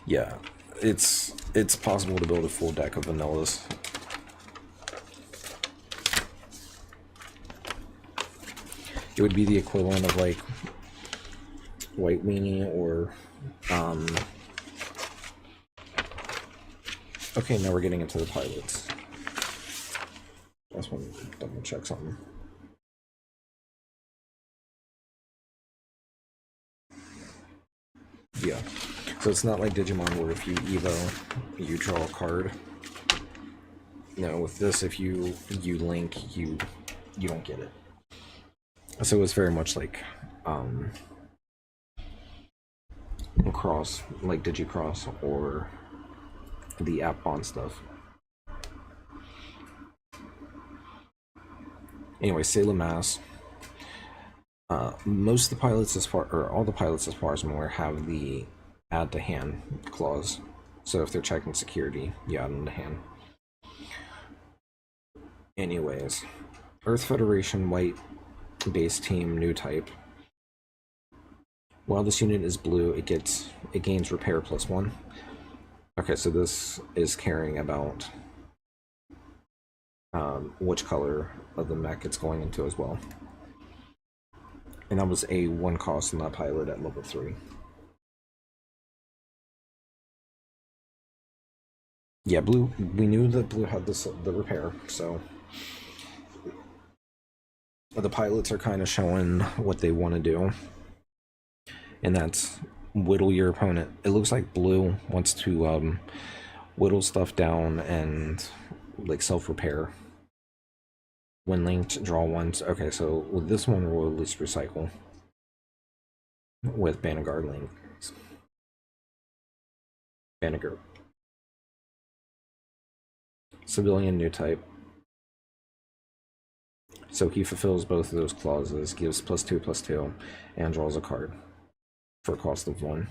Yeah, it's possible to build a full deck of vanillas. It would be the equivalent of like White Weenie or okay, now we're getting into the pilots. I just want to double check something. Yeah. So it's not like Digimon where if you Evo, you draw a card. No, with this, if you link, you don't get it. So it's very much like Cross, like Digicross or the app bond stuff. Anyway, Sailor Mass. Most of the pilots, all the pilots as far as I'm aware, have the add to hand clause. So if they're checking security, you add them to hand. Anyways, Earth Federation White base team new type. While this unit is blue, it gains repair +1. Okay, so this is caring about which color of the mech it's going into as well. And that was a 1 cost on that pilot at level 3. Yeah, blue. We knew that blue had the repair, so the pilots are kind of showing what they want to do, and that's whittle your opponent. It looks like blue wants to whittle stuff down and like self-repair. When linked, draw once. Okay, so with this one, we'll at least recycle with Banagard links. Banagard. Civilian new type. So he fulfills both of those clauses, gives +2/+2, and draws a card for a cost of 1.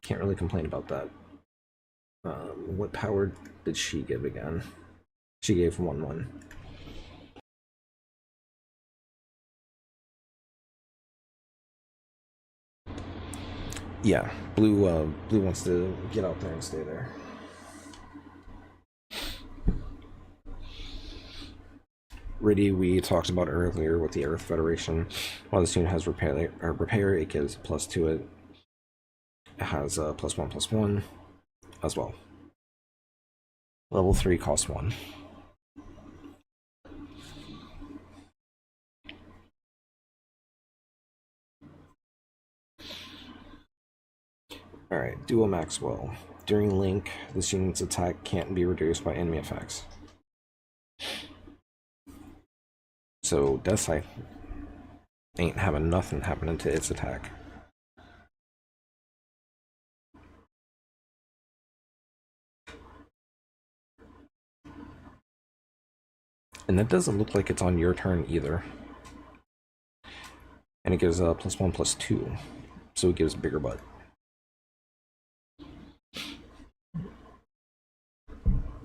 Can't really complain about that. What power did she give again? She gave 1/1. Yeah, blue wants to get out there and stay there. Riddy, we talked about earlier with the Earth Federation. While this unit has repair, it gives +2 to it. It has a +1/+1 as well. Level 3 costs 1. Alright, Duo Maxwell. During Link, this unit's attack can't be reduced by enemy effects. So Death Scythe ain't having nothing happening to its attack. And that doesn't look like it's on your turn either. And it gives +1/+2. So it gives bigger butt.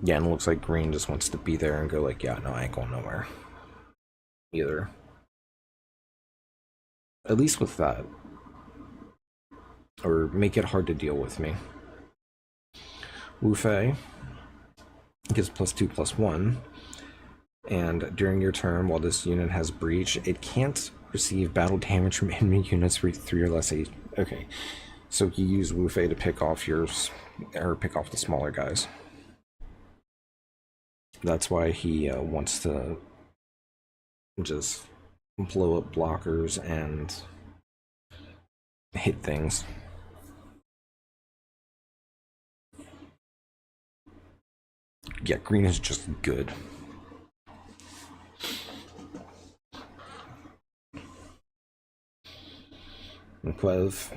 Yeah, and it looks like green just wants to be there and go like, yeah, no, I ain't going nowhere. Either. At least with that. Or make it hard to deal with me. Wu Fei gives +2/+1. And during your turn, while this unit has breach, it can't receive battle damage from enemy units for 3 or less age. Okay, so you use Wu Fei to pick off pick off the smaller guys. That's why he wants to just blow up blockers and hit things. Yeah, green is just good. And Quev.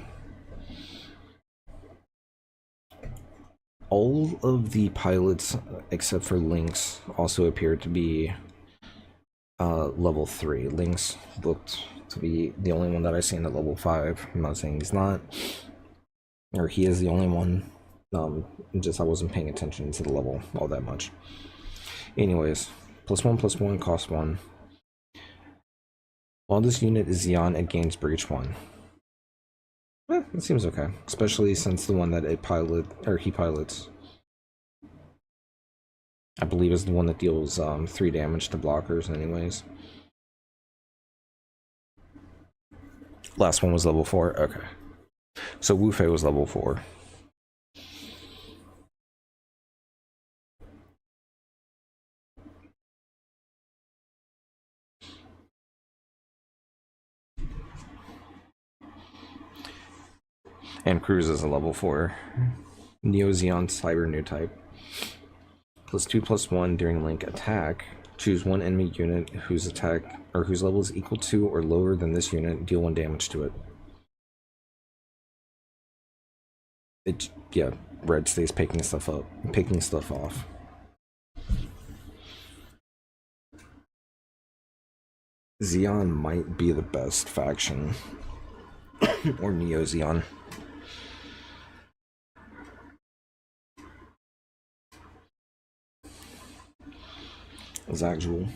All of the pilots, except for Lynx, also appeared to be level 3. Lynx looked to be the only one that I've seen at level 5. I'm not saying he's not, or he is the only one. Just I wasn't paying attention to the level all that much. Anyways, +1/+1 costs 1. While this unit is Xeon, it gains breach 1. It seems okay, especially since the one that he pilots, I believe, is the one that deals 3 damage to blockers anyways. Last one was level 4? Okay. So Wu Fei was level 4. And Cruz is a level 4. Neo Xeon Cyber new type. +2/+1 during link attack. Choose one enemy unit whose attack or whose level is equal to or lower than this unit. Deal 1 damage to it. Yeah, red stays picking stuff off. Xeon might be the best faction, or Neo Xeon. Zagul.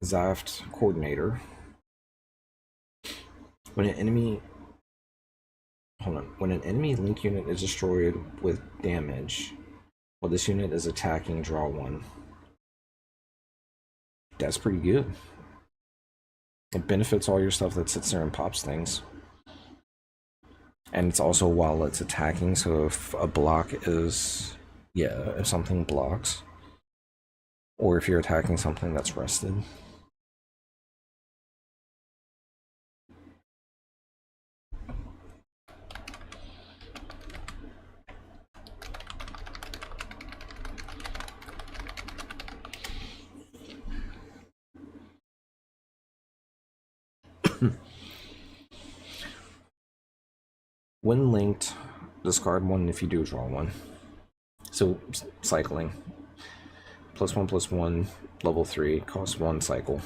Zaft Coordinator. When an enemy link unit is destroyed with damage, while this unit is attacking, draw 1. That's pretty good. It benefits all your stuff that sits there and pops things. And it's also while it's attacking, so if a block is... yeah, if something blocks, or if you're attacking something that's rested. When linked, discard 1 if you do draw 1. So, cycling. +1/+1, level 3, costs 1 cycle.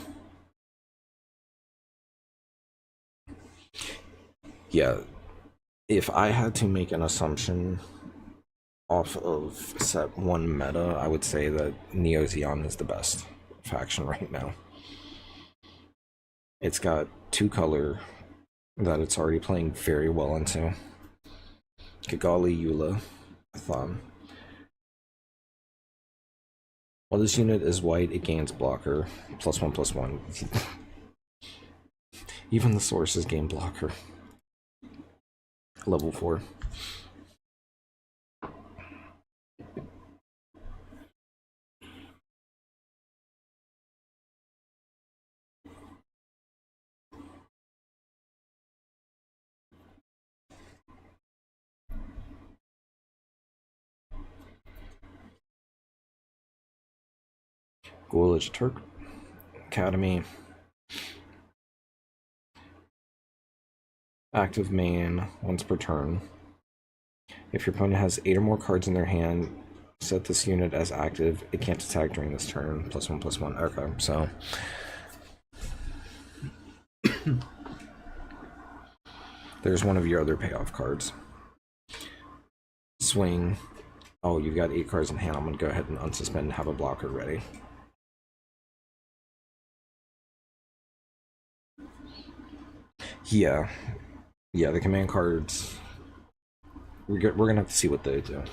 Yeah, if I had to make an assumption off of set 1 meta, I would say that Neo Xeon is the best faction right now. It's got 2 color that it's already playing very well into. Kigali Eula Thumb. While this unit is white, it gains blocker +1/+1. Even the sources gain blocker. Level 4. Golich Turk Academy. Active main once per turn. If your opponent has 8 or more cards in their hand, set this unit as active. It can't attack during this turn. +1/+1. Okay, so there's one of your other payoff cards. Swing. Oh, you've got 8 cards in hand. I'm going to go ahead and unsuspend and have a blocker ready. Yeah. Yeah, the command cards... We're going to have to see what they do.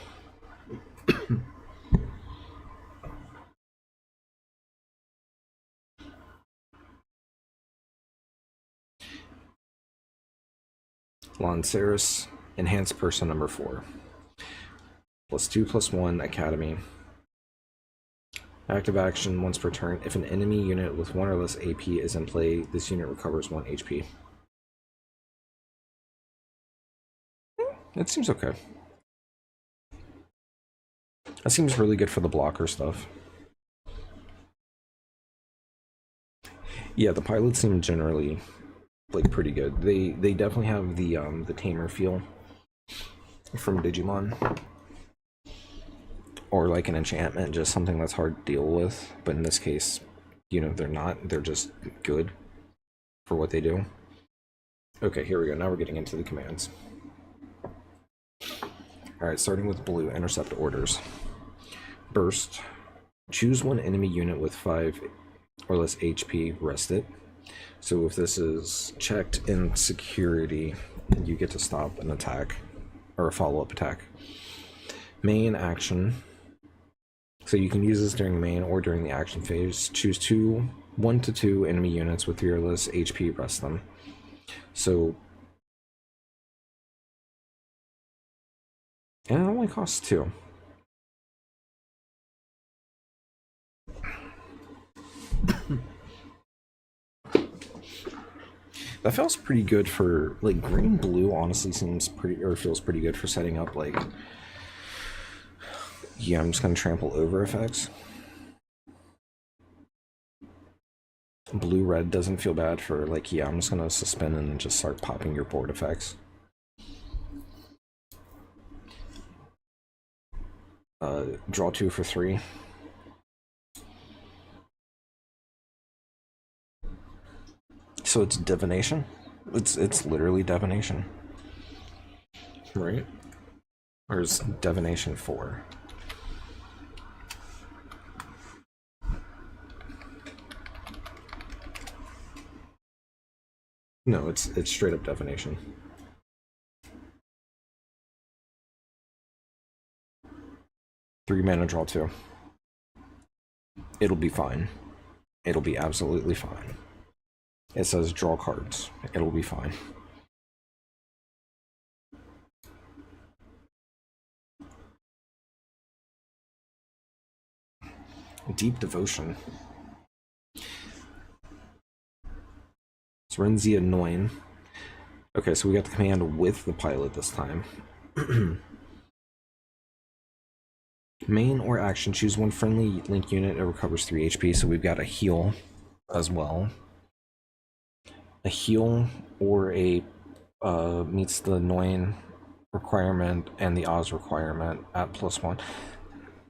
Lanceris, Enhanced Person number 4. +2/+1, Academy. Active action once per turn. If an enemy unit with 1 or less AP is in play, this unit recovers 1 HP. It seems okay. That seems really good for the blocker stuff. Yeah, the pilots seem generally like pretty good. They definitely have the tamer feel from Digimon, or like an enchantment, just something that's hard to deal with. But in this case, you know, they're not. They're just good for what they do. Okay, here we go. Now we're getting into the commands. Alright, starting with blue, intercept orders. Burst. Choose one enemy unit with 5 or less HP, rest it. So if this is checked in security, you get to stop an attack, or a follow-up attack. Main action. So you can use this during main or during the action phase. Choose 1 to 2 enemy units with 3 or less HP, rest them. So... and it only costs 2. That feels pretty good for, like, green blue honestly seems pretty, or feels pretty good for setting up, like, yeah, I'm just gonna trample over effects. Blue red doesn't feel bad for, like, yeah, I'm just gonna suspend and then just start popping your board effects. Draw 2 for 3. So it's divination? It's literally divination. Right? Or is divination 4? No, it's straight up divination. Three mana, draw 2. It'll be fine. It'll be absolutely fine. It says draw cards. It'll be fine. Deep Devotion. Serenzia Noin. Okay, so we got the command with the pilot this time. Main or action, choose one friendly link unit. It recovers 3 HP, so we've got a heal as well. A heal or a meets the Noin requirement and the Oz requirement at +1.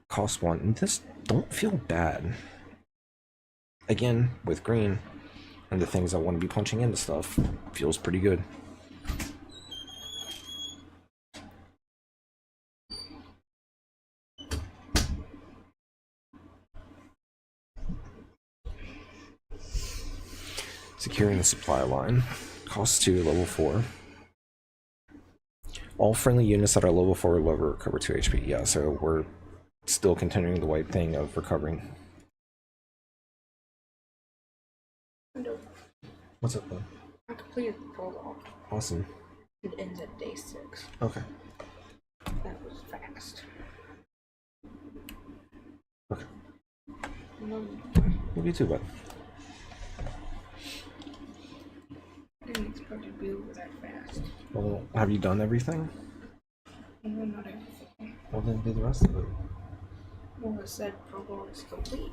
Cost 1. And this don't feel bad. Again, with green and the things I want to be punching into stuff, feels pretty good. Securing the supply line. Costs 2, level 4. All friendly units that are level 4 or lower recover 2 HP. Yeah, so we're still continuing the white thing of recovering. What's up, bud? I completed the prologue. Awesome. It ends at day 6. Okay. That was fast. Okay. What You too, bud. I didn't expect it to be over that fast. Well, have you done everything? No, not everything. Well, then do the rest of it. Well, it said prologue is complete.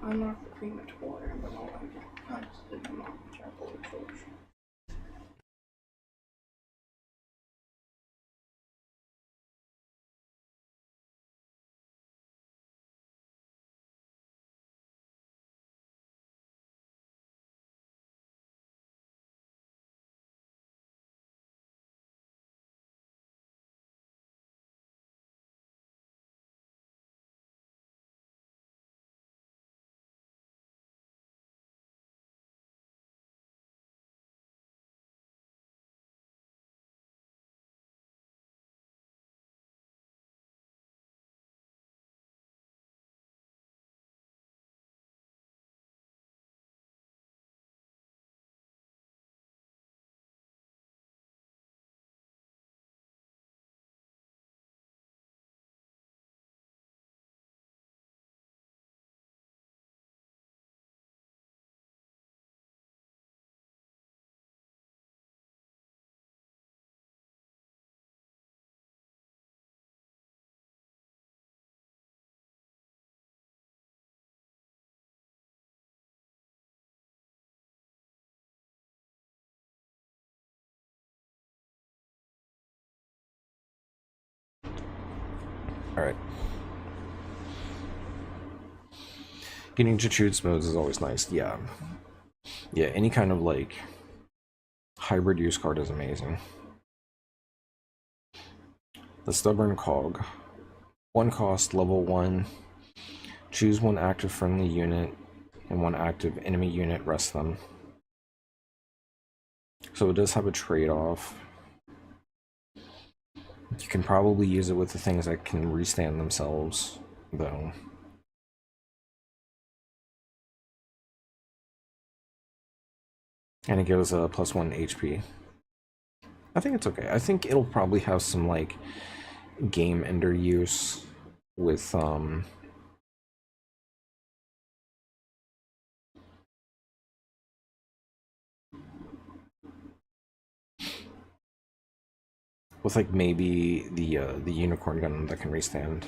unlock the crematorium, but not like it. I just didn't unlock the chapel or church. Alright. Getting to choose modes is always nice. Yeah. Yeah, any kind of like hybrid use card is amazing. The Stubborn Cog. 1 cost, level 1. Choose 1 active friendly unit and 1 active enemy unit, rest them. So it does have a trade-off. You can probably use it with the things that can restand themselves, though. And it gives a +1 HP. I think it's okay. I think it'll probably have some, like, game ender use with, like, maybe the unicorn gun that can restand.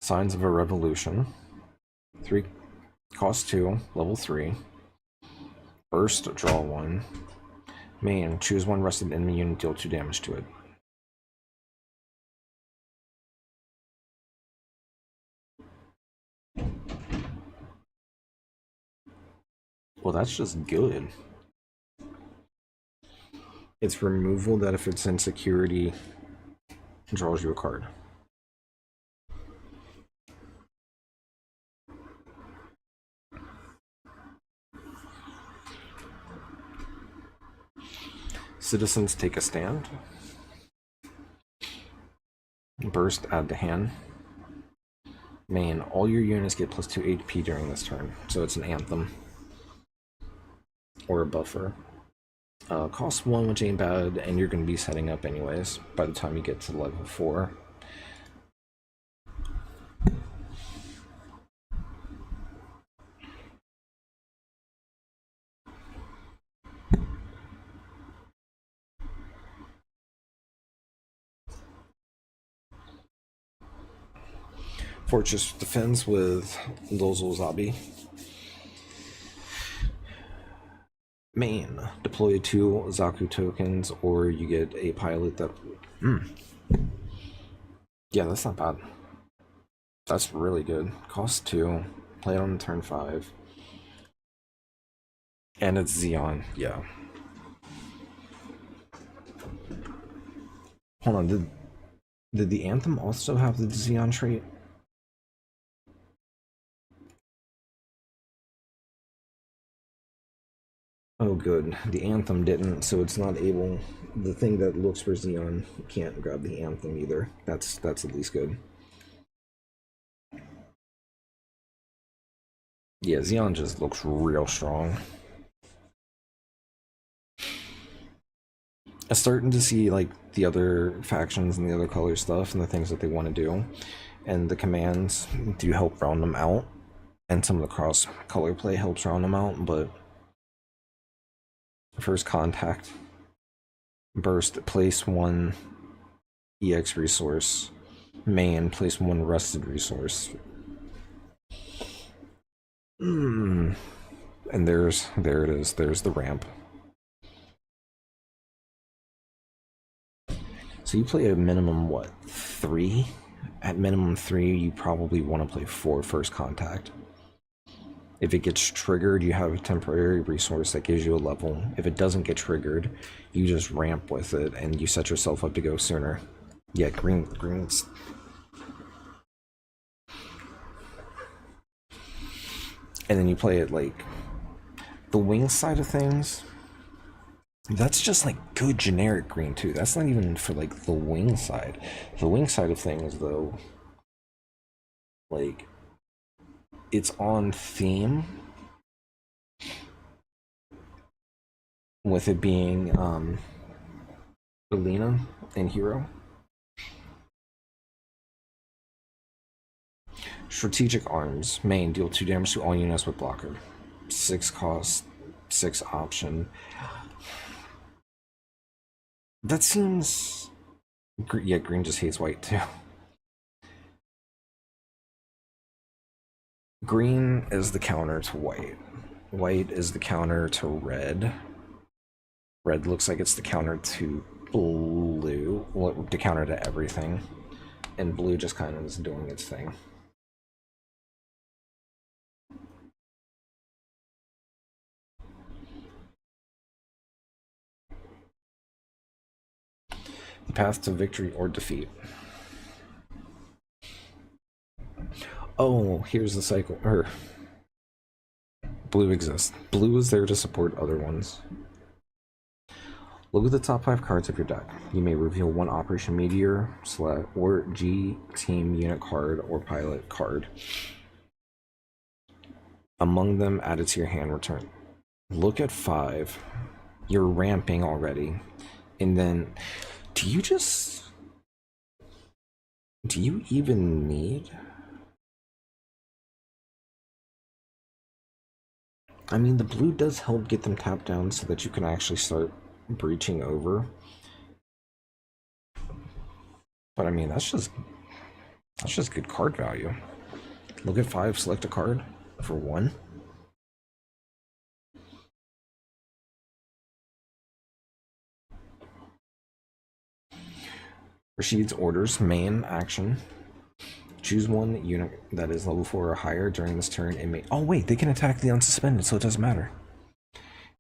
Signs of a Revolution. 3 cost 2, level 3. Burst, draw 1. Main, choose 1 rested enemy unit, deal 2 damage to it. Well, that's just good. It's removal that if it's in security, draws you a card. Citizens take a stand. Burst, add to hand. Main, all your units get +2 HP during this turn, so it's an anthem. Or a buffer. Cost 1, which ain't bad, and you're going to be setting up anyways by the time you get to level 4. Fortress defends with Lozul Zabi. Main, deploy 2 Zaku tokens, or you get a pilot that... Yeah, that's not bad. That's really good. Cost 2, play it on turn 5. And it's Xeon, yeah. Hold on, did the Anthem also have the Xeon trait? Oh good, the Anthem didn't, so it's not able... The thing that looks for Xeon can't grab the Anthem either. That's at least good. Yeah, Xeon just looks real strong. I'm starting to see like the other factions and the other color stuff and the things that they want to do, and the commands do help round them out, and some of the cross color play helps round them out. But first contact, burst, place 1 EX resource. Main, place 1 rested resource. Hmm. And there it is. There's the ramp. So you play a minimum what, 3? At minimum 3, you probably want to play 4 first contact. If it gets triggered, you have a temporary resource that gives you a level. If it doesn't get triggered, you just ramp with it and you set yourself up to go sooner. Yeah, green's. And then you play it like the wing side of things. That's just like good generic green too. That's not even for like the wing side. The wing side of things though, like it's on theme with it being Alina and Hero. Strategic arms. Main, deal 2 damage to all units with blocker. 6 cost, 6 option. That seems. Yeah, green just hates white too. Green is the counter to white. White is the counter to red. Red looks like it's the counter to blue. Well, the counter to everything. And blue just kind of is doing its thing. The path to victory or defeat. Oh, here's the cycle. Blue exists. Blue is there to support other ones. Look at the top 5 cards of your deck. You may reveal 1 Operation Meteor or G Team unit card or pilot card. Among them, add it to your hand, return. Look at 5. You're ramping already. And then, do you even need? I mean, the blue does help get them tapped down so that you can actually start breaching over. But I mean, that's just good card value. Look at 5, select a card for 1. Rashid's orders, main action. Choose 1 unit that is level 4 or higher during this turn. It may. Oh wait, they can attack the unsuspended, so it doesn't matter.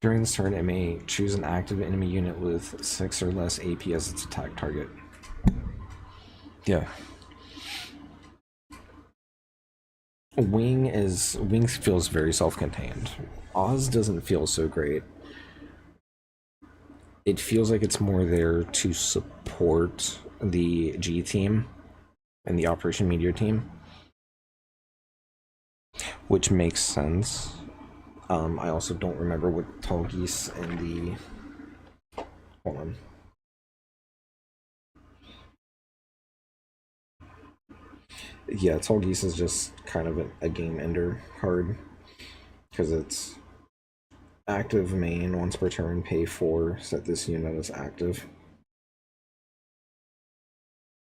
During this turn, it may choose an active enemy unit with 6 or less AP as its attack target. Yeah. Wing feels very self-contained. Oz doesn't feel so great. It feels like it's more there to support the G team and the Operation Meteor team, which makes sense. I also don't remember what Tall Geese and the. Hold on. Yeah, Tall Geese is just kind of a game ender card because it's active main once per turn, pay 4, set this unit as active,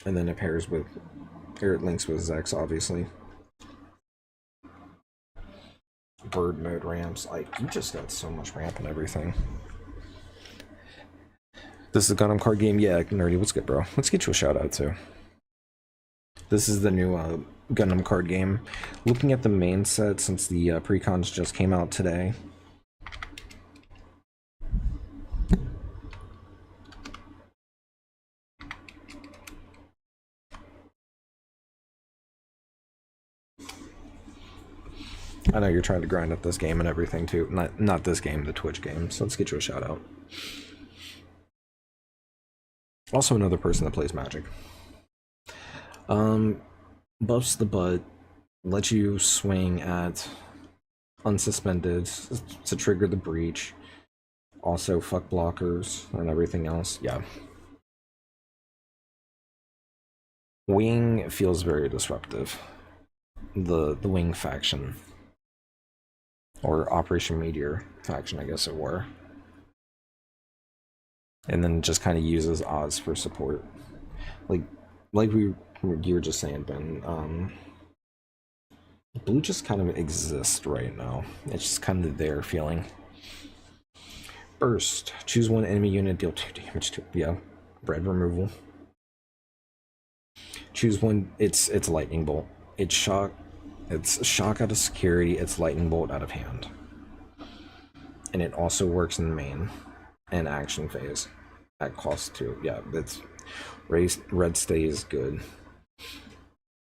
and then it pairs with, or it links with Zex, obviously. Bird mode ramps, like you just got so much ramp and everything. This is a Gundam card game. Yeah, nerdy, what's good, bro? Let's get you a shout out too. This is the new Gundam card game. Looking at the main set, since the precons just came out today. I know you're trying to grind up this game and everything too. Not this game, the Twitch game. So let's get you a shout out. Also another person that plays Magic. Buffs the butt, let you swing at unsuspended to trigger the breach. Also fuck blockers and everything else. Yeah. Wing feels very disruptive. The Wing faction. Or Operation Meteor faction, I guess it were. And then just kind of uses Oz for support. Like you were just saying, Ben, Blue just kind of exists right now. It's just kind of there feeling. Burst. Choose one enemy unit, deal 2 damage to. Yeah. Red removal. Choose one. It's lightning bolt. It's shock. It's shock out of security. It's lightning bolt out of hand. And it also works in the main and action phase. At cost 2. Yeah, it's red stays good.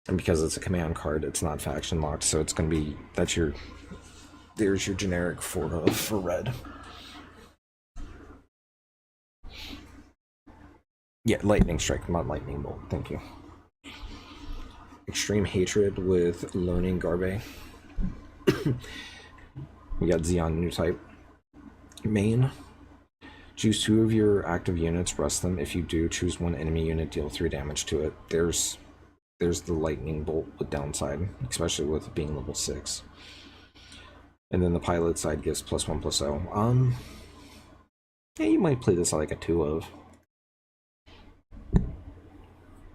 And because it's a command card, it's not faction locked, so it's gonna be there's your generic for red. Yeah, lightning strike, not lightning bolt. Thank you. Extreme hatred with Loaning Garbe. We got Xeon new type. Main. Choose 2 of your active units, rest them. If you do, choose 1 enemy unit, deal 3 damage to it. There's the lightning bolt with downside, especially with it being level 6. And then the pilot side gives +1/+0. Yeah, you might play this like a 2 of.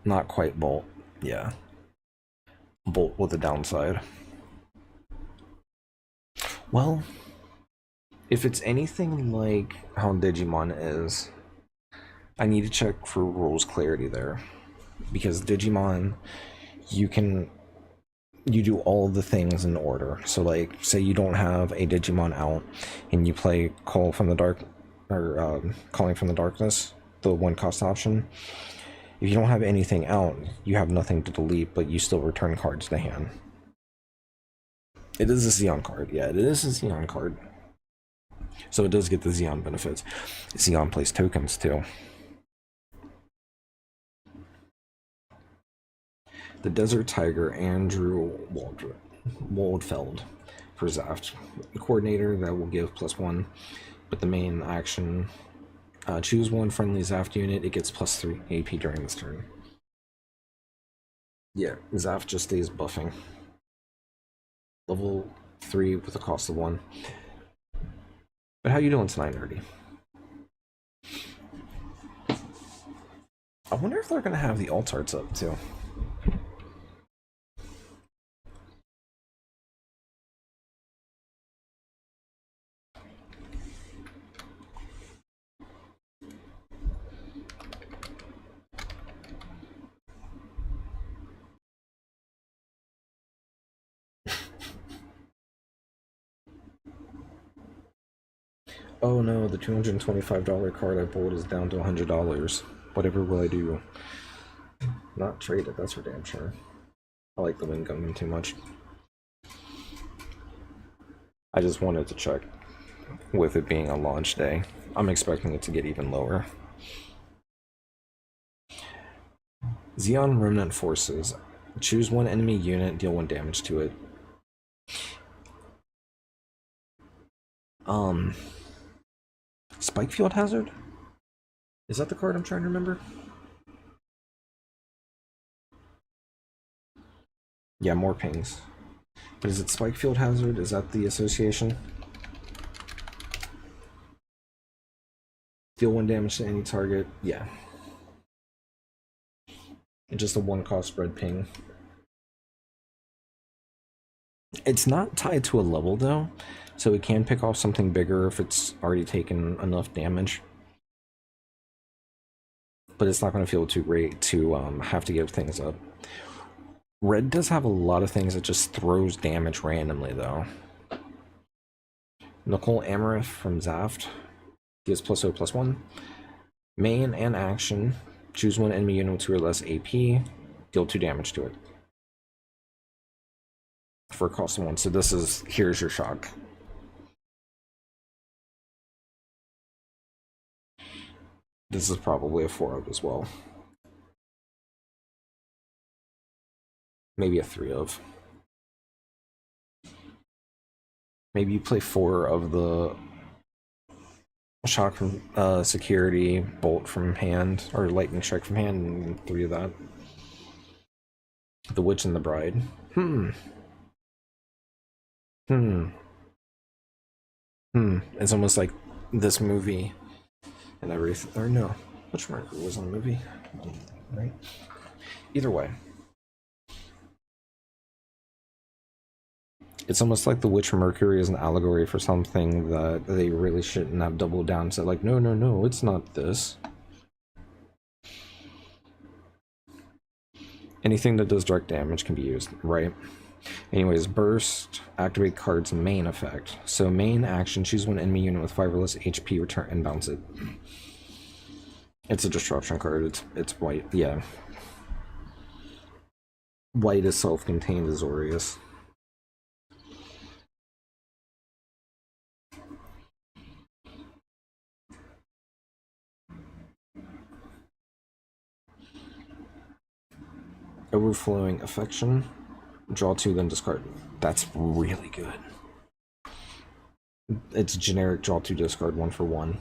Not quite bolt. Yeah. Bolt with a downside. Well, if it's anything like how Digimon is, I need to check for rules clarity there. Because Digimon, you do all the things in order. So like, say you don't have a Digimon out and you play Call from the Dark, or Calling from the Darkness, the 1 cost option. If you don't have anything out, you have nothing to delete, but you still return cards to hand. It is a Xeon card. Yeah, it is a Xeon card. So it does get the Xeon benefits. Xeon plays tokens too. The Desert Tiger, Andrew Waldfeld for Zaft. The coordinator, that will give +1. But the main action, choose 1 friendly Zaft unit, it gets +3 AP during this turn. Yeah, Zaft just stays buffing. Level 3 with a cost of 1. But how you doing tonight, Nerdy? I wonder if they're gonna have the alt arts up too. Oh no, the $225 card I pulled is down to $100. Whatever will I do? Not trade it, that's for damn sure. I like the Wind Gundam too much. I just wanted to check with it being a launch day. I'm expecting it to get even lower. Xeon Remnant Forces. Choose 1 enemy unit, deal 1 damage to it. Spike Field Hazard? Is that the card I'm trying to remember? Yeah, more pings. But is it Spike Field Hazard? Is that the association? Deal 1 damage to any target. Yeah. And just a 1 cost spread ping. It's not tied to a level though, so it can pick off something bigger if it's already taken enough damage. But it's not going to feel too great to have to give things up. Red does have a lot of things that just throws damage randomly though. Nicole Amaranth from Zaft gives +0/+1. Main and action. Choose 1 enemy unit with 2 or less AP. Deal 2 damage to it. For a cost of 1. So this is, here's your shock. This is probably a 4 of as well. Maybe a 3 of. Maybe you play 4 of the shock from security, bolt from hand, or lightning strike from hand, and 3 of that. The Witch and the Bride. It's almost like this movie and everything. Or no, which marker was on the movie? Right? Either way. It's almost like the Witch Mercury is an allegory for something that they really shouldn't have doubled down and said, like, no, no, no, it's not this. Anything that does direct damage can be used, right? Anyways, burst, activate card's main effect. So main action, choose one enemy unit with 5 or less HP, return and bounce it. It's a disruption card. It's white. Yeah. White is self-contained as Aureus. Overflowing affection. Draw 2, then discard. That's really good. It's generic draw 2, discard 1 for 1.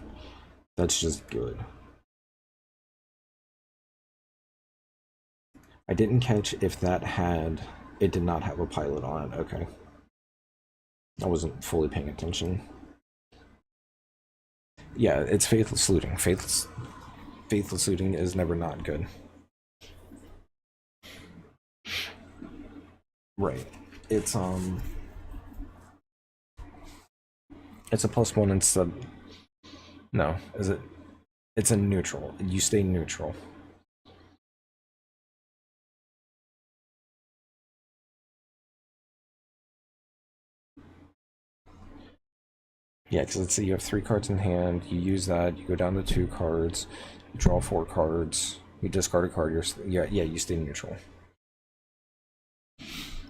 That's just good. I didn't catch if that had... It did not have a pilot on it. Okay. I wasn't fully paying attention. Yeah, it's Faithless Looting. Faithless Looting is never not good. Right. It's a +1 instead. No, is it? It's a neutral. You stay neutral. Yeah, because let's say you have 3 cards in hand. You use that. You go down to 2 cards. You draw 4 cards. You discard a card. Yeah. You stay neutral,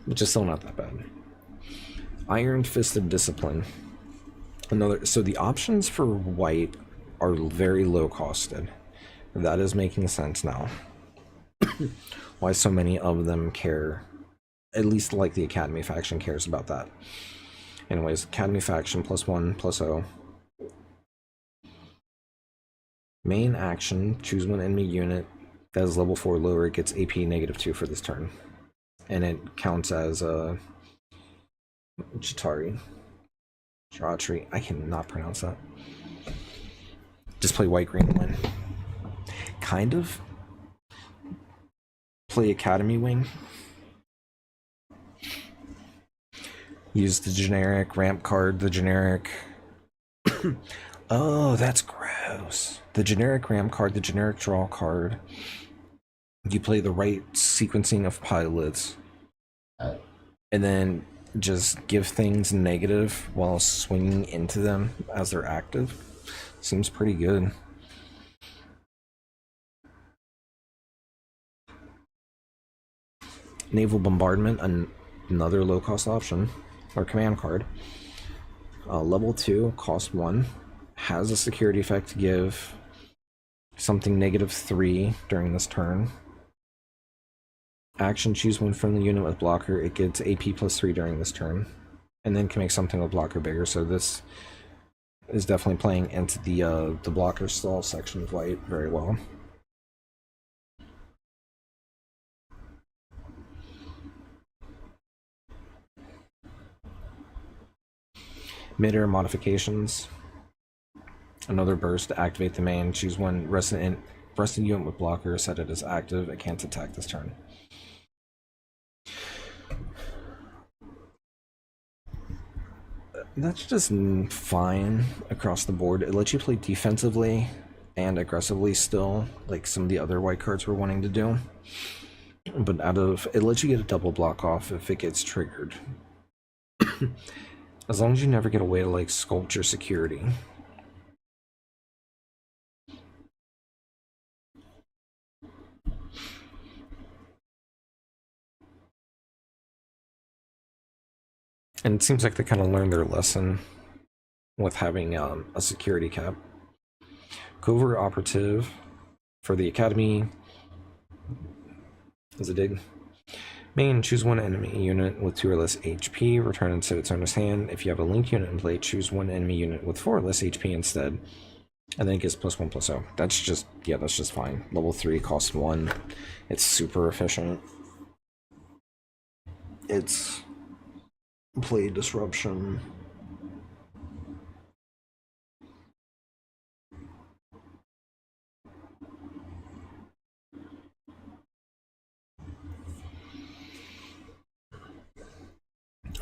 which is still not that bad. Iron Fisted Discipline. So the options for white are very low costed. That is making sense now. Why so many of them care, at least like the Academy faction cares about that. Anyways, Academy faction +1/+0. Main action, choose one enemy unit that is level 4 lower, it gets AP -2 for this turn. And it counts as Chitari. I cannot pronounce that. Just play white, green, win. Kind of. Play Academy Wing. Use the generic ramp card, the generic... Oh, that's gross. The generic ramp card, the generic draw card. You play the right sequencing of pilots. And then just give things negative while swinging into them as they're active. Seems pretty good. Naval Bombardment, another low-cost option, or command card. Level 2, cost 1, has a security effect to give something -3 during this turn. Action, choose one friendly unit with blocker, it gets AP +3 during this turn, and then can make something with blocker bigger, so this is definitely playing into the blocker stall section of white very well. Mid-air modifications. Another burst to activate the main. Choose one rested unit with blocker, set it as active. It can't attack this turn. That's just fine across the board. It lets you play defensively and aggressively still, like some of the other white cards were wanting to do. But it lets you get a double block off if it gets triggered. As long as you never get away to like sculpture security. And it seems like they kind of learned their lesson with having a security cap. Covert Operative for the Academy is a dig. Main, choose one enemy unit with 2 or less HP, return and set its owner's hand. If you have a linked unit in play, choose one enemy unit with 4 or less HP instead. And then it gets +1/+0. That's just fine. Level 3 costs 1. It's super efficient. It's play disruption.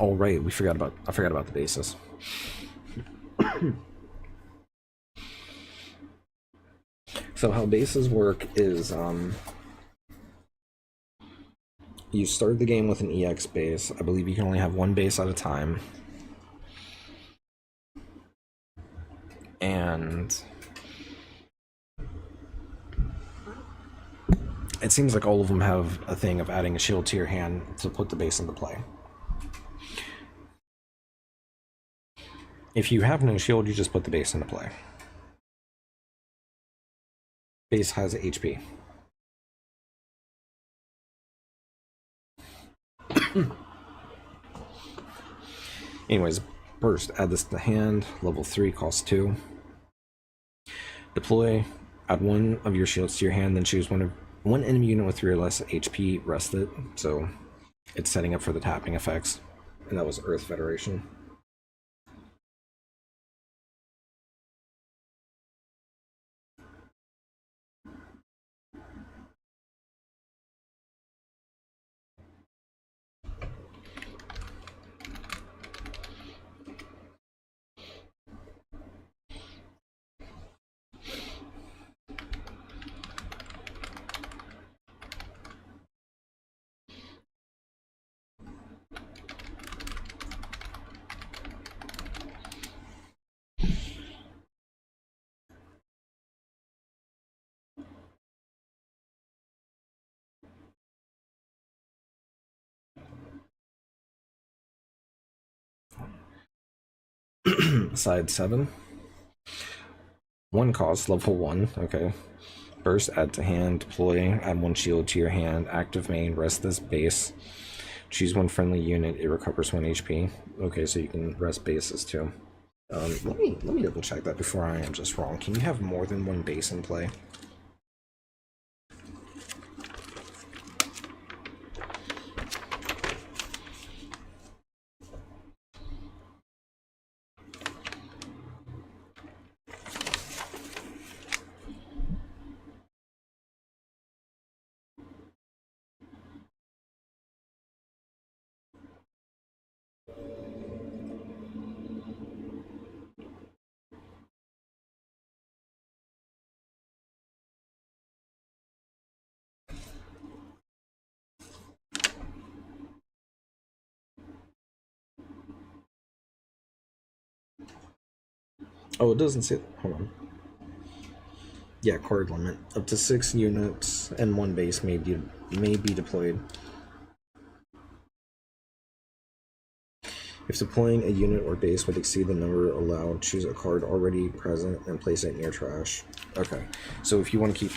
Oh right, I forgot about the bases. So how bases work is you start the game with an EX base. I believe you can only have one base at a time. And it seems like all of them have a thing of adding a shield to your hand to put the base into play. If you have no shield, you just put the base into play. Base has HP. Anyways, burst, add this to the hand. Level 3 costs 2. Deploy, add one of your shields to your hand, then choose one enemy unit with 3 or less HP, rest it. So it's setting up for the tapping effects. And that was Earth Federation. Side 7. 1 cost, level 1, okay. Burst, add to hand, deploy, add 1 shield to your hand, active main, rest this base. Choose 1 friendly unit, it recovers 1 HP. Okay, so you can rest bases too. Let me double check that before I am just wrong. Can you have more than 1 base in play? Oh, it doesn't say. Hold on. Yeah, card limit. Up to 6 units and 1 base may be deployed. If deploying a unit or base would exceed the number allowed, choose a card already present and place it near trash. Okay, so if you want to keep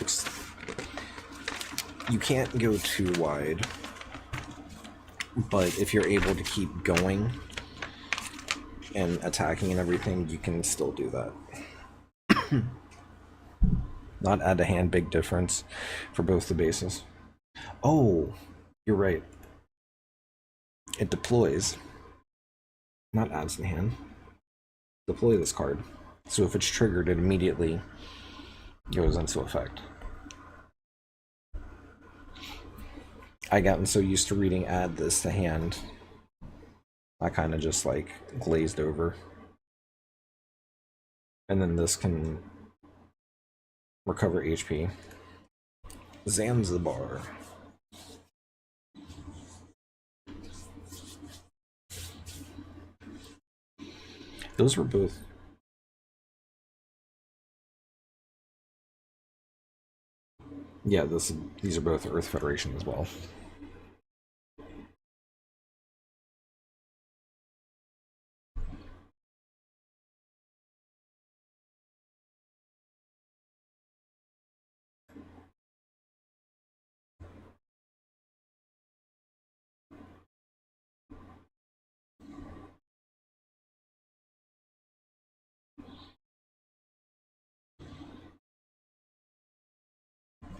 you can't go too wide, but if you're able to keep going and attacking and everything, you can still do that. Not add to hand, big difference for both the bases. Oh, you're right. It deploys. Not adds to hand. Deploy this card. So if it's triggered, it immediately goes into effect. I gotten so used to reading add this to hand, I kind of just like glazed over. And then this can recover HP. Zanzibar. Those were both. Yeah, these are both Earth Federation as well.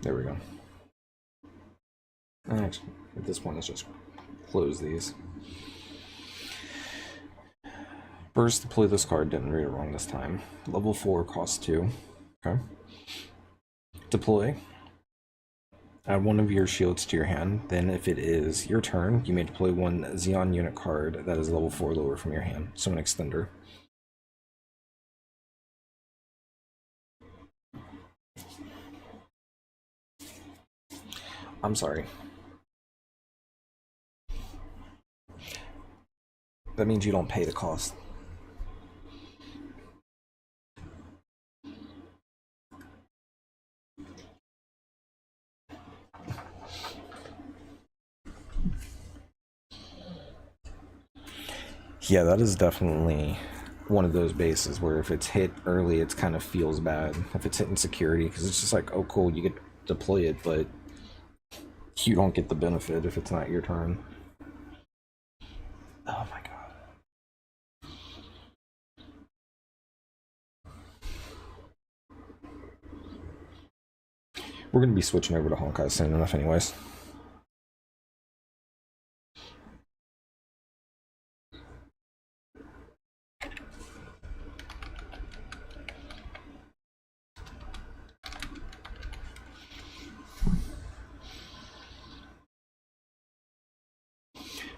There we go. Actually, at this point, let's just close these. Burst, deploy this card. Didn't read it wrong this time. Level 4 costs 2. Okay. Deploy. Add one of your shields to your hand. Then, if it is your turn, you may deploy one Xeon unit card that is level 4 lower from your hand. So an extender. I'm sorry. That means you don't pay the cost. Yeah, that is definitely one of those bases where if it's hit early, it kind of feels bad. If it's hit in security, because it's just like, oh cool, you get to deploy it, but you don't get the benefit if it's not your turn. Oh my god. We're going to be switching over to Honkai soon enough anyways.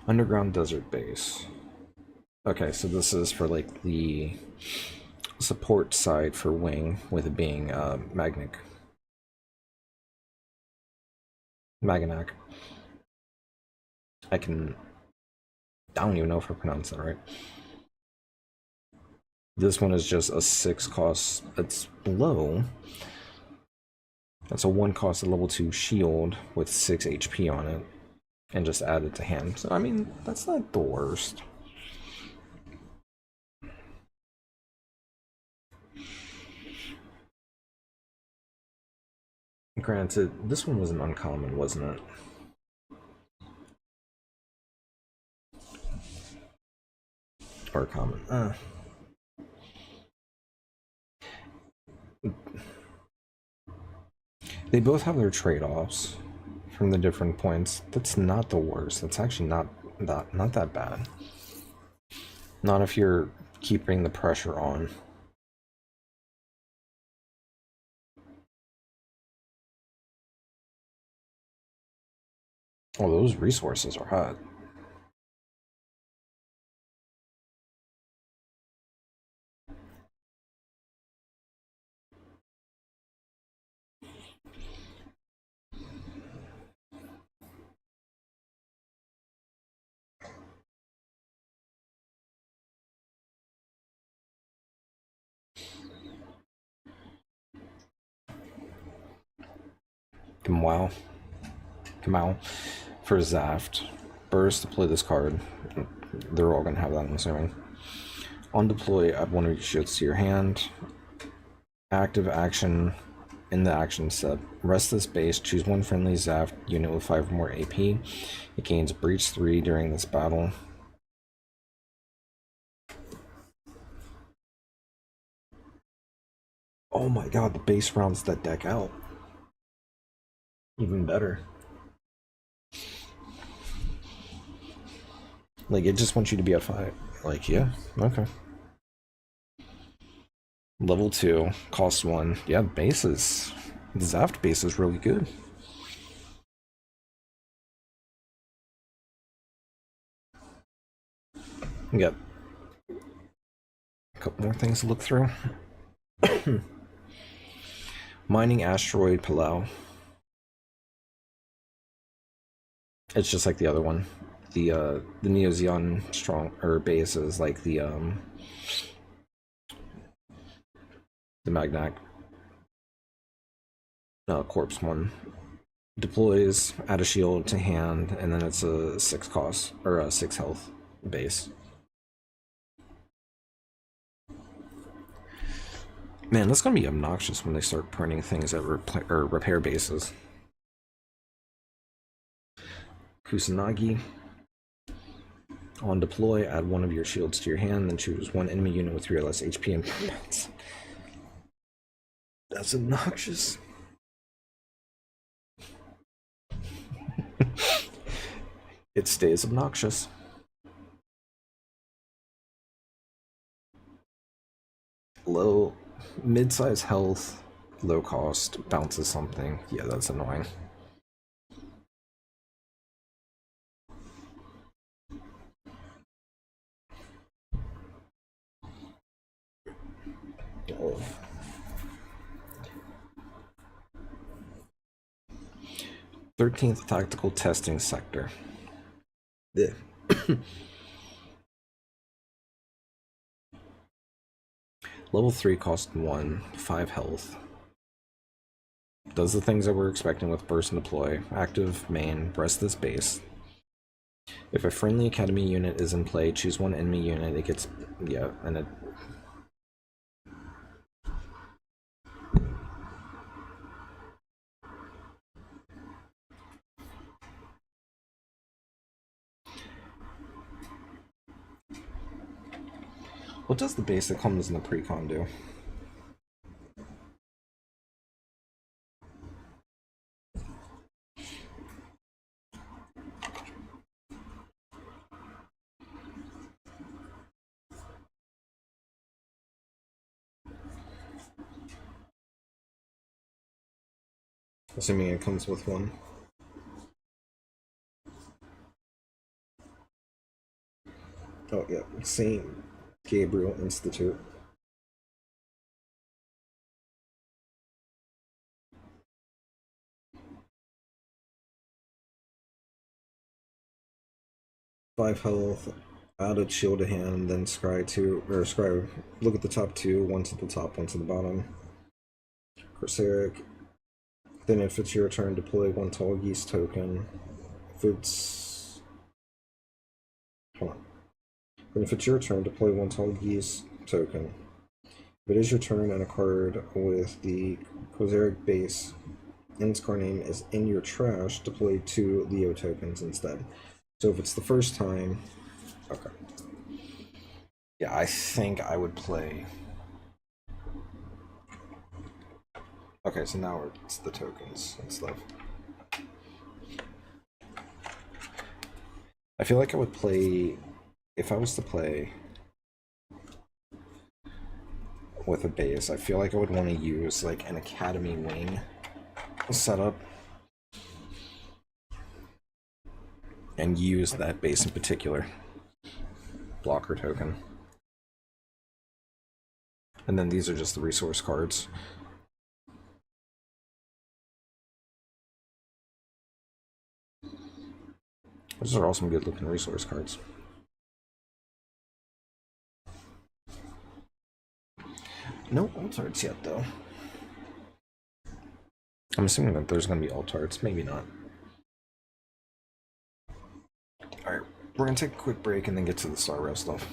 Underground desert base. Okay, so this is for like the support side for Wing, with it being Maganak. I don't even know if I pronounced that right. This one is just a 6 cost. It's low. That's a 1 cost of level 2 shield with 6 HP on it, and just add it to hand. So I mean, that's not the worst. Granted, this one was an uncommon, wasn't it? Or common. They both have their trade-offs from the different points. That's not the worst. That's actually not that bad. Not if you're keeping the pressure on. Oh, those resources are hot. Wow. Kamau for Zaft. Burst, deploy this card. They're all gonna have that, I'm assuming. On deploy, add one of your shields to your hand. Active action in the action step. Rest this base, choose one friendly Zaft unit with 5 or more AP. It gains Breach 3 during this battle. Oh my god, the base rounds that deck out. Even better. Like, it just wants you to be at 5. Like, yeah, okay. Level 2, cost 1. Yeah, bases. The Zaft base is really good. We got a couple more things to look through. Mining asteroid Palau. It's just like the other one. The Neo Zeon strong or base is like the Magnac corpse one. Deploys, add a shield to hand, and then it's a 6 cost or a 6 health base. Man, that's gonna be obnoxious when they start printing things at repair bases. Kusanagi. On deploy, add one of your shields to your hand, then choose one enemy unit with 3 or less HP and combat. That's obnoxious. It stays obnoxious. Low, mid-size health, low cost, bounces something. Yeah, that's annoying. Oh. 13th Tactical Testing Sector. Yeah. Level 3 cost 1, 5 health. Does the things that we're expecting with burst and deploy. Active, main, rest this base. If a friendly academy unit is in play, choose one enemy unit. It gets, yeah, and it. What does the base that comes in the pre-con do? Assuming it comes with one. Oh, yeah. St. Gabriel Institute. Five health, added shield to hand, then scry two, or scry, look at the top two, one to the top, one to the bottom. Corsaric. Then if it's your turn, deploy one tall geese token. If it's... Hold on. Then if it's your turn, deploy one tall geese token. If it is your turn and a card with the Corsaric base and its card name is in your trash, deploy 2 Leo tokens instead. So if it's the first time... Okay. Yeah, I think I would play... Okay, so now it's the tokens and stuff. I feel like I would play... If I was to play with a base, I feel like I would want to use like an academy wing setup and use that base in particular. Blocker token. And then these are just the resource cards. Those are all some good looking resource cards. No alt arts yet though. I'm assuming that there's gonna be alt arts, maybe not. Alright, we're gonna take a quick break and then get to the Star Rail stuff.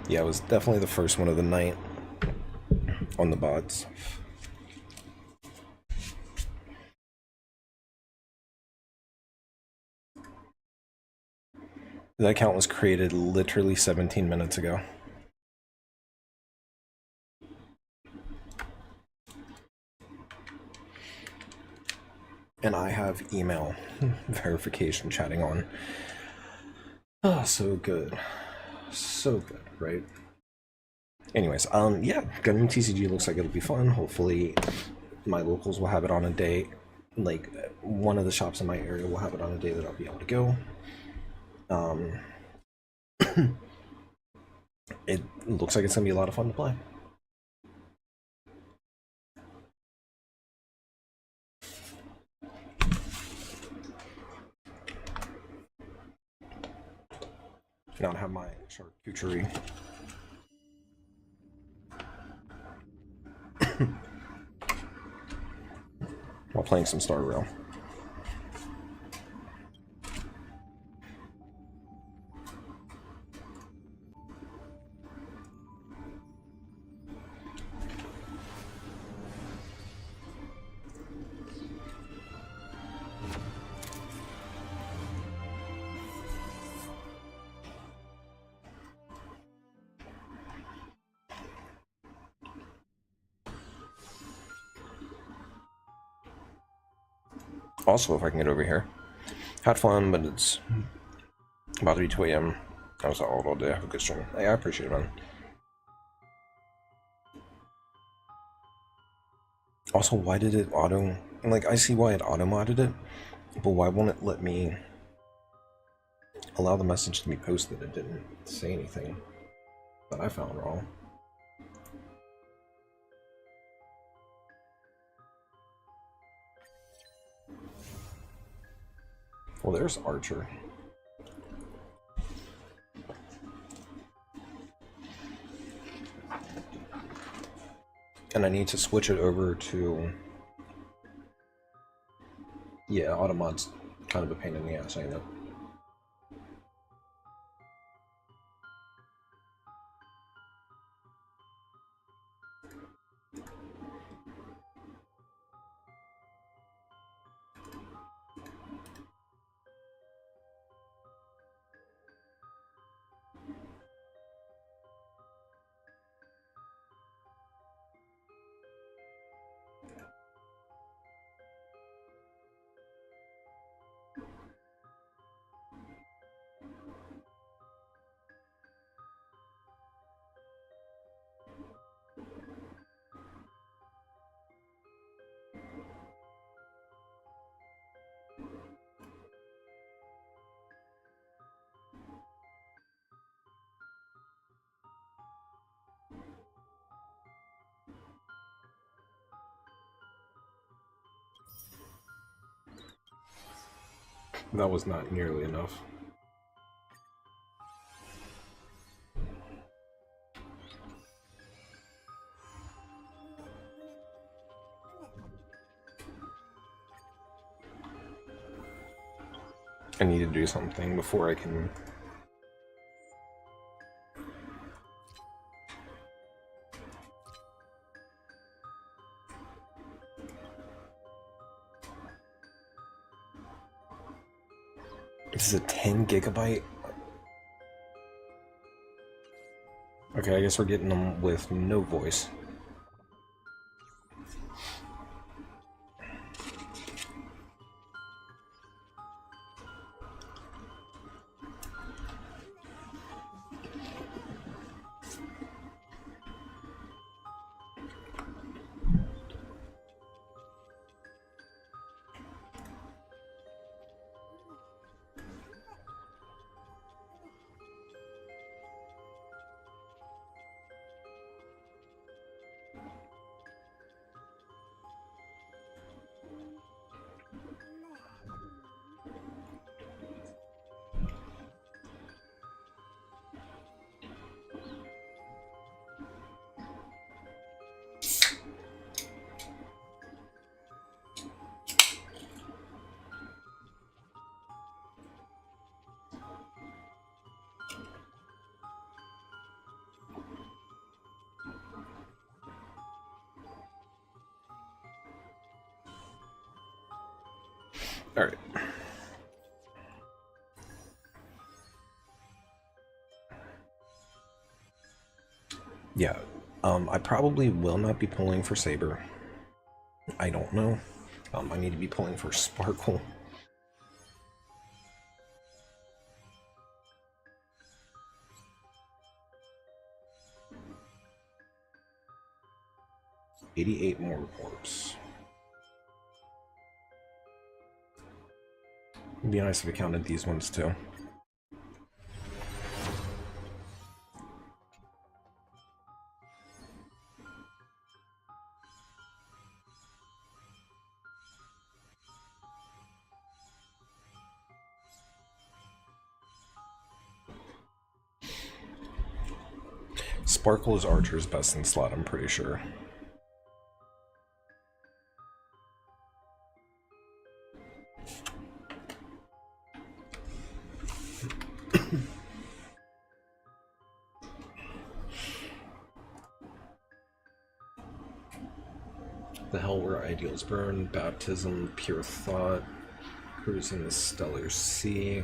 Yeah, it was definitely the first one of the night on the bots. That account was created literally 17 minutes ago. And I have email verification chatting on. Oh, so good. So good, right? Anyways, yeah, Gundam TCG looks like it'll be fun. Hopefully, my locals will have it on a day. Like, one of the shops in my area will have it on a day that I'll be able to go. It looks like it's gonna be a lot of fun to play. Now to have my charcuterie. While playing some Star Rail. Also, if I can get over here. Had fun, but it's about to be 2 a.m. I was out all day. Have a good stream. Hey, I appreciate it, man. Also, why did it auto... Like, I see why it auto-modded it, but why won't it let me allow the message to be posted? It didn't say anything that I found wrong. Well, there's Archer. And I need to switch it over to... Yeah, Automod's kind of a pain in the ass, I know. That was not nearly enough. I need to do something before I can... This is a 10 gigabyte? Okay, I guess we're getting them with no voice. Alright. Yeah, I probably will not be pulling for Saber. I don't know. I need to be pulling for Sparkle. $88 more reports. It'd be nice if we counted these ones too. Sparkle is Archer's best in slot, I'm pretty sure. The Hell Where Ideals Burn, Baptism, Pure Thought, Cruising the Stellar Sea,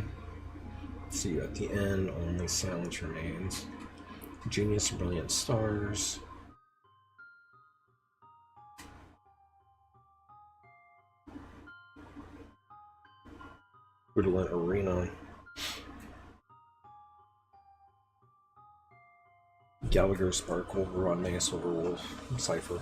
See You at the End, Only Silence Remains, Genius and Brilliant Stars, Rudolent Arena, Gallagher, Sparkle, Rodney, Silverwolf, Cypher.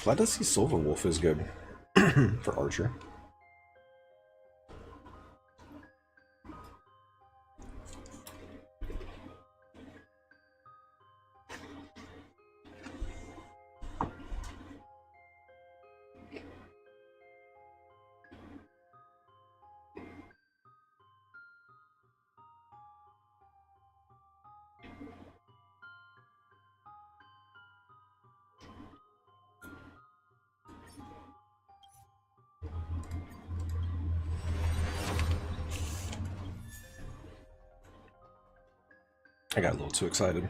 Glad to see Silverwolf is good for Archer. I got a little too excited.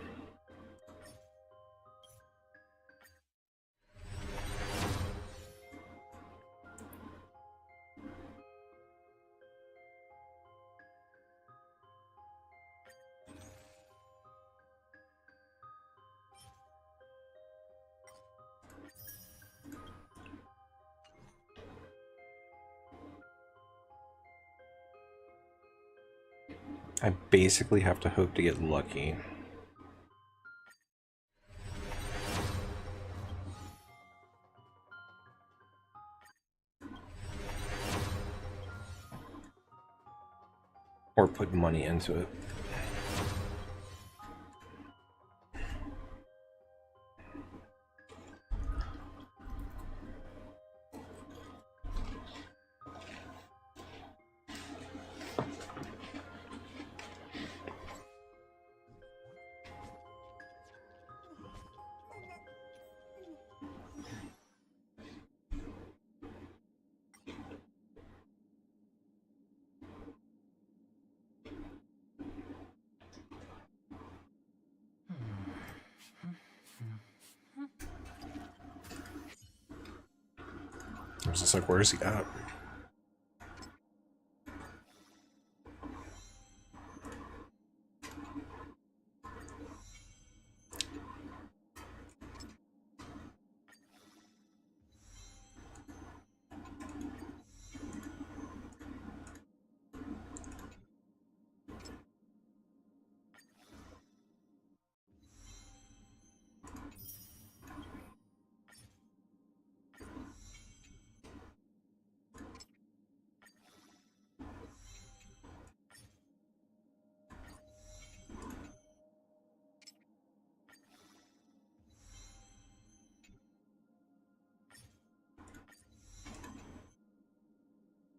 I basically have to hope to get lucky. Or put money into it. I was just like, where is he at?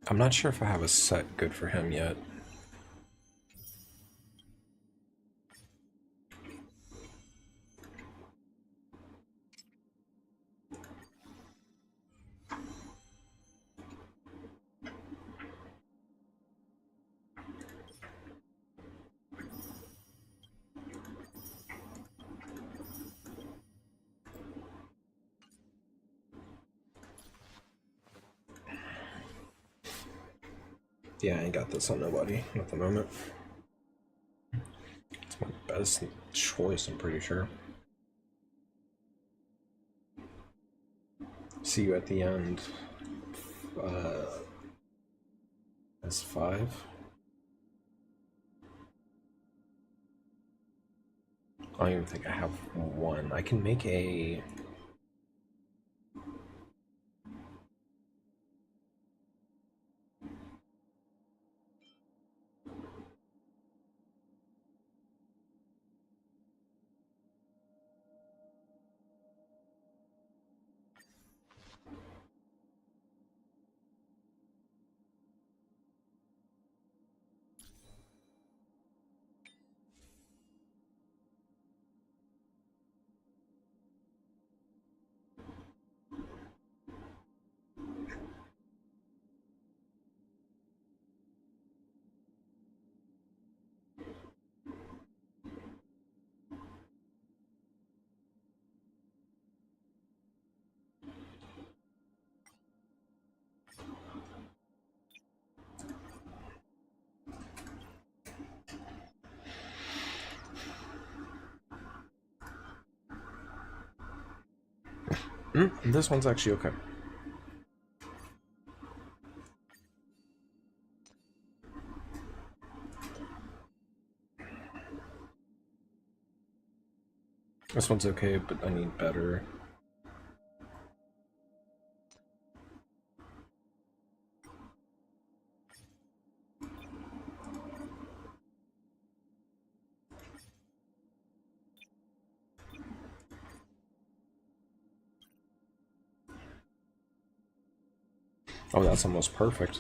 I'm not sure if I have a set good for him yet. Yeah, I ain't got this on nobody at the moment. It's my best choice, I'm pretty sure. See you at the end. S5. I don't even think I have one. I can make a... this one's actually okay. This one's okay, but I need better. Oh, that's almost perfect.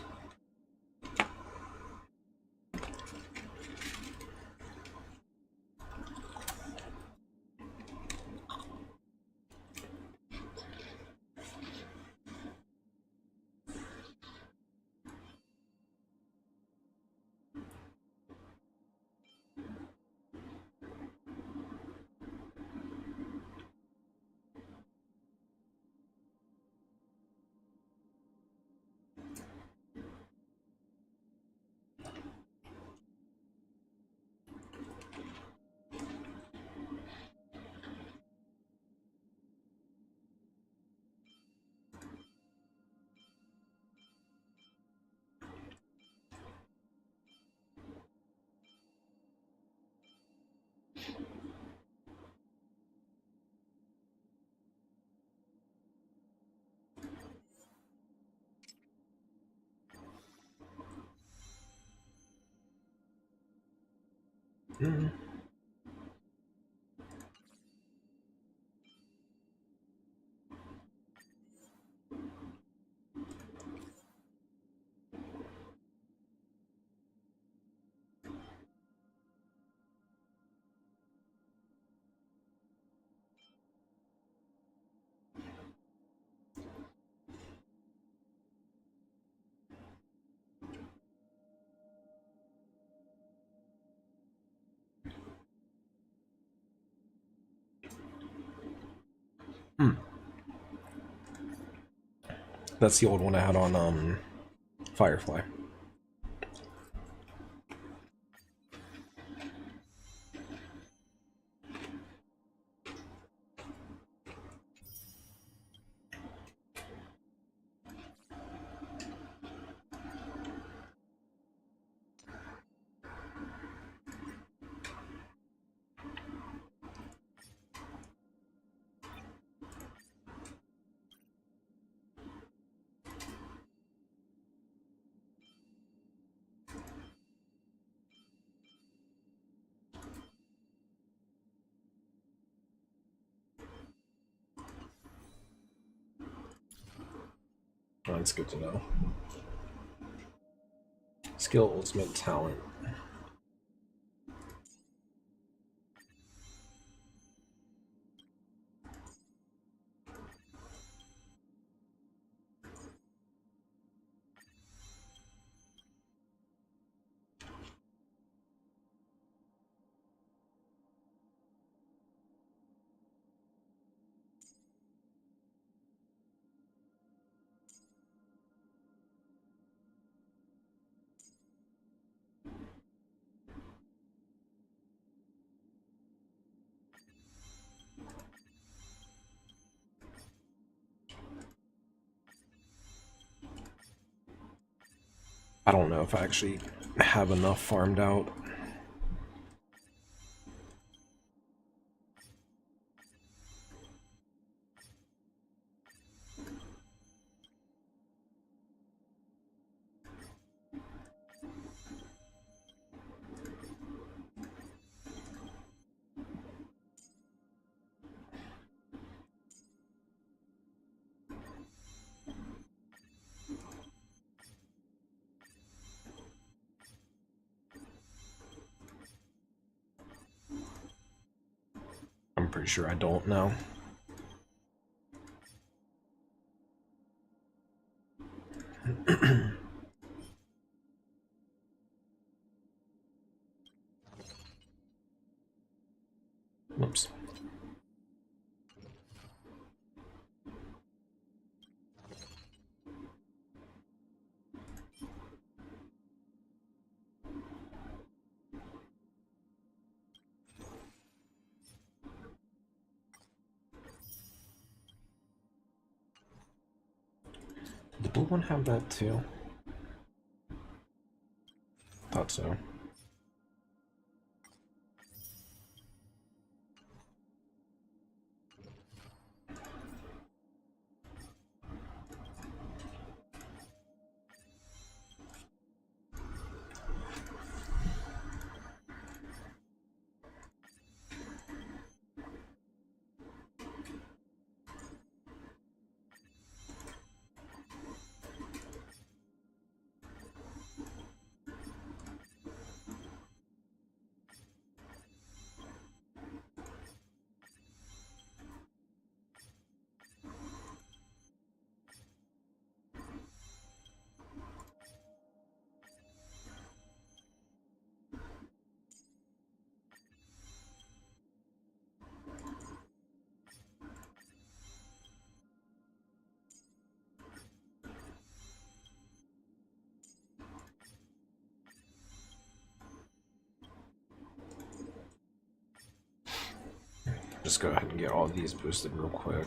Mm. That's the old one I had on Firefly. Oh, that's good to know. Skill, ultimate, talent. I don't know if I actually have enough farmed out. I'm pretty sure I don't now. Whoops. Did the blue one have that too? Thought so. Just go ahead and get all these boosted real quick.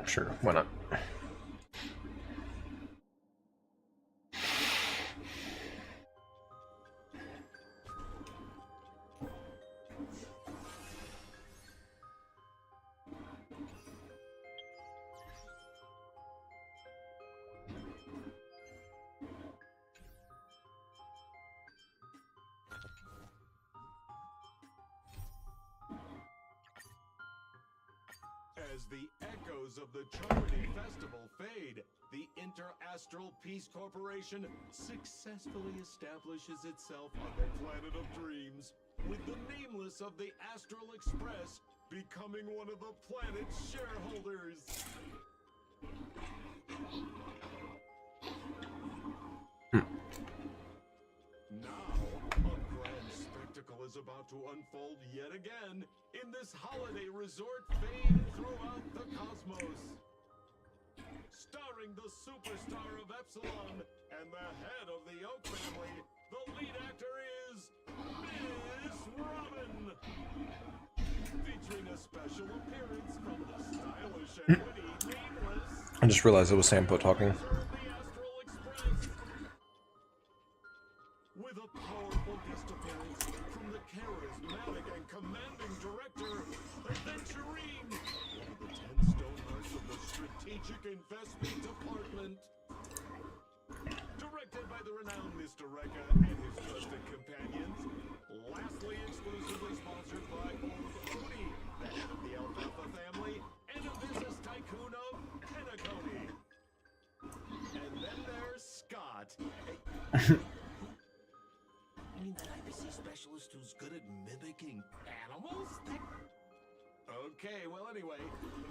Sure, why not? As the echoes of the Charity Festival fade, the Inter-Astral Peace Corporation successfully establishes itself on the planet of dreams, with the nameless of the Astral Express becoming one of the planet's shareholders. Now, a grand spectacle is about to unfold yet again in this holiday resort famed throughout the cosmos. Starring the superstar of Epsilon and the head of the Oak family, the lead actor is Miss Robin. Featuring a special appearance from the stylish and witty Nameless. I just realized it was Sampo talking. With a powerful guest appearance from the charismatic and commanding director, Adventurine, one of the 10 Stonehearts of the Strategic Investment Department. Directed by the renowned Mr. Rekka and his trusted companions. Lastly, exclusively sponsored by Old Odie, the head of the Alfalfa family, and a business tycoon of Penacony. And then there's Scott. You mean that IBC specialist who's good at mimicking animals? Okay, well anyway,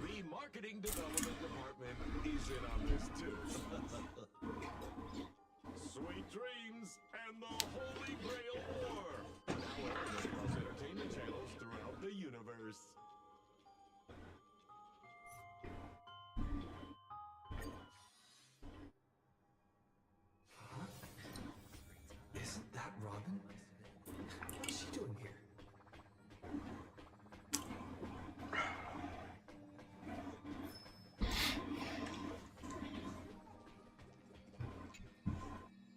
the marketing development department is in on this too. Sweet dreams and the Holy Grail War. Now airing across entertainment channels throughout the universe. Isn't that Robin? What's she doing here?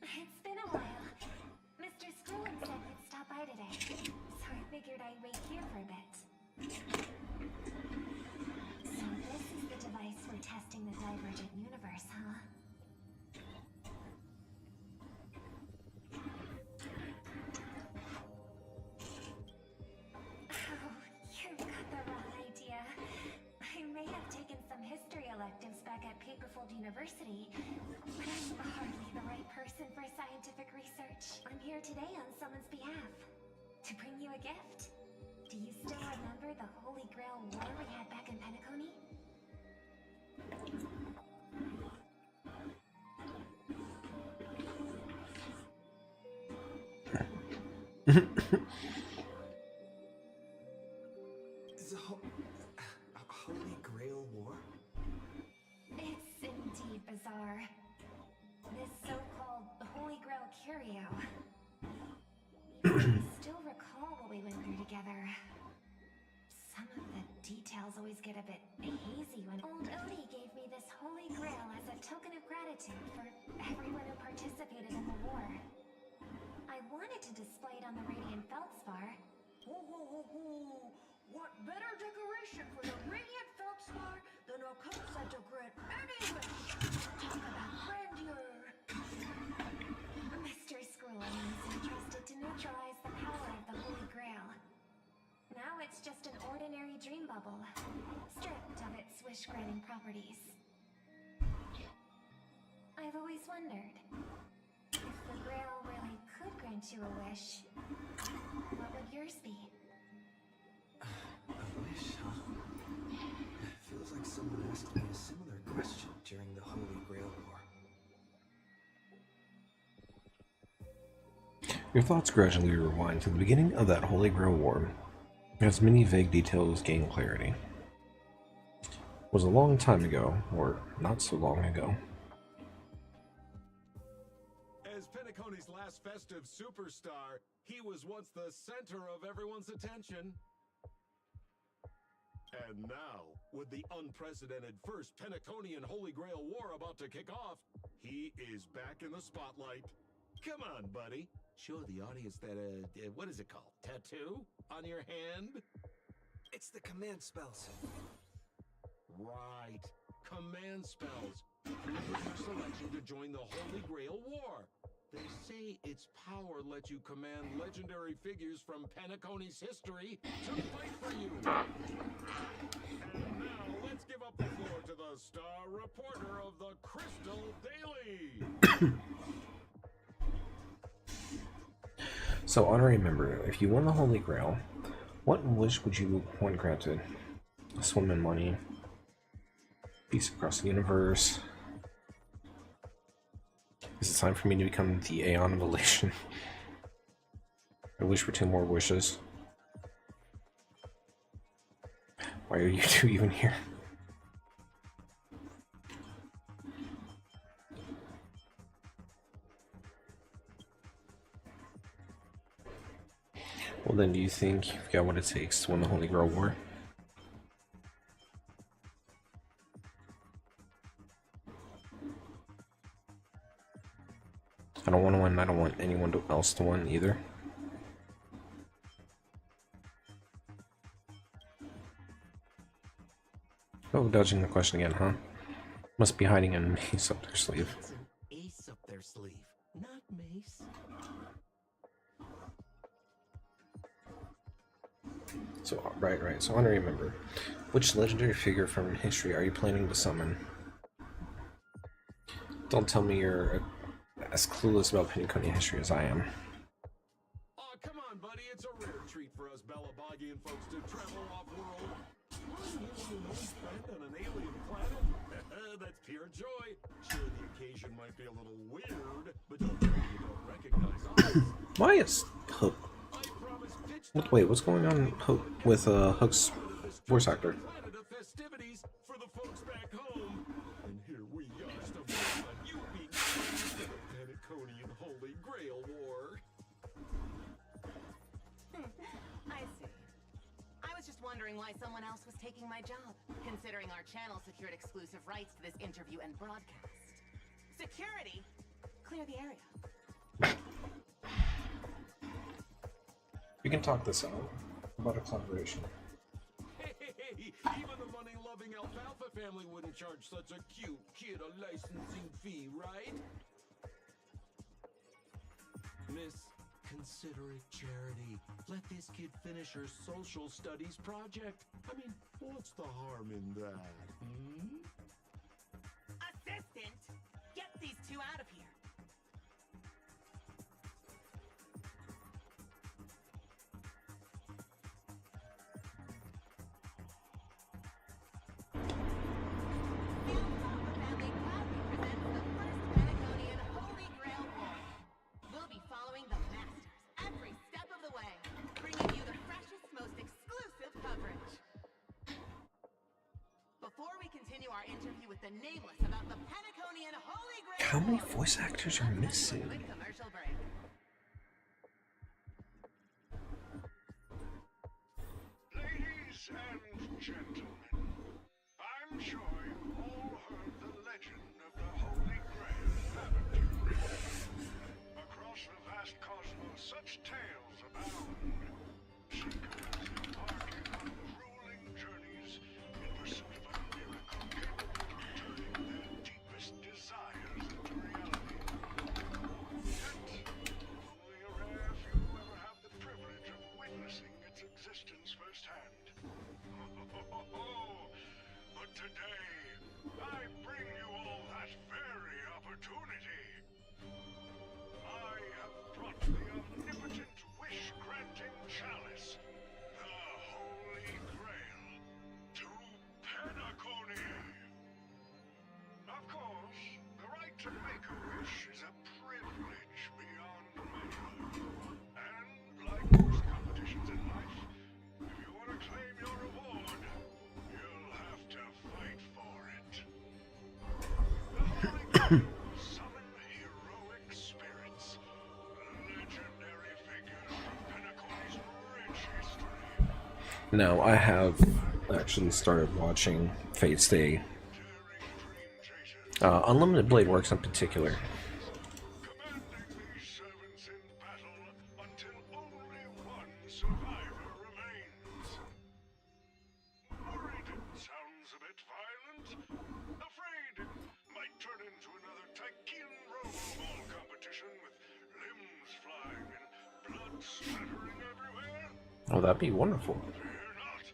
It's been a while. Mr. Screwin said he'd stop by today, so I figured I'd wait here for a bit. So this is the device for testing the divergent universe, huh? Oh, you've got the wrong idea. I may have taken some history electives back at Paperfold University, but I'm hardly the right person for scientific research. I'm here today on someone's behalf, to bring you a gift. Do you still remember the Holy Grail War we had back in Penacony? The Holy Grail War? It's indeed bizarre. This so-called Holy Grail curio. I still recall what we went through together. Some of the details always get a bit hazy when old Odie gave me this Holy Grail as a token of gratitude for everyone who participated in the war. I wanted to display it on the Radiant Feldspar. Ho ho ho ho! What better decoration for the Radiant Feldspar than a cup set to grant any wish? Talk about grandeur! Mr. Screwin was entrusted to neutralize the power of the Holy Grail. Now it's just an ordinary dream bubble, stripped of its wish-granting properties. I've always wondered, if the Grail really could grant you a wish, what would yours be? A wish, huh? Feels like someone asked me a similar question during the Holy Grail War. Your thoughts gradually rewind to the beginning of that Holy Grail War, as many vague details gain clarity. It was a long time ago, or not so long ago. As Penacony's last festive superstar, he was once the center of everyone's attention. And now, with the unprecedented first Penaconian Holy Grail War about to kick off, he is back in the spotlight. Come on, buddy. Show the audience that, what is it called? Tattoo? On your hand? It's the command spells. Right. Command spells. Proof of your selection to join the Holy Grail War. They say its power lets you command legendary figures from Penacony's history to fight for you. And now, let's give up the floor to the star reporter of the Crystal Daily. So, honorary member, if you won the Holy Grail, what wish would you want granted? A swim in money, peace across the universe. Is it time for me to become the Aeon of Elation? I wish for 2 more wishes. Why are you two even here? Well then, do you think you've got what it takes to win the Holy Grail War? I don't want to win, I don't want anyone else to win either. Oh, dodging the question again, huh? Must be hiding an mace up their sleeve. It's an ace up their sleeve, not mace. So, right. So, honorary member, which legendary figure from history are you planning to summon? Don't tell me you're as clueless about Penaconian history as I am. Aw, come on, buddy. It's a rare treat for us Balabagian folks to travel off-world. Flying in with an old friend on an alien planet? That's pure joy. Sure, the occasion might be a little weird, but don't tell me you don't recognize us. Why is Hook? I promise pitch Wait, what's going on with Hook's voice actor? planet of festivities for the folks back home. And here we are stumbling on you being the Paniconian Holy Grail War. I see. I was just wondering why someone else was taking my job, considering our channel secured exclusive rights to this interview and broadcast. Security? Clear the area. We can talk this out about a collaboration. Hey, even the money-loving alfalfa family wouldn't charge such a cute kid a licensing fee, right? Miss, consider it charity. Let this kid finish her social studies project. I mean, what's the harm in that? Assistant! Get these two out of here. The Alfalfa family proudly presents the first Paniconian Holy Grail War. We'll be following the masters every step of the way, bringing you the freshest, most exclusive coverage. Before we continue our interview with the Nameless about the Paniconian Holy Grail How many War, voice actors are missing? quick commercial break. Ladies and gentlemen, I'm sure you've all heard the legend of the Holy Grail Laboratory. Across the vast cosmos, such tales abound. Seekers embarking on grueling journeys in pursuit of a miracle capable of turning their deepest desires into reality. Yet, only a rare few ever have the privilege of witnessing its existence firsthand. But today, I bring you all that very opportunity. I have brought the omnipotent wish-granting chalice, the Holy Grail, to Penacony. Of course, the right to make a wish is a privilege beyond measure. And like most competitions in life, if you want to claim your reward, you'll have to fight for it. The Holy Grail will summon heroic spirits, legendary figures from Penacony's rich history. Now, I have actually started watching Fate Stay. Daring dream chasers, Unlimited Blade Works in particular. commanding these servants in battle until only one survivor remains. Worried it sounds a bit violent? Afraid it might turn into another Tykean rollerball competition with limbs flying and blood splattering everywhere? Oh, that'd be wonderful. Fear not.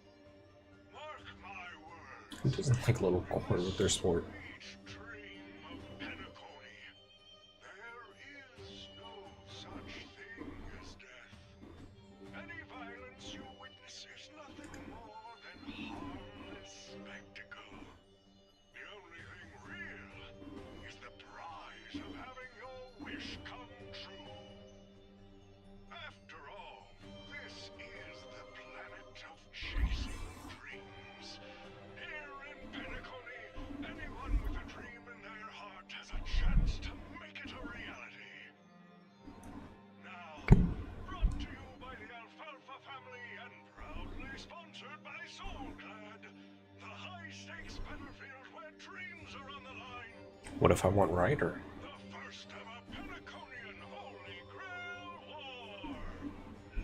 Mark my words. Who doesn't like little corn with their sport? Each dream of Penacony. There is no such thing as death. Any violence you witness is nothing more than harmless spectacle. The only thing real is the prize of having your wish come true. After all, this is the planet of chasing dreams. Here in Penacony, anyone with a dream in their heart has a chance to make it a reality. Now, brought to you by the Alfalfa family and proudly sponsored by Soulclad, the high-stakes battlefield where dreams are on the line. What if I want Ryder? The first ever Penaconian Holy Grail War.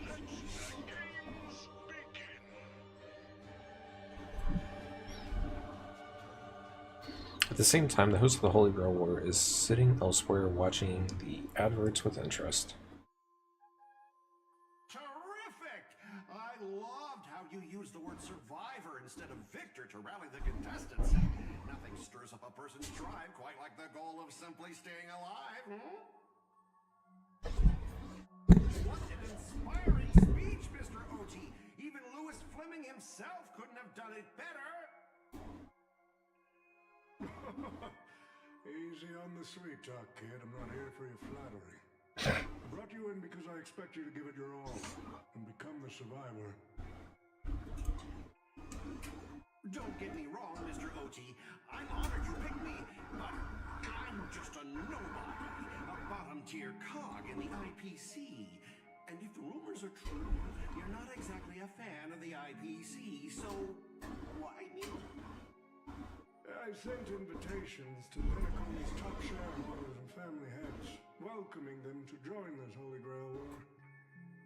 Let the games begin. At the same time, the host of the Holy Grail War is sitting elsewhere watching the adverts with interest. Terrific! I loved how you used the word survivor instead of victor to rally the contestants. Nothing stirs up a person's drive quite like the goal of simply staying alive, What an inspiring speech, Mr. OT. Even Louis Fleming himself couldn't have done it better. Easy on the sweet talk, kid. I'm not here for your flattery. I brought you in because I expect you to give it your all and become the survivor. Don't get me wrong, Mr. OT. I'm honored you picked me, but I'm just a nobody, a bottom-tier cog in the IPC. And if the rumors are true, you're not exactly a fan of the IPC, so why me? I sent invitations to Penacony's top shareholders and family heads, welcoming them to join this Holy Grail war.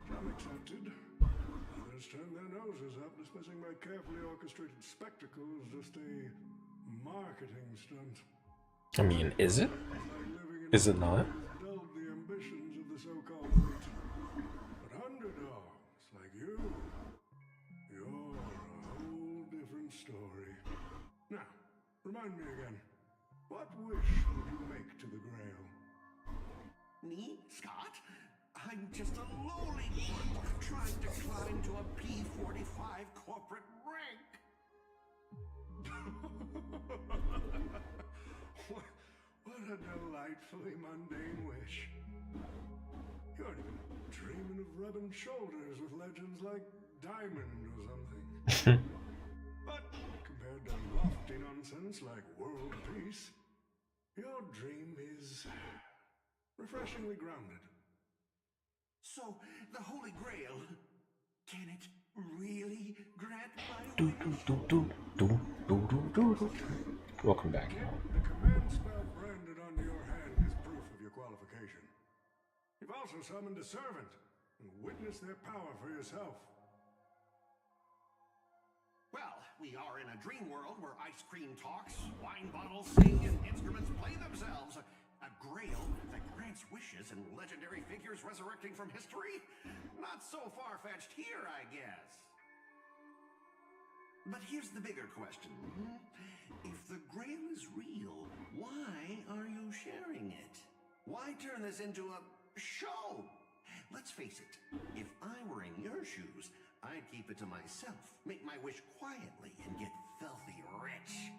Some accepted. Others turned their noses up, dismissing my carefully orchestrated spectacle as just a marketing stunt. I mean, is it? Is it not? Dulled the ambitions of the so-called elite. But underdogs like you, you're a whole different story. Now, remind me again, what wish would you make to the Grail? Me, Scott? I'm just a lowly one trying to climb to a P45 corporate rank. What a delightfully mundane wish. You aren't even dreaming of rubbing shoulders with legends like Diamond or something. But compared to lofty nonsense like world peace, your dream is refreshingly grounded. So, the Holy Grail, can it really grant my wish? Welcome back. The command spell branded onto your hand is proof of your qualification. You've also summoned a servant and witnessed their power for yourself. Well, we are in a dream world where ice cream talks, wine bottles sing, and instruments play themselves. A grail that grants wishes and legendary figures resurrecting from history? Not so far-fetched here, I guess. But here's the bigger question. If the grail is real, why are you sharing it? Why turn this into a show? Let's face it, if I were in your shoes, I'd keep it to myself, make my wish quietly, and get filthy rich.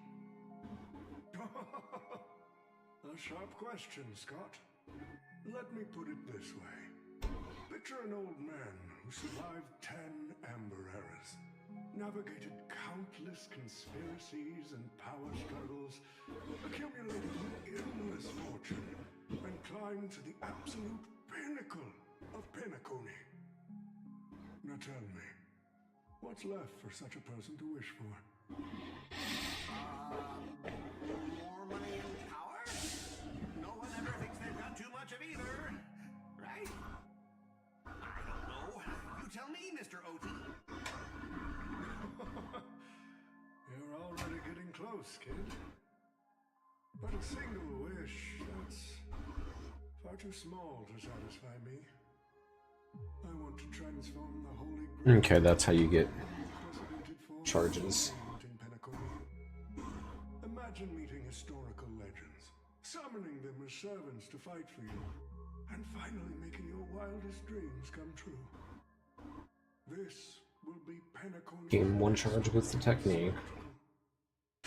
A sharp question, Scott. Let me put it this way. Picture an old man who survived 10 Amber Eras, navigated countless conspiracies and power struggles, accumulated an endless fortune, and climbed to the absolute pinnacle of Penacony. Now tell me, what's left for such a person to wish for? More money and power? No one ever thinks they've got too much of either, right? I don't know. You tell me, Mr. OT. You're already getting close, kid. But a single wish, that's far too small to satisfy me. I want to transform the Holy Grail. Okay, that's how you get charges. Imagine meeting historical legends, summoning them as servants to fight for you, and finally making your wildest dreams come true. This will be Penacony's Gain 1 charge with the technique.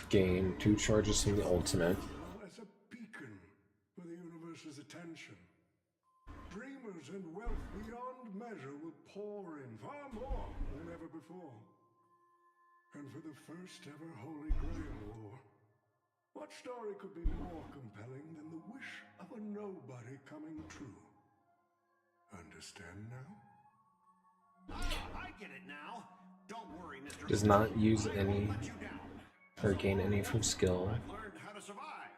Gain 2 charges from the ultimate. as a beacon for the universe's attention. Dreamers and wealth beyond measure will pour in, far more than ever before. And for the first ever Holy Grail War, what story could be more compelling than the wish of a nobody coming true? Understand now? I get it now. Don't worry, Mr. Does not use any or gain any from skill. I've learned how to survive,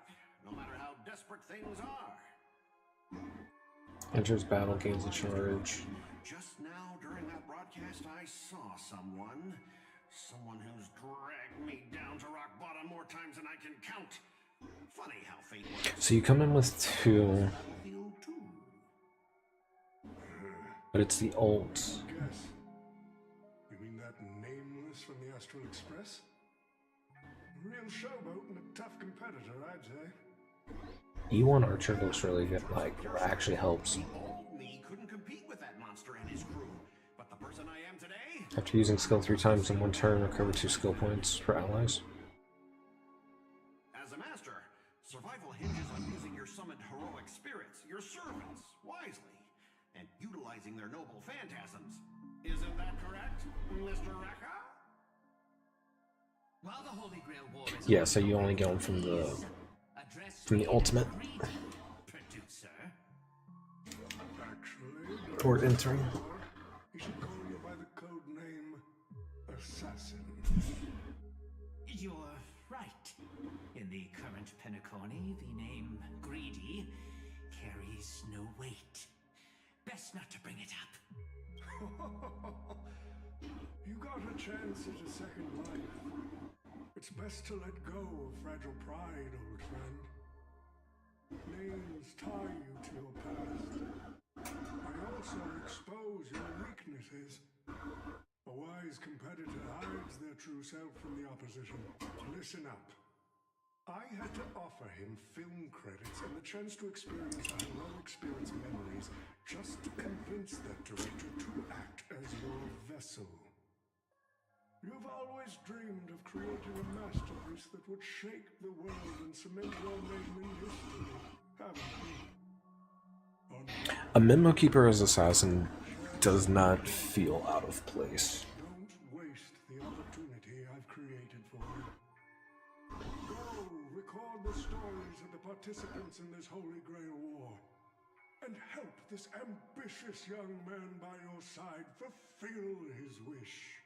no matter how desperate things are. Enters battle, gains a charge. Just now, during that broadcast, I saw someone who's dragged me down to rock bottom more times than I can count. Funny how fate works. So you come in with 2, Battlefield 2. but it's the ult. Guess. You mean that nameless from the Astral Express? A real showboat and a tough competitor, I'd say. E1 Archer looks really good, like, actually helps. The old me couldn't compete with that monster and his crew, but the person I am today. After using skill 3 times in 1 turn, recover 2 skill points for allies. As a master, survival hinges on immortalizing their noble phantasms. Isn't that correct, Mr. Rekka? While the Holy Grail War is Yeah, so you only go from the ultimate Producer. Actually, toward entering. he should call you by the code name Assassin. You're right. In the current Penacony, the name Greedy carries no weight. Best not to bring it up. You got a chance at a second life. It's best to let go of fragile pride, old friend. Names tie you to your past. I also expose your weaknesses. A wise competitor hides their true self from the opposition. Listen up. I had to offer him film credits and the chance to experience a heroic spirit's memories just to convince that director to act as your vessel. You've always dreamed of creating a masterpiece that would shake the world and cement your name in history, haven't you? A Memo Keeper as Assassin does not feel out of place. Don't waste the opportunity I've created for you. Go, record the stories of the participants in this Holy Grail War, and help this ambitious young man by your side fulfill his wish.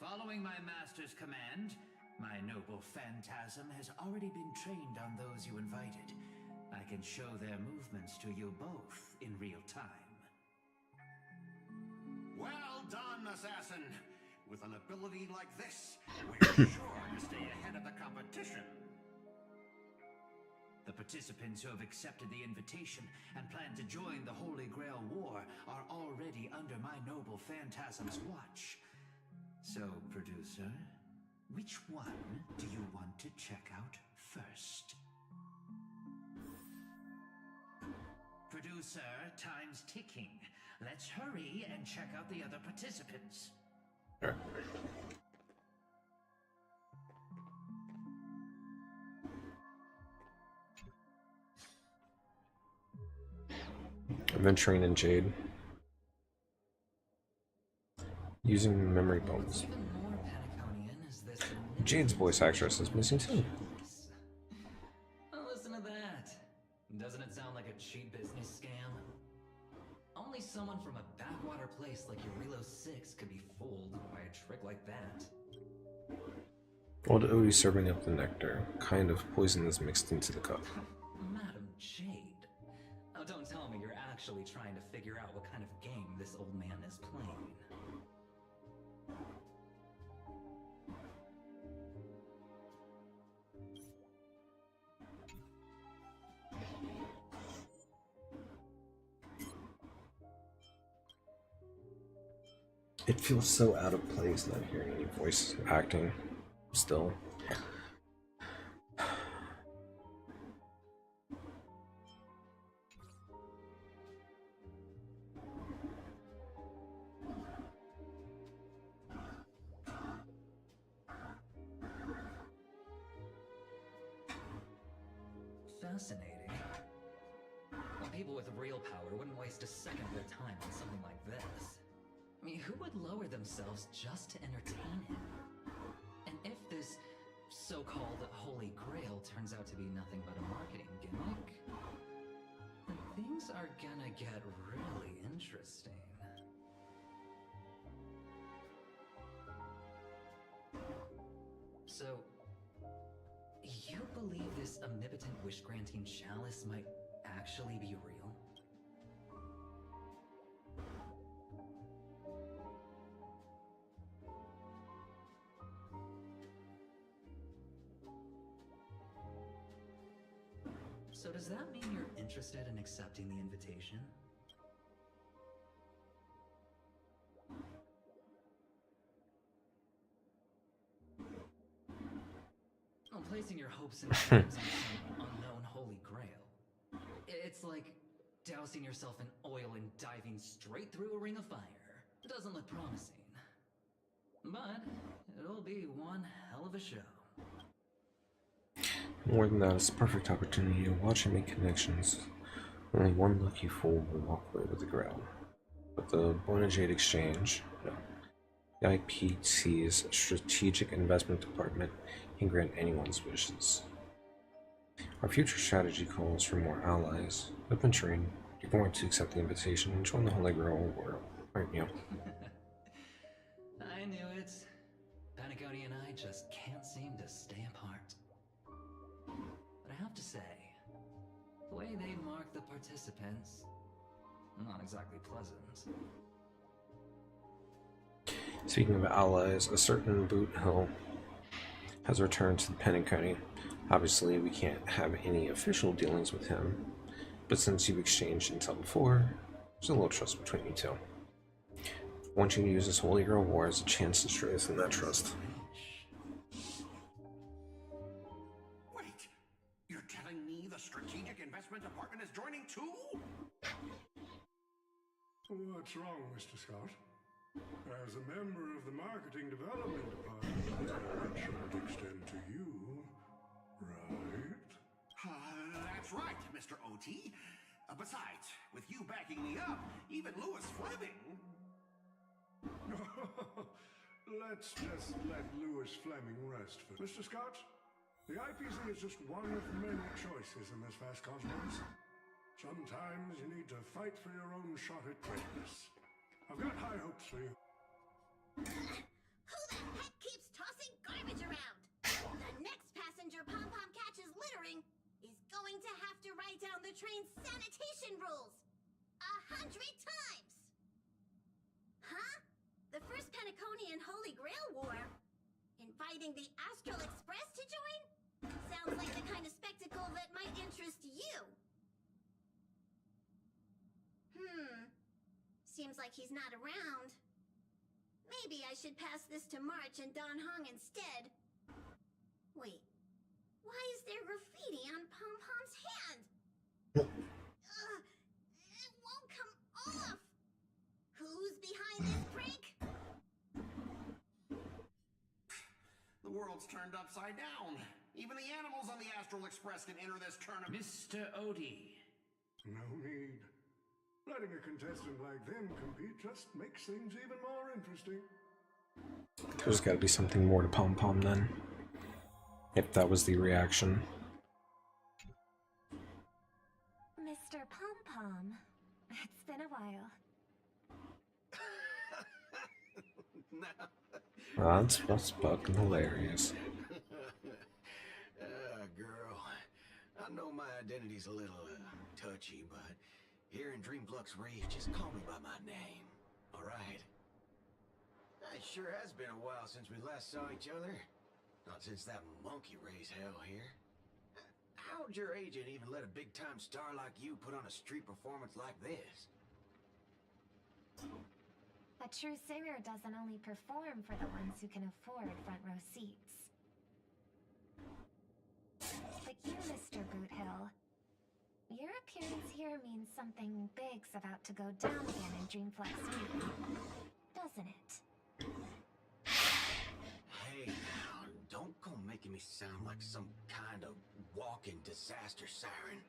Following my master's command, my noble phantasm has already been trained on those you invited. I can show their movements to you both in real time. Well done, Assassin. With an ability like this, we're sure to stay ahead of the competition. The participants who have accepted the invitation and plan to join the Holy Grail War are already under my noble phantasm's watch. So, producer, which one do you want to check out first? Producer, time's ticking. Let's hurry and check out the other participants. Adventuring in Jade. Using memory bones. Even more Penaconian is this Jade's voice actress is missing too. Oh, listen to that. Doesn't it sound like a cheap business scam? Only someone from a backwater place like Eurilo 6 could be fooled by a trick like that. Old Odie serving up the nectar. Kind of poison is mixed into the cup. Madam Jade. Oh, don't tell me you're actually trying to figure out what kind of game this old man is playing. It feels so out of place not hearing any voice acting still. Fascinating. Well, people with real power wouldn't waste a second of their time on something like this. I mean, who would lower themselves just to entertain him? And if this so-called Holy Grail turns out to be nothing but a marketing gimmick, then things are gonna get really interesting. So, you believe this omnipotent wish-granting chalice might actually be real? So does that mean you're interested in accepting the invitation? Well, placing your hopes and dreams on some unknown holy grail. It's like dousing yourself in oil and diving straight through a ring of fire. It doesn't look promising. But it'll be one hell of a show. More than that, it's a perfect opportunity to watch and make connections. Only one lucky fool will walk away with the Grail. But the Bona Jade Exchange, no. The IPT's Strategic Investment Department can grant anyone's wishes. Our future strategy calls for more allies. Adventuring, you're going to accept the invitation and join the Holy Grail War, aren't you? I knew it. Panaconi and I just can't seem to stay apart. But I have to say, the way they mark the participants, not exactly pleasant. Speaking of allies, a certain Boot Hill has returned to the Penacony. Obviously, we can't have any official dealings with him, but since you've exchanged intel before, there's a little trust between you two. I want you to use this Holy Grail War as a chance to strengthen that trust. Wait, you're telling me the Strategic Investment Department is joining too? What's wrong, Mr. Scott? As a member of the Marketing Development Department, it shouldn't extend to you, right? That's right, Mr. OT. Besides, with you backing me up, even Louis Fleming... Let's just let Louis Fleming rest for... Mr. Scott, the IPC is just one of many choices in this vast cosmos. Sometimes you need to fight for your own shot at greatness. I've got high hopes for you. Who the heck keeps tossing garbage around? The next passenger Pom-Pom catches littering is going to have to write down the train's sanitation rules 100 times! Huh? The first Penaconian Holy Grail War? Inviting the Astral Express to join? Sounds like the kind of spectacle that might interest you. Seems like he's not around. Maybe I should pass this to March and Don Hong instead. Wait, why is there graffiti on Pom-Pom's hand? It won't come off! Who's behind this prank? The world's turned upside down. Even the animals on the Astral Express can enter this tournament. Mr. Odie. No need. Letting a contestant like them compete just makes things even more interesting. There's got to be something more to Pom Pom then. If that was the reaction. Mr. Pom-Pom, it's been a while. That's fucking hilarious. Girl, I know my identity's a little touchy, but here in Dreamflux Reef, just call me by my name, alright? It sure has been a while since we last saw each other. Not since that monkey raised hell here. How'd your agent even let a big-time star like you put on a street performance like this? A true singer doesn't only perform for the ones who can afford front row seats. But you, Mr. Boothill, your appearance here means something big's about to go down again in Dreamflux Reef, doesn't it? Hey now, don't go making me sound like some kind of walking disaster siren.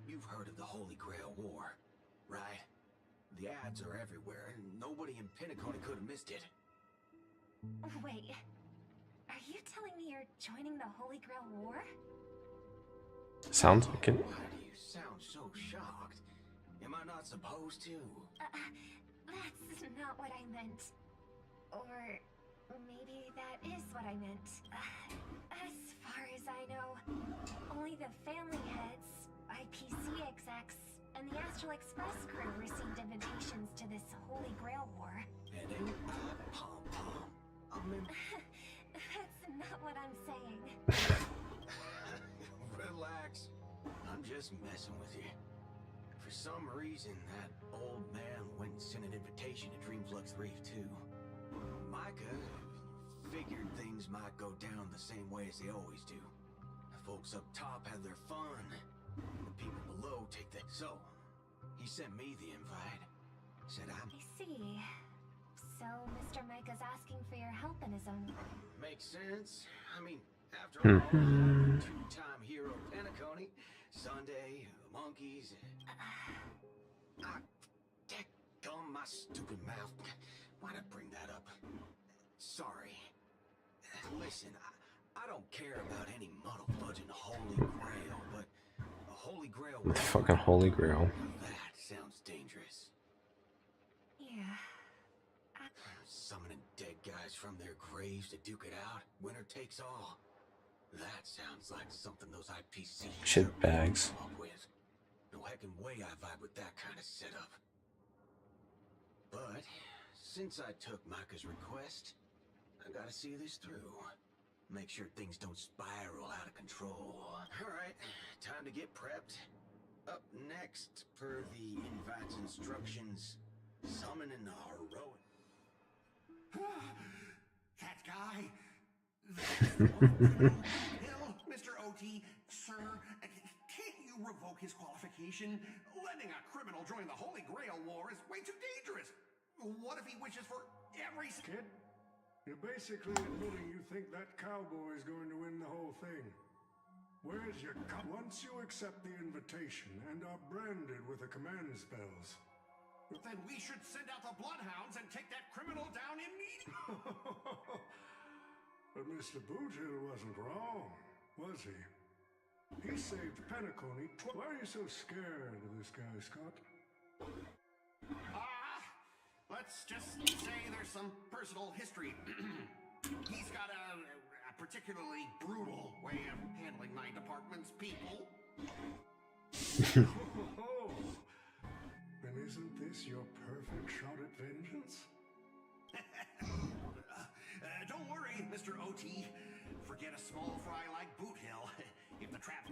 You've heard of the Holy Grail War, right? The ads are everywhere, and nobody in Penacony could have missed it. Wait, are you telling me you're joining the Holy Grail War? Sounds like it. Why do you sound so shocked? Am I not supposed to? That's not what I meant. Or maybe that is what I meant. As far as I know, only the family heads, IPC execs, and the Astral Express crew received invitations to this Holy Grail War. And ain't I Pom-Pom? That's not what I'm saying. Relax. I'm just messing with you. For some reason, that old man went and sent an invitation to Dreamflux Reef too. Micah figured things might go down the same way as they always do. The folks up top have their fun, and the people below take the... So, he sent me the invite. Said I see. So, Mr. Micah's asking for your help in his own... Makes sense. I mean, after all, two-time hero Penacony, Sunday, the monkeys... my stupid mouth. Why'd I bring that up? Sorry. Listen, I don't care about any muddle-fudging Holy Grail, but a Holy Grail... Fucking Holy Grail. That sounds dangerous. Yeah. Summoning dead guys from their graves to duke it out. Winner takes all. That sounds like something those IPC Shit bags. come up with. No heckin' way I vibe with that kind of setup. But since I took Micah's request, I gotta see this through. Make sure things don't spiral out of control. Alright, time to get prepped. Up next, per the invite's instructions, summoning the heroic. That guy? That's the one. Hill, Mr. OT, sir, can't you revoke his qualification? Letting a criminal join the Holy Grail War is way too dangerous. What if he wishes for every... Kid, you're basically admitting you think that cowboy is going to win the whole thing. Where's your once you accept the invitation and are branded with the command spells? Then we should send out the Bloodhounds and take that criminal down immediately. But Mr. Boothill wasn't wrong, was he? He saved Penacony. Why are you so scared of this guy, Scott? Let's just say there's some personal history. He's got a particularly brutal way of handling my department's people. Oh, then isn't this your perfect shot at vengeance? Don't worry, Mr. OT. Forget a small fry like Boothill. If the trap...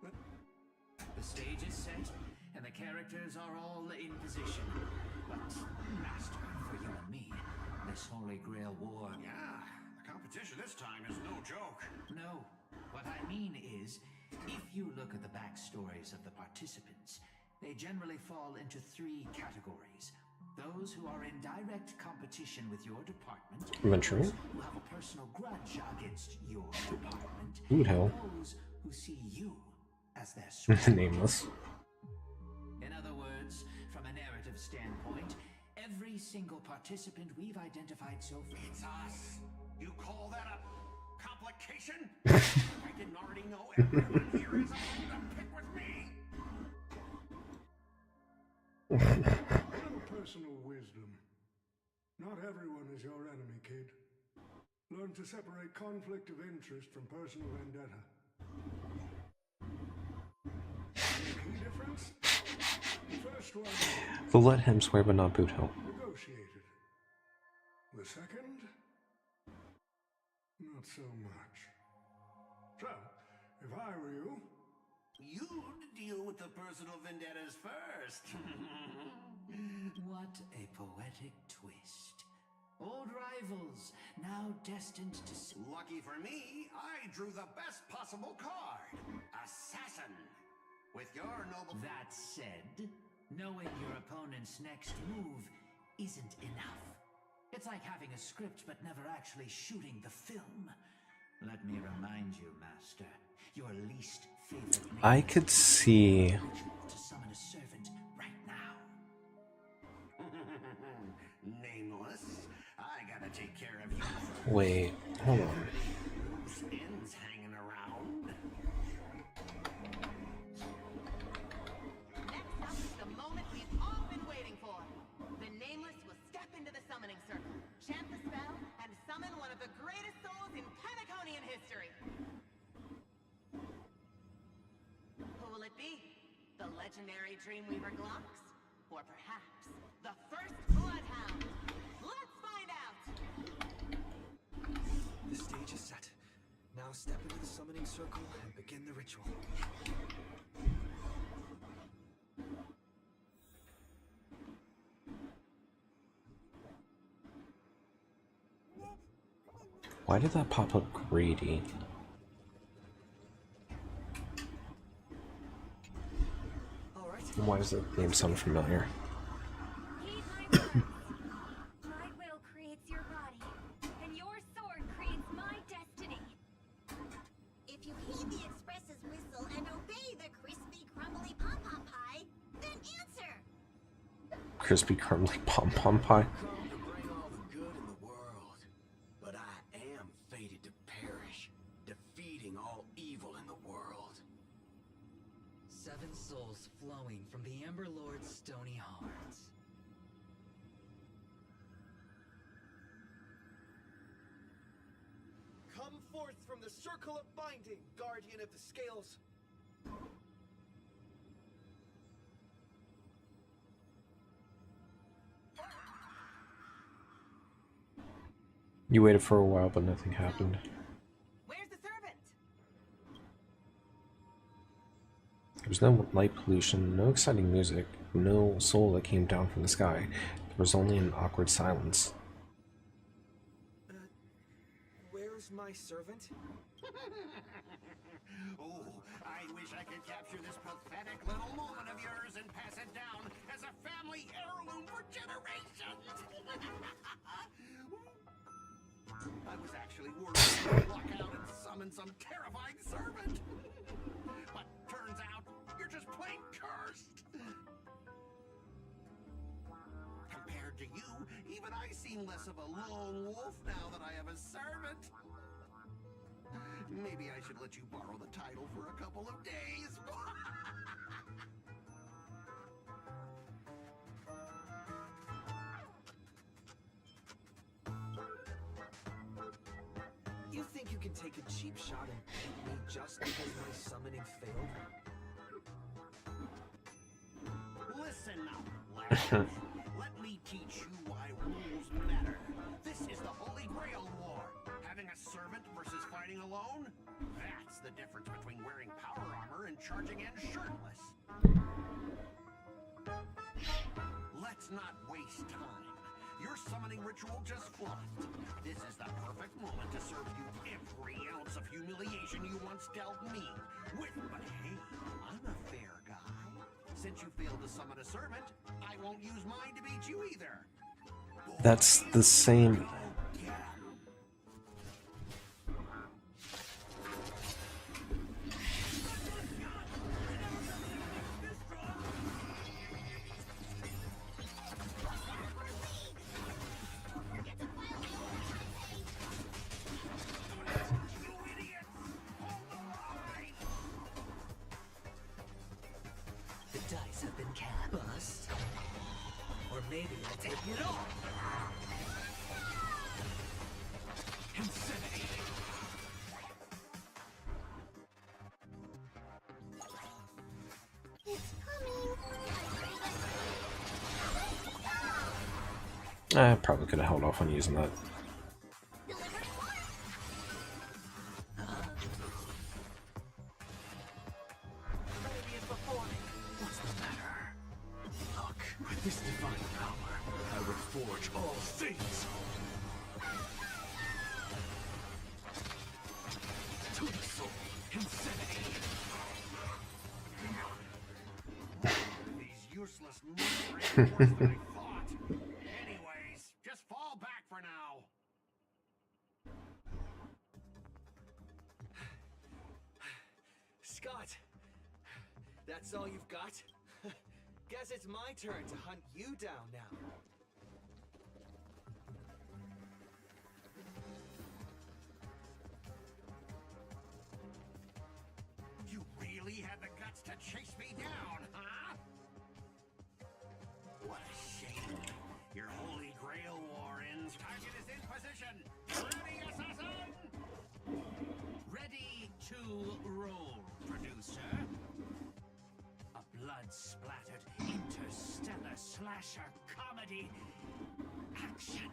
Good. The stage is set, and the characters are all in position. But, Master, for you and me, this Holy Grail War... Yeah, the competition this time is no joke. No. What I mean is, if you look at the backstories of the participants, they generally fall into 3 categories. Those who are in direct competition with your department, Venturing. those who have a personal grudge against your department, Ooh, hell. and those who see you as their source. Nameless. In other words, from a narrative standpoint, every single participant we've identified so far... It's us. You call that a complication? I didn't already know everyone here is a pick with me. A little personal wisdom. Not everyone is your enemy, kid. Learn to separate conflict of interest from personal vendetta. The key difference? The first one... So let him swear but not Boothill. Negotiated. The second? Not so much. So, if I were you... You'd deal with the personal vendettas first. What a poetic twist. Old rivals, now destined to... Lucky for me, I drew the best possible card. Assassin. With your noble... That said, knowing your opponent's next move isn't enough. It's like having a script but never actually shooting the film. Let me remind you, Master, your least favorite... I could see... to summon a servant right now. Nameless. I gotta take care of you. Wait, hold on. Loose ends hanging around. Next up is the moment we've all been waiting for. The Nameless will step into the summoning circle, chant the spell, and summon one of the greatest souls in Penaconian history. Who will it be? The legendary Dreamweaver Glocks? Or perhaps the first Bloodhound? Let's find out! The stage is set. Now step into the summoning circle and begin the ritual. Why did that pop up greedy? Why does the name sound familiar? Heed my words. My will creates your body, and your sword creates my destiny. If you heed the Express's whistle and obey the crispy, crumbly crispy crumbly pom-pom pie. Come to bring all the good in the world, but I am fated to perish, defeating all evil in the world. 7 souls flowing from the Ember Lord's stony hearts. Come forth from the circle of binding, guardian of the scales. You waited for a while, but nothing happened. Where's the servant? There was no light pollution, no exciting music, no soul that came down from the sky. There was only an awkward silence. Where's my servant? Oh, I wish I could capture this pathetic little moment of yours and pass it down as a family heirloom for generations. I was actually worried you'd luck out and summon some terrifying servant. But turns out, you're just plain cursed. Compared to you, even I seem less of a lone wolf now that I have a servant. Maybe I should let you borrow the title for a couple of days. You think you can take a cheap shot and beat me just because my summoning failed? Listen now, lad. Let me teach you why rules matter. This is the Holy Grail War. Having a servant versus fighting alone? That's the difference between wearing power armor and charging in shirtless. Let's not waste time. Your summoning ritual just flopped. This is the perfect moment to serve you every ounce of humiliation you once dealt me. But hey, I'm a fair guy. Since you failed to summon a servant, I won't use mine to beat you either. That's the same. The dice have been cast. Bust. Or maybe I'll take it all. Insanity. It's coming. I probably could have held off on using that. What's the matter? Look, with this divine power, I will forge all things. To the soul, insanity. These useless moves are even worse than I thought. Anyways, just fall back for now. Scott, that's all you've got? Guess it's my turn to hunt you down now. You really had the guts to chase me down, huh? What a shame. Your Holy Grail Warrens. Target is in position. Ready, assassin? Ready to roll, producer. A blood-splattered interstellar slasher comedy. Action.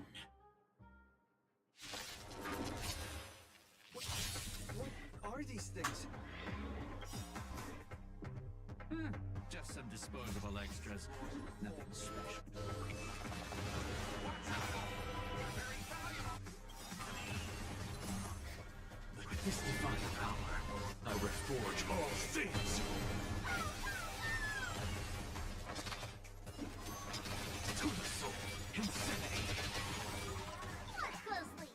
What are these things? Just some disposable extras. Nothing special. With this divine power, I will forge all things. To the soul, insanity. Watch closely.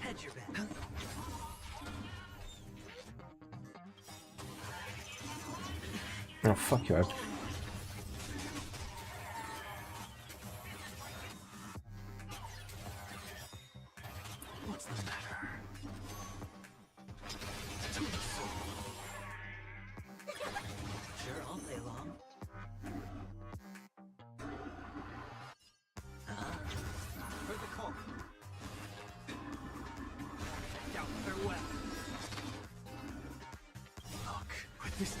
Hedge your bet. Oh, fuck you.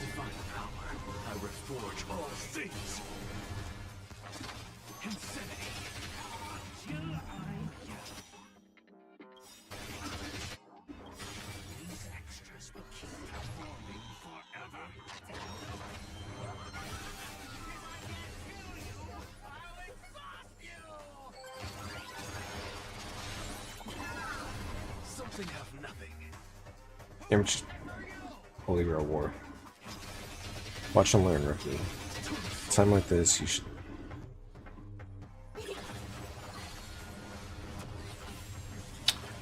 divine power, I reforge all things. Insanity. Till I get. These extras will keep performing forever. Something have nothing. Damage. Holy Grail War. Watch and learn, rookie. Time like this, you should.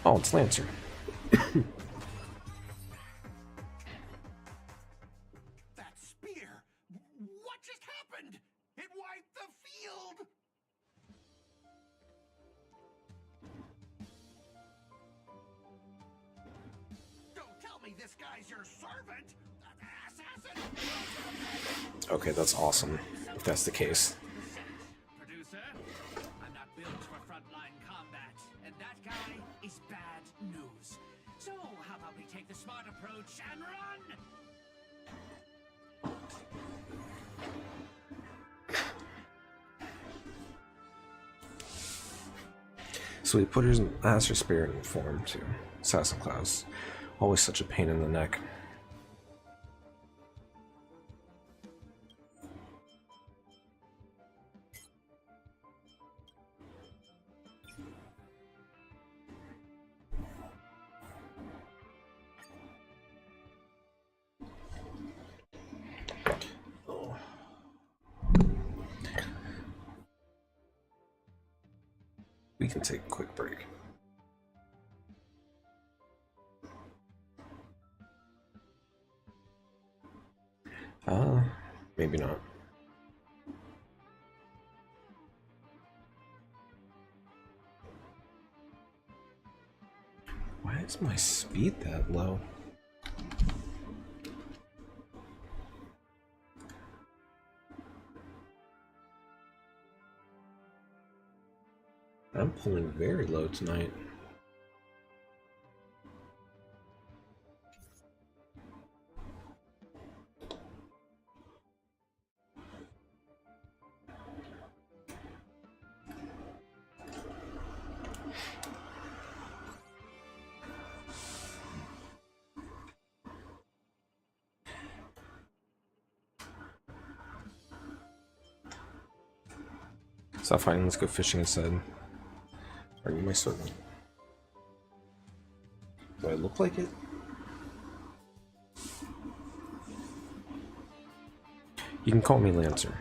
Oh, it's Lancer. That spear! What just happened? It wiped the field! Don't tell me this guy's your servant! Assassin! Okay, that's awesome. If that's the case. Producer, I'm not built for frontline combat, and that guy is bad news. So, how about we take the smart approach and run? So he put his Master Spirit in form too. Assassin class. Always such a pain in the neck. We can take a quick break. Maybe not. Why is my speed that low? I'm pulling very low tonight. Stop fighting, let's go fishing instead. Are you my servant? Do I look like it? You can call me Lancer.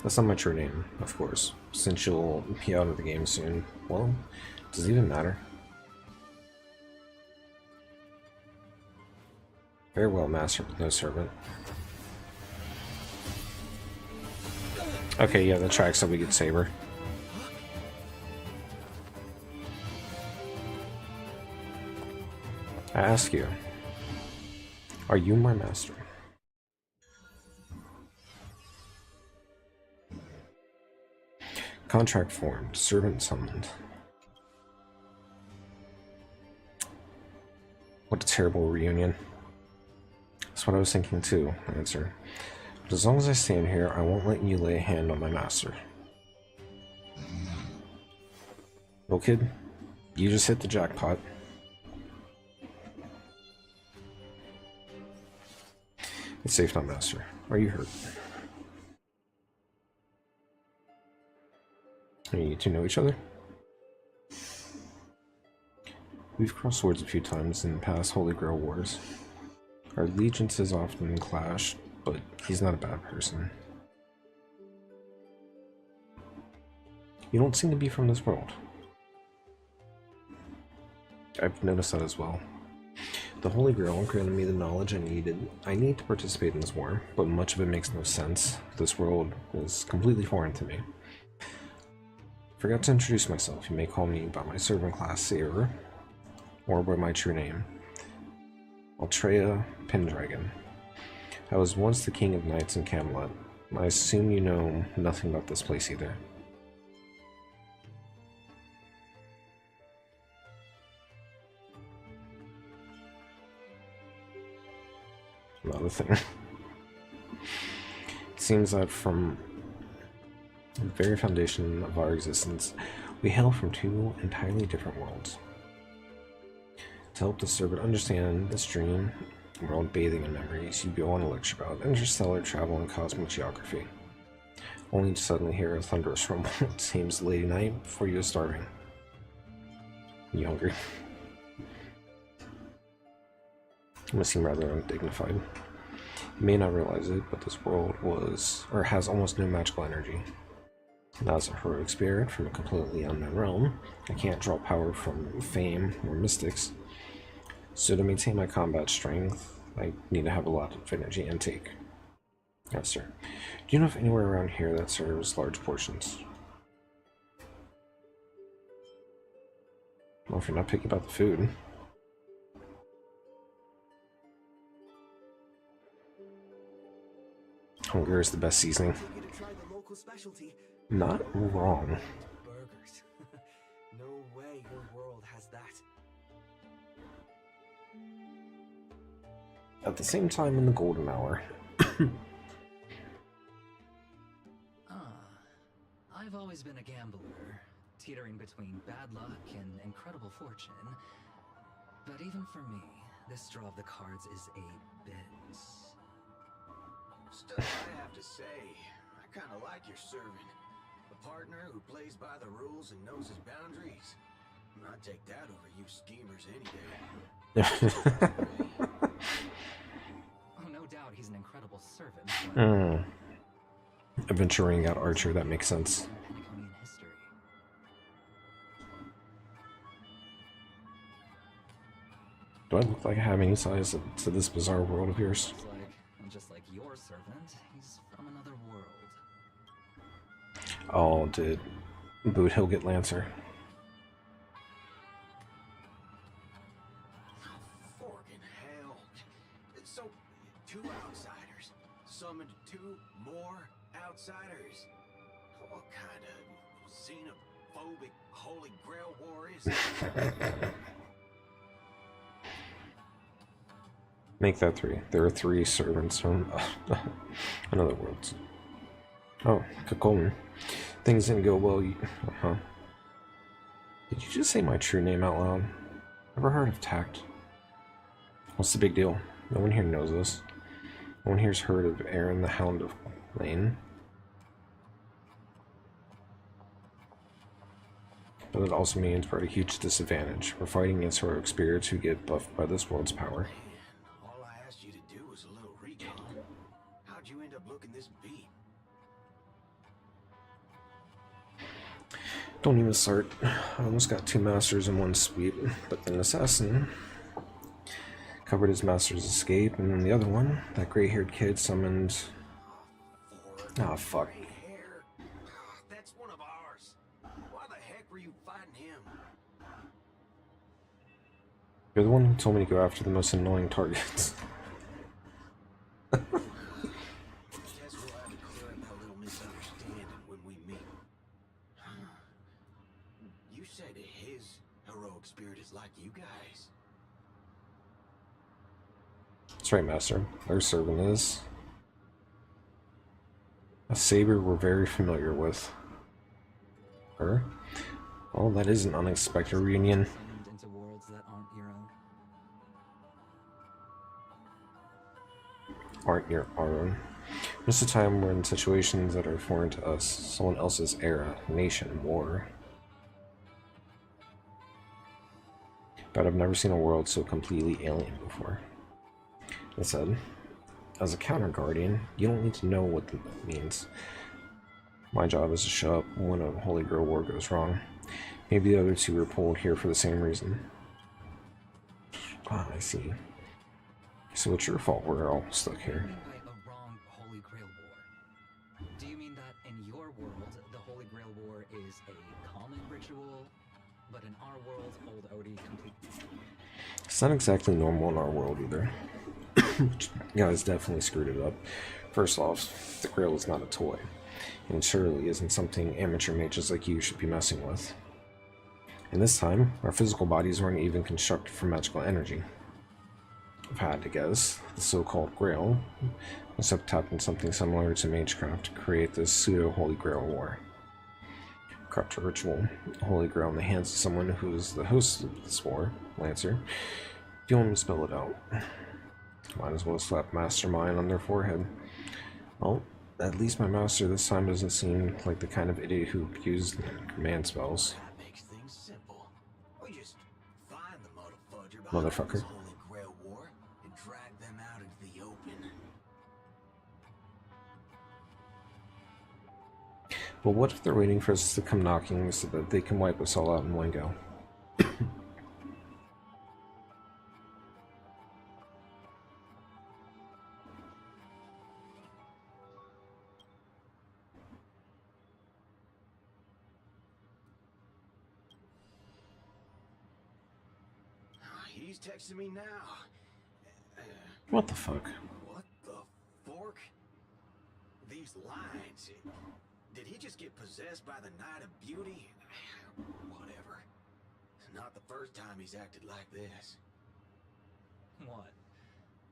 That's not my true name, of course, since you'll be out of the game soon. Well, does it even matter? Very well, master, but no servant. Okay, yeah, the tracks that we could saber. I ask you, are you my master? Contract formed, servant summoned. What a terrible reunion. That's what I was thinking too, Answer. But as long as I stand here, I won't let you lay a hand on my master. Well, kid, you just hit the jackpot. It's safe now, master. Are you hurt? You two know each other? We've crossed swords a few times in past Holy Grail wars. Our allegiances often clash, but he's not a bad person. You don't seem to be from this world. I've noticed that as well. The Holy Grail granted me the knowledge I needed. I need to participate in this war, but much of it makes no sense. This world is completely foreign to me. Forgot to introduce myself. You may call me by my servant class Saber, or by my true name, Altrea Pendragon. I was once the king of knights in Camelot. I assume you know nothing about this place either. not a thing. It seems that from the very foundation of our existence, we hail from two entirely different worlds. To help the servant understand this dream world bathing in memories, you go on a lecture about interstellar travel and cosmic geography, only to suddenly hear a thunderous rumble. It seems late at night before you are starving. You hungry? It must seem rather undignified. You may not realize it, but this world has almost no magical energy. And as a heroic spirit from a completely unknown realm, I can't draw power from fame or mystics. So to maintain my combat strength, I need to have a lot of energy intake. Yes, sir. Do you know of anywhere around here that serves large portions? Well, if you're not picky about the food. Hunger is the best seasoning. Not wrong. Burgers. No way your world has that. At the same time in the golden hour. I've always been a gambler, teetering between bad luck and incredible fortune. But even for me, this draw of the cards is a bit... Still, I have to say, I kind of like your servant. A partner who plays by the rules and knows his boundaries. I'd take that over you schemers any day. Oh, no doubt he's an incredible servant. Adventuring out archer, that makes sense. Do I look like I have any ties to this bizarre world of yours? Just like your servant, he's from another world. Oh, did Boot Hill get Lancer? Forkin' hell. So, 2 outsiders summoned 2 more outsiders. What kind of xenophobic Holy Grail war is that? Make that 3. There are 3 servants from another world. Oh, Kakolin. Things didn't go well. Huh? Did you just say my true name out loud? Ever heard of tact? What's the big deal? No one here knows us. No one here's heard of Aaron the Hound of Lane. But it also means we're at a huge disadvantage. We're fighting against heroic spirits who get buffed by this world's power. All I asked you to do was a little recon. How'd you end up looking this beat? Don't even start. I almost got 2 masters in one sweep, but then Assassin covered his master's escape, and then the other one, that gray-haired kid, summoned... Ah, fuck. That's one of ours. Why the heck were you fighting him? You're the one who told me to go after the most annoying targets. Guess we'll have to clear up our little misunderstanding when we meet. You said his heroic spirit is like you guys. That's right, Master. Our servant is a saber we're very familiar with. Her? Well, that is an unexpected reunion. Into worlds that aren't your own. Aren't your own. Most of the time we're in situations that are foreign to us, someone else's era, nation, war. But I've never seen a world so completely alien before. That said, as a counter guardian, you don't need to know what that means. My job is to show up when a Holy Grail war goes wrong. Maybe the other 2 were pulled here for the same reason. Ah, I see. So it's your fault we're all stuck here. What do you mean by a wrong Holy Grail war? Do you mean that in your world, the Holy Grail war is a common ritual, but in our world, old Odie complete... It's not exactly normal in our world either. You guys definitely screwed it up. First off, the Grail is not a toy, and surely isn't something amateur mages like you should be messing with. And this time, our physical bodies weren't even constructed for magical energy. if I had to guess, the so-called Grail, except tapping something similar to Magecraft to create this pseudo-Holy Grail war. Corrupt a ritual, Holy Grail in the hands of someone who is the host of this war, Lancer. Do you want me to spell it out? Might as well slap Mastermind on their forehead. Well, at least my master this time doesn't seem like the kind of idiot who used command spells. That makes things simple. We just find the muddle fudger behind Motherfucker. this Holy Grail war and drag them out into the open. But what if they're waiting for us to come knocking so that they can wipe us all out in one go? He's texting me now. What the fuck? What the fork? These lines. Did he just get possessed by the Night of Beauty? Whatever. Not the first time he's acted like this. What?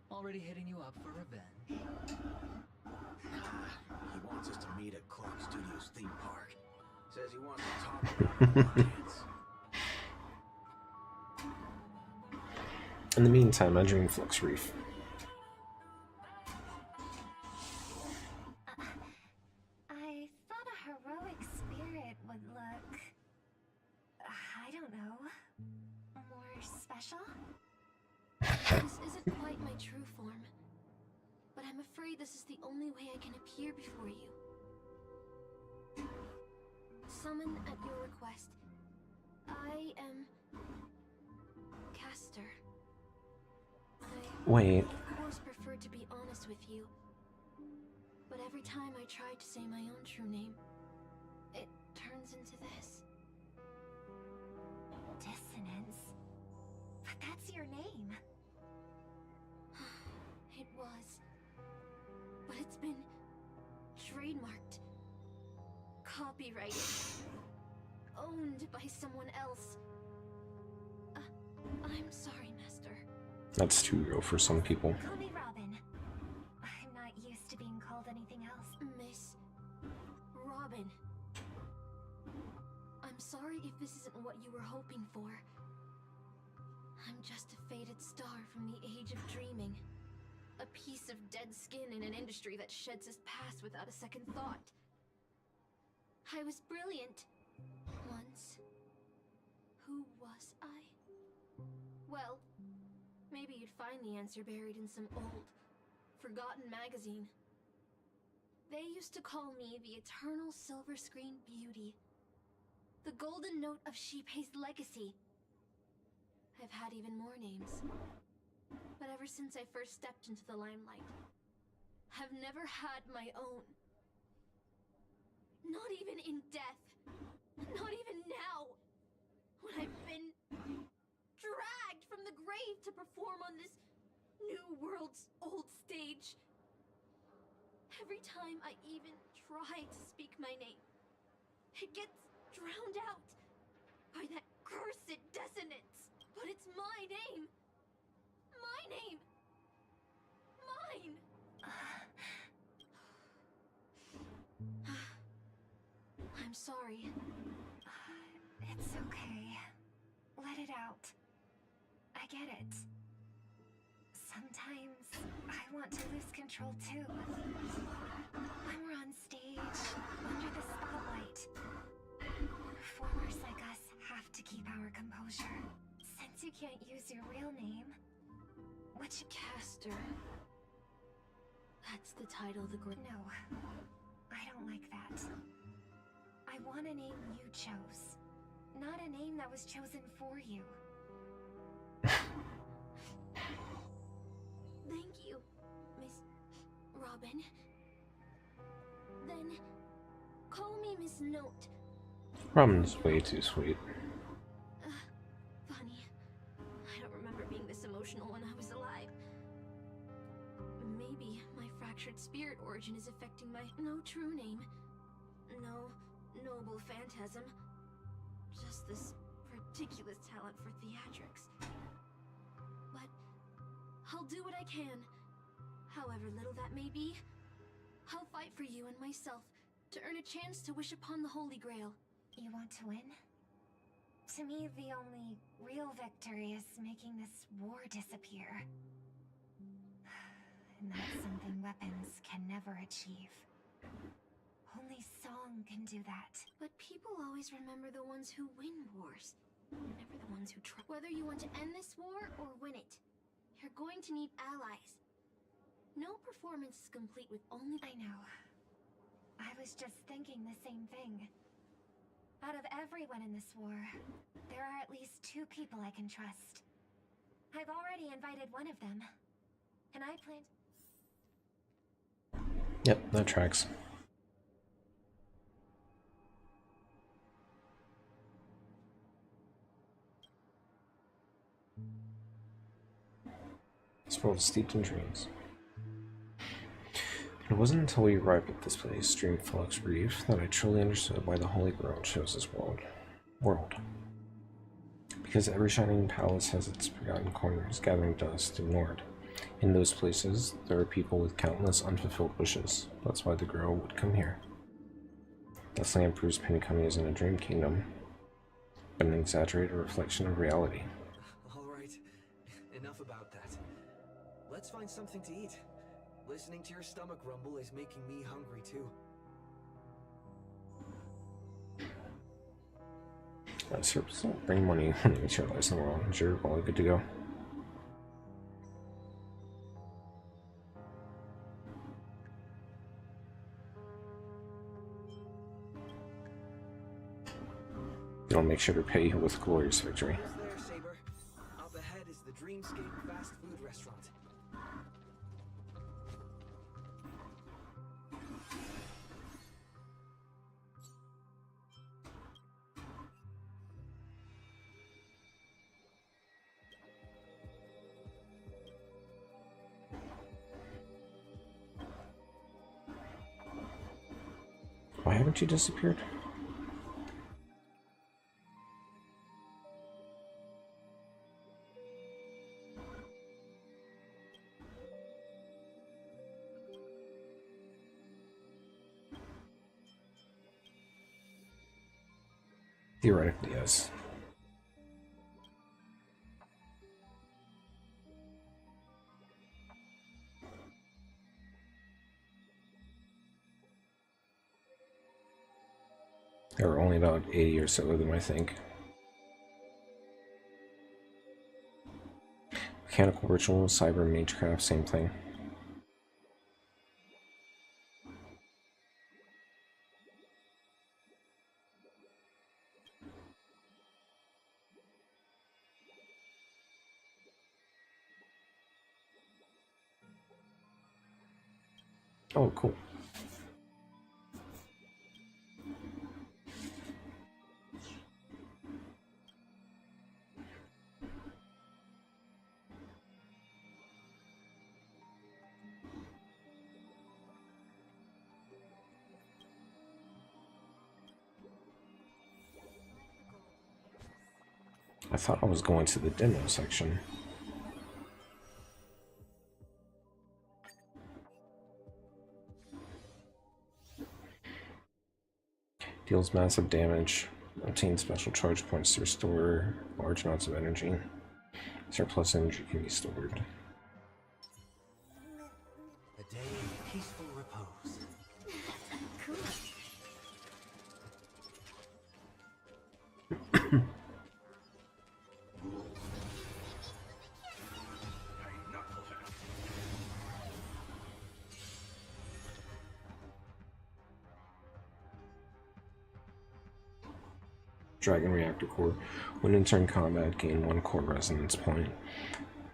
Already hitting you up for revenge? He wants us to meet at Clark Studios theme park. Says he wants to talk about the alliance. In the meantime, I dream Flux Reef. I thought a heroic spirit would look, I don't know, more special? This isn't quite my true form, but I'm afraid this is the only way I can appear before you. Summon at your request. I am Caster. I Wait. of course prefer to be honest with you, but every time I try to say my own true name, it turns into this. Dissonance. But that's your name. It was, but it's been trademarked, copyrighted, owned by someone else. I'm sorry, Master. That's too real for some people. Call me Robin. I'm not used to being called anything else. Miss Robin. I'm sorry if this isn't what you were hoping for. I'm just a faded star from the age of dreaming. A piece of dead skin in an industry that sheds its past without a second thought. I was brilliant. Once. Who was I? Well, maybe you'd find the answer buried in some old, forgotten magazine. They used to call me the Eternal Silver Screen Beauty. The Golden Note of Shipei's legacy. I've had even more names. But ever since I first stepped into the limelight, I've never had my own. Not even in death. Not even now. When I've been dragged from the grave to perform on this new world's old stage. Every time I even try to speak my name, it gets drowned out by that cursed dissonance. But it's my name. My name. Mine. I'm sorry. It's okay. Let it out. I get it. Sometimes I want to lose control too. When we're on stage, under the spotlight, performers like us have to keep our composure. Since you can't use your real name, Which Caster? That's the title of the group. No, I don't like that. I want a name you chose, not a name that was chosen for you. Thank you, Miss Robin. Then call me Miss Note. Robin's way too sweet. Funny. I don't remember being this emotional when I was alive. Maybe my fractured spirit origin is affecting my no true name. No noble phantasm. Just this ridiculous talent for theatrics. But I'll do what I can. However little that may be, I'll fight for you and myself to earn a chance to wish upon the Holy Grail. You want to win? To me, the only real victory is making this war disappear. And that's something weapons can never achieve. Only song can do that. But people always remember the ones who win wars, never the ones who try. Whether you want to end this war or win it, you're going to need allies. No performance is complete with only... I know. I was just thinking the same thing. Out of everyone in this war, there are at least 2 people I can trust. I've already invited one of them, and I plan... Yep, that tracks. This world is steeped in dreams. It wasn't until we arrived at this place, Dream Flux Reef, that I truly understood why the Holy Grail chose this world. Because every shining palace has its forgotten corners, gathering dust, ignored. In those places, there are people with countless unfulfilled wishes. That's why the Grail would come here. This land proves Pennycomey isn't a dream kingdom, but an exaggerated reflection of reality. Alright, enough about that. Let's find something to eat. Listening to your stomach rumble is making me hungry too. Serps bring money when you materialize in the world. Is your wallet good to go? It'll make sure to pay you with glorious victory. There, Saber. Up ahead is the Dreamscape fast food restaurant. Why haven't you disappeared? Theoretically, yes. There are only about 80 or so of them, I think. Mechanical ritual, cyber magecraft, same thing. Oh, cool. I thought I was going to the demo section. Deals massive damage. Obtain special charge points to restore large amounts of energy. Surplus energy can be stored. A day of peaceful repose. Cool. Dragon Reactor Core. When entering combat, gain 1 core resonance point.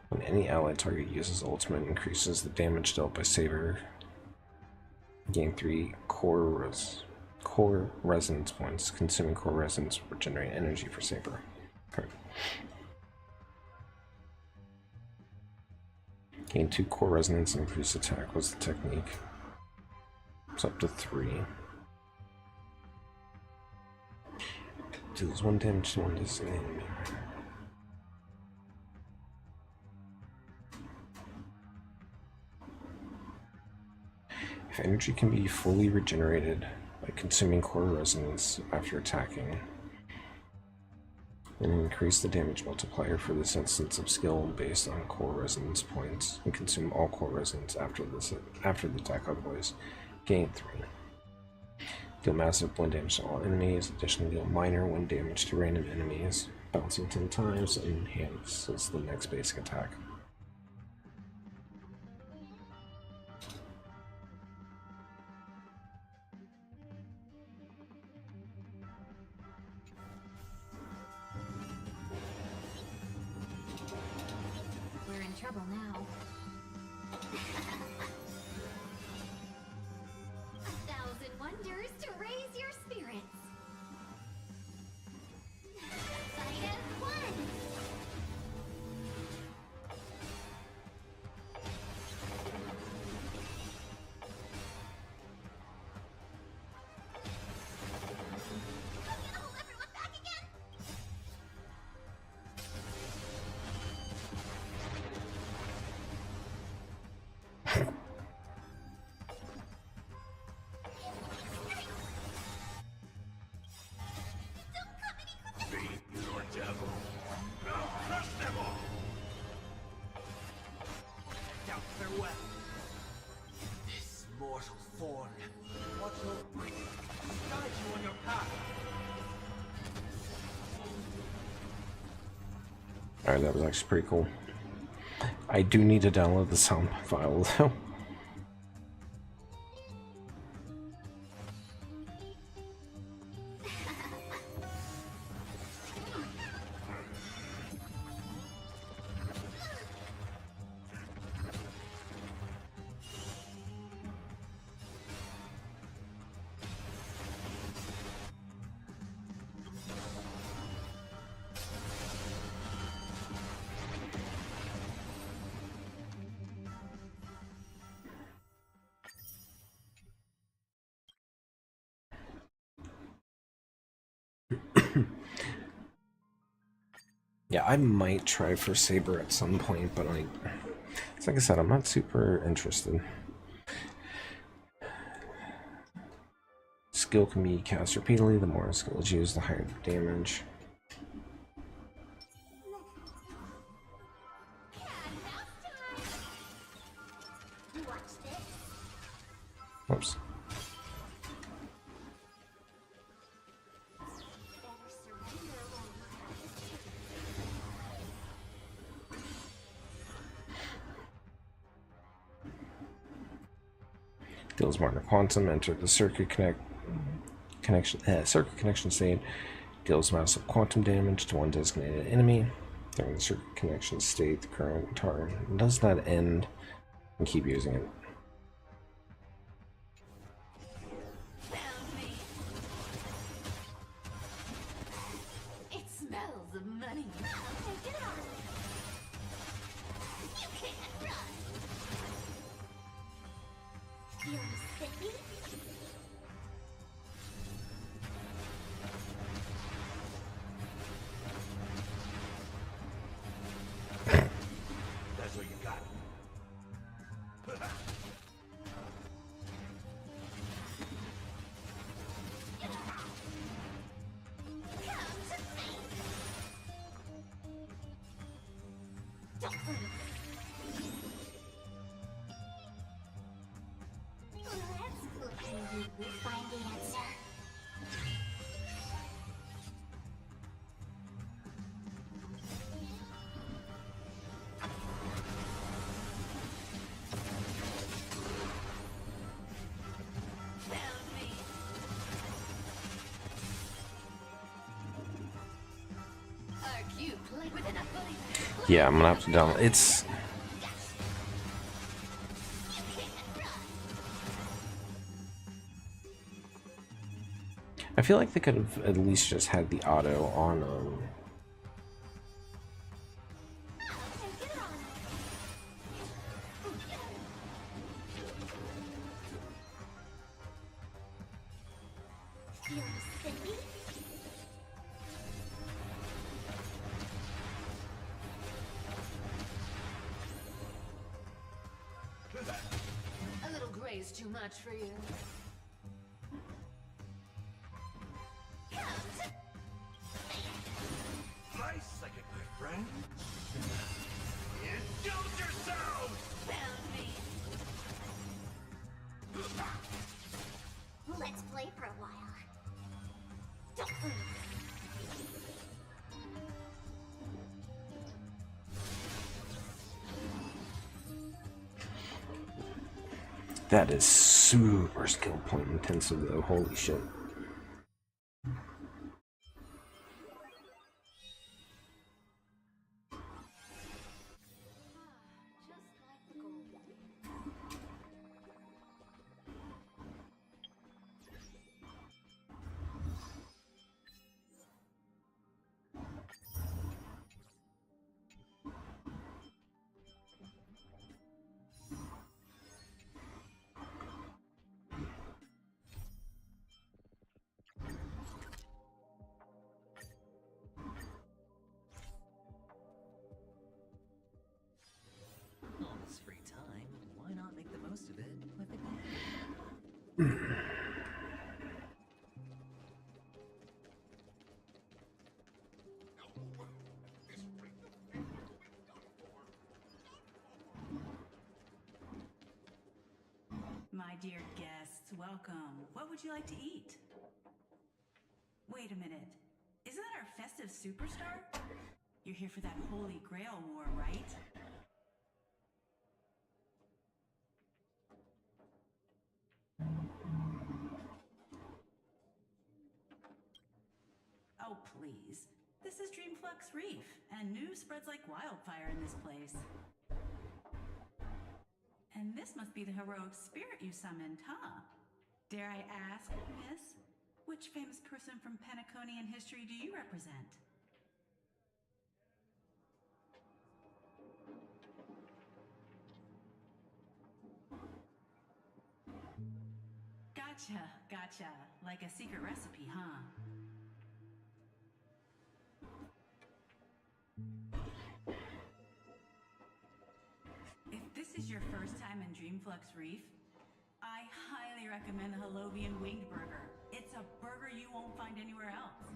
When any allied target uses ultimate, increases the damage dealt by Saber. Gain 3 core resonance points. Consuming core resonance will generate energy for Saber. Okay. Gain 2 core resonance and increase attack was the technique. It's up to 3. Deals 1 damage to one designated enemy. If energy can be fully regenerated by consuming core resonance after attacking, then increase the damage multiplier for this instance of skill based on core resonance points, and consume all core resonance after the attack, otherwise gain 3. Deal massive wind damage to all enemies, additionally deal minor wind damage to random enemies, bouncing 10 times, and enhances the next basic attack. We're in trouble now. A thousand wonders to raise your spirits. Fight as one. Hold everyone back again. Your devil. I'll crush them all. Doubt farewell. This mortal thorn. What will bring it? Guide you on your path. Alright, that was actually pretty cool. I do need to download the sound file though. Yeah, I might try for Saber at some point, but like I said, I'm not super interested. Skill can be cast repeatedly. The more skill is used, the higher the damage. Whoops. Deals minor quantum. Enter the circuit connection state. Deals massive quantum damage to one designated enemy. During the circuit connection state, the current target does not end, and keep using it. It smells of money. Take it on. You can't run. You're sicky. That's what you got. Let's find the answer. Yeah, I'm gonna have to download. It's. I feel like they could have at least just had the auto on A little grace weighs too much for you. Nice second, my friend. Indulge yourself! Found me. Let's play for a while. That is super skill point intensive though, holy shit. All this free time, why not make the most of it with a game? My dear guests, welcome. What would you like to eat? Wait a minute. Isn't that our festive superstar? You're here for that Holy Grail War, right? Oh, please. This is Dreamflux Reef, and news spreads like wildfire in this place. And this must be the heroic spirit you summoned, huh? Dare I ask, miss, which famous person from Penaconian history do you represent? Gotcha. Like a secret recipe, huh? If this is your first time in Dreamflux Reef, I highly recommend the Halovian Winged Burger. It's a burger you won't find anywhere else.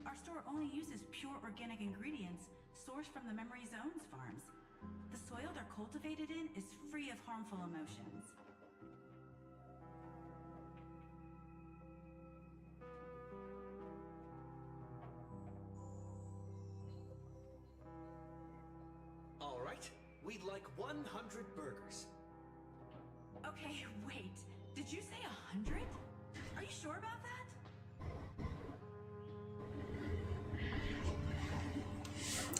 Our store only uses pure organic ingredients sourced from the Memory Zones farms. The soil they're cultivated in is free of harmful emotions. All right, we'd like 100 burgers. Okay, wait. Did you say 100? Are you sure about that?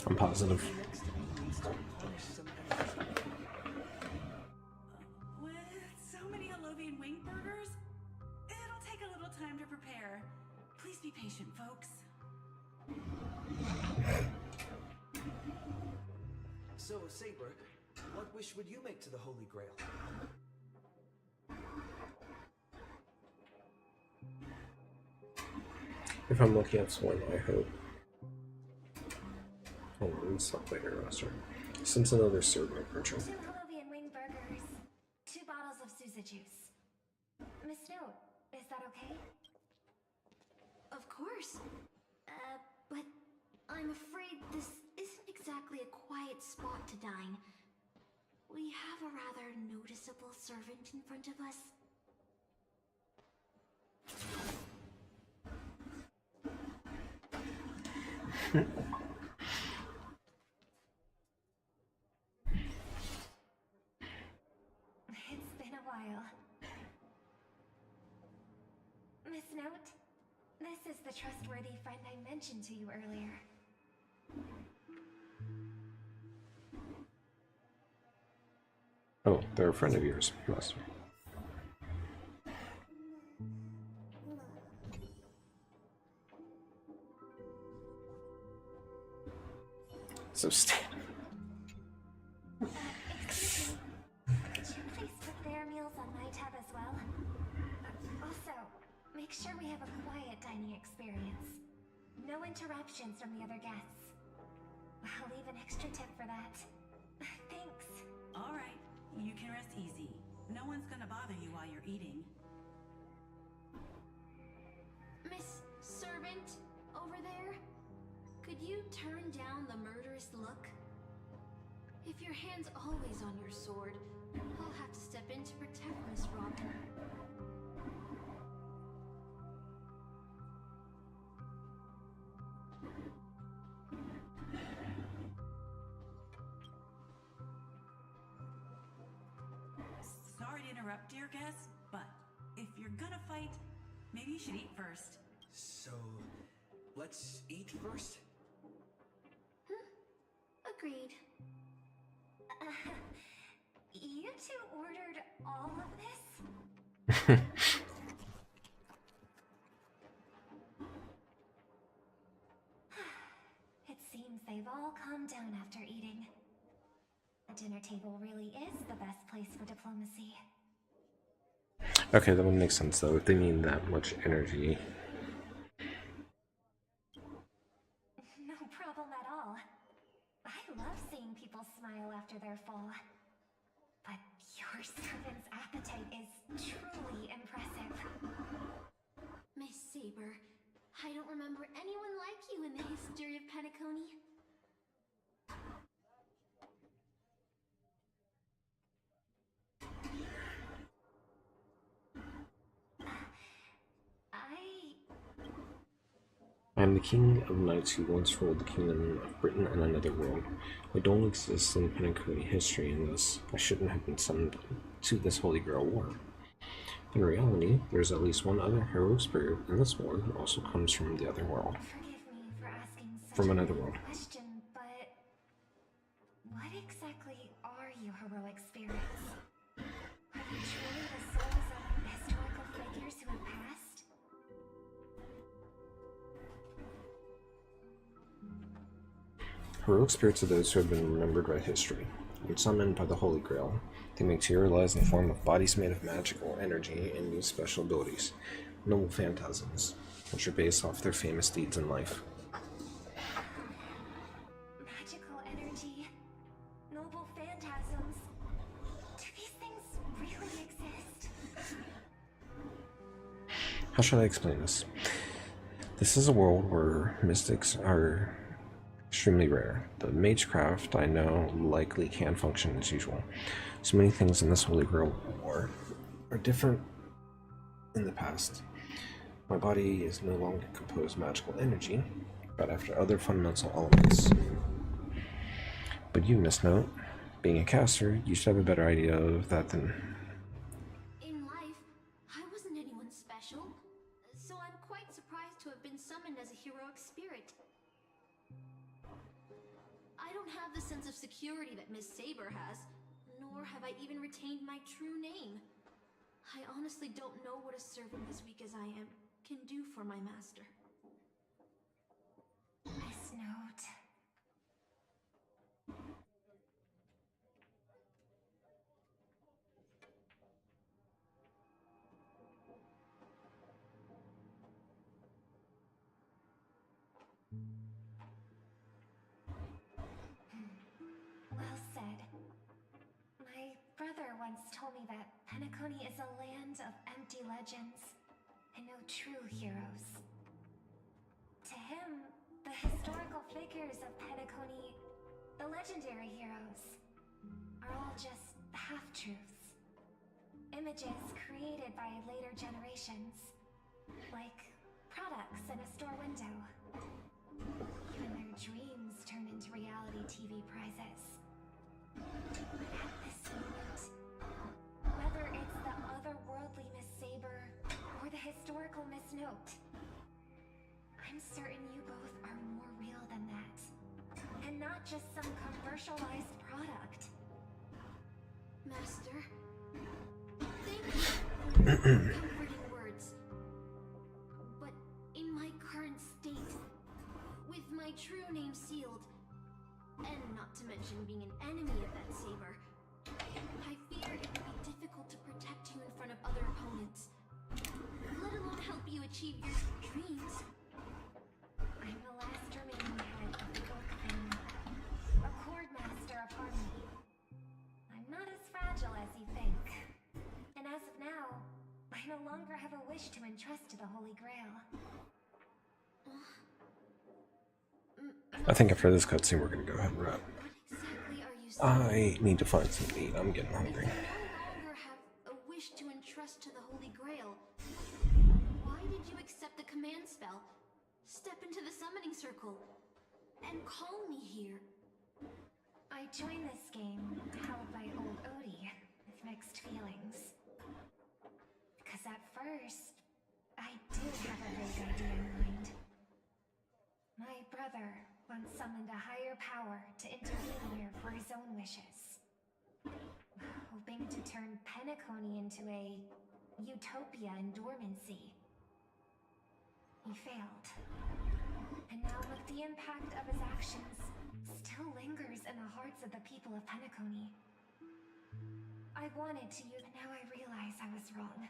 I'm positive. With so many Halovian wing burgers, it'll take a little time to prepare. Please be patient, folks. So, Saber, what wish would you make to the Holy Grail? If I'm lucky, that's one, I hope. Hold on, stop later, roster. Since another server virtual. 2 Halovian wing burgers, 2 bottles of Sousa juice. Miss Note, is that okay? Of course. But I'm afraid this isn't exactly a quiet spot to dine. We have a rather noticeable servant in front of us. It's been a while. Miss Note, this is the trustworthy friend I mentioned to you earlier. Oh, they're a friend of yours, Master. So Excuse me. Could you please put their meals on my tab as well? Also, make sure we have a quiet dining experience. No interruptions from the other guests. I'll leave an extra tip for that. Thanks. All right. no one's gonna bother you while you're eating. Miss Servant, over there? Could you turn down the murderous look? If your hand's always on your sword, I'll have to step in to protect Miss Robin. Sorry to interrupt, dear guest, but if you're gonna fight, maybe you should eat first. So, let's eat first? Agreed. You two ordered all of this? It seems they've all calmed down after eating. A dinner table really is the best place for diplomacy. Okay, that would make sense though, if they need that much energy. No problem at all. I love seeing people smile after they're full. But your servant's appetite is truly impressive. Miss Saber, I don't remember anyone like you in the history of Penacony. I am the king of knights who once ruled the kingdom of Britain and another world. I don't exist in Penacony history, and thus I shouldn't have been summoned to this Holy Grail War. In reality, there's at least one other heroic spirit in this war who also comes from the other world. Forgive me for asking such From a another big world. question, but what exactly are you heroic spirits? Are you truly the souls of historical figures who have passed? Heroic spirits are those who have been remembered by history. When summoned by the Holy Grail, they materialize in the form of bodies made of magical energy and use special abilities, noble phantasms, which are based off their famous deeds in life. Magical energy, noble phantasms. Do these things really exist? How should I explain this? This is a world where mystics are extremely rare. The magecraft I know likely can function as usual. So many things in this Holy Grail War are different in the past. My body is no longer composed of magical energy, but after other fundamental elements. But you, Miss Note, being a caster, you should have a better idea of that than... In life, I wasn't anyone special, so I'm quite surprised to have been summoned as a heroic spirit. I don't have the sense of security that Miss Saber has, nor have I even retained my true name. I honestly don't know what a servant as weak as I am can do for my master. Miss Note. Well said. My brother once told me that Penacony is a land of empty legends and no true heroes. To him, the historical figures of Penacony, the legendary heroes, are all just half-truths. Images created by later generations, like products in a store window. Even their dreams turn into reality TV prizes. At this moment, whether it's the otherworldly Miss Saber or the historical Miss Note, I'm certain you both are more real than that. And not just some commercialized product. Master, thank you for your comforting words. But in my current state, with my true name sealed, and not to mention being an enemy of that saber, I fear it would be difficult to protect you in front of other opponents, let alone help you achieve your dreams. I'm the last remaining head of the Oak family, a Cord Master of Harmony. I'm not as fragile as you think. I no longer have a wish to entrust to the Holy Grail. I think after this cutscene, we're gonna go ahead and wrap. Exactly are you I saying? need to find some to eat. I'm getting hungry. If you no longer have a wish to entrust to the Holy Grail, why did you accept the command spell, step into the summoning circle, and call me here? I joined this game, held by old Odie, with mixed feelings. Because at first, I did have a vague idea in mind. My brother once summoned a higher power to intervene here for his own wishes. Hoping to turn Penacony into a utopia in dormancy. He failed. And now look, the impact of his actions still lingers in the hearts of the people of Penacony. I wanted to use, now I realize I was wrong.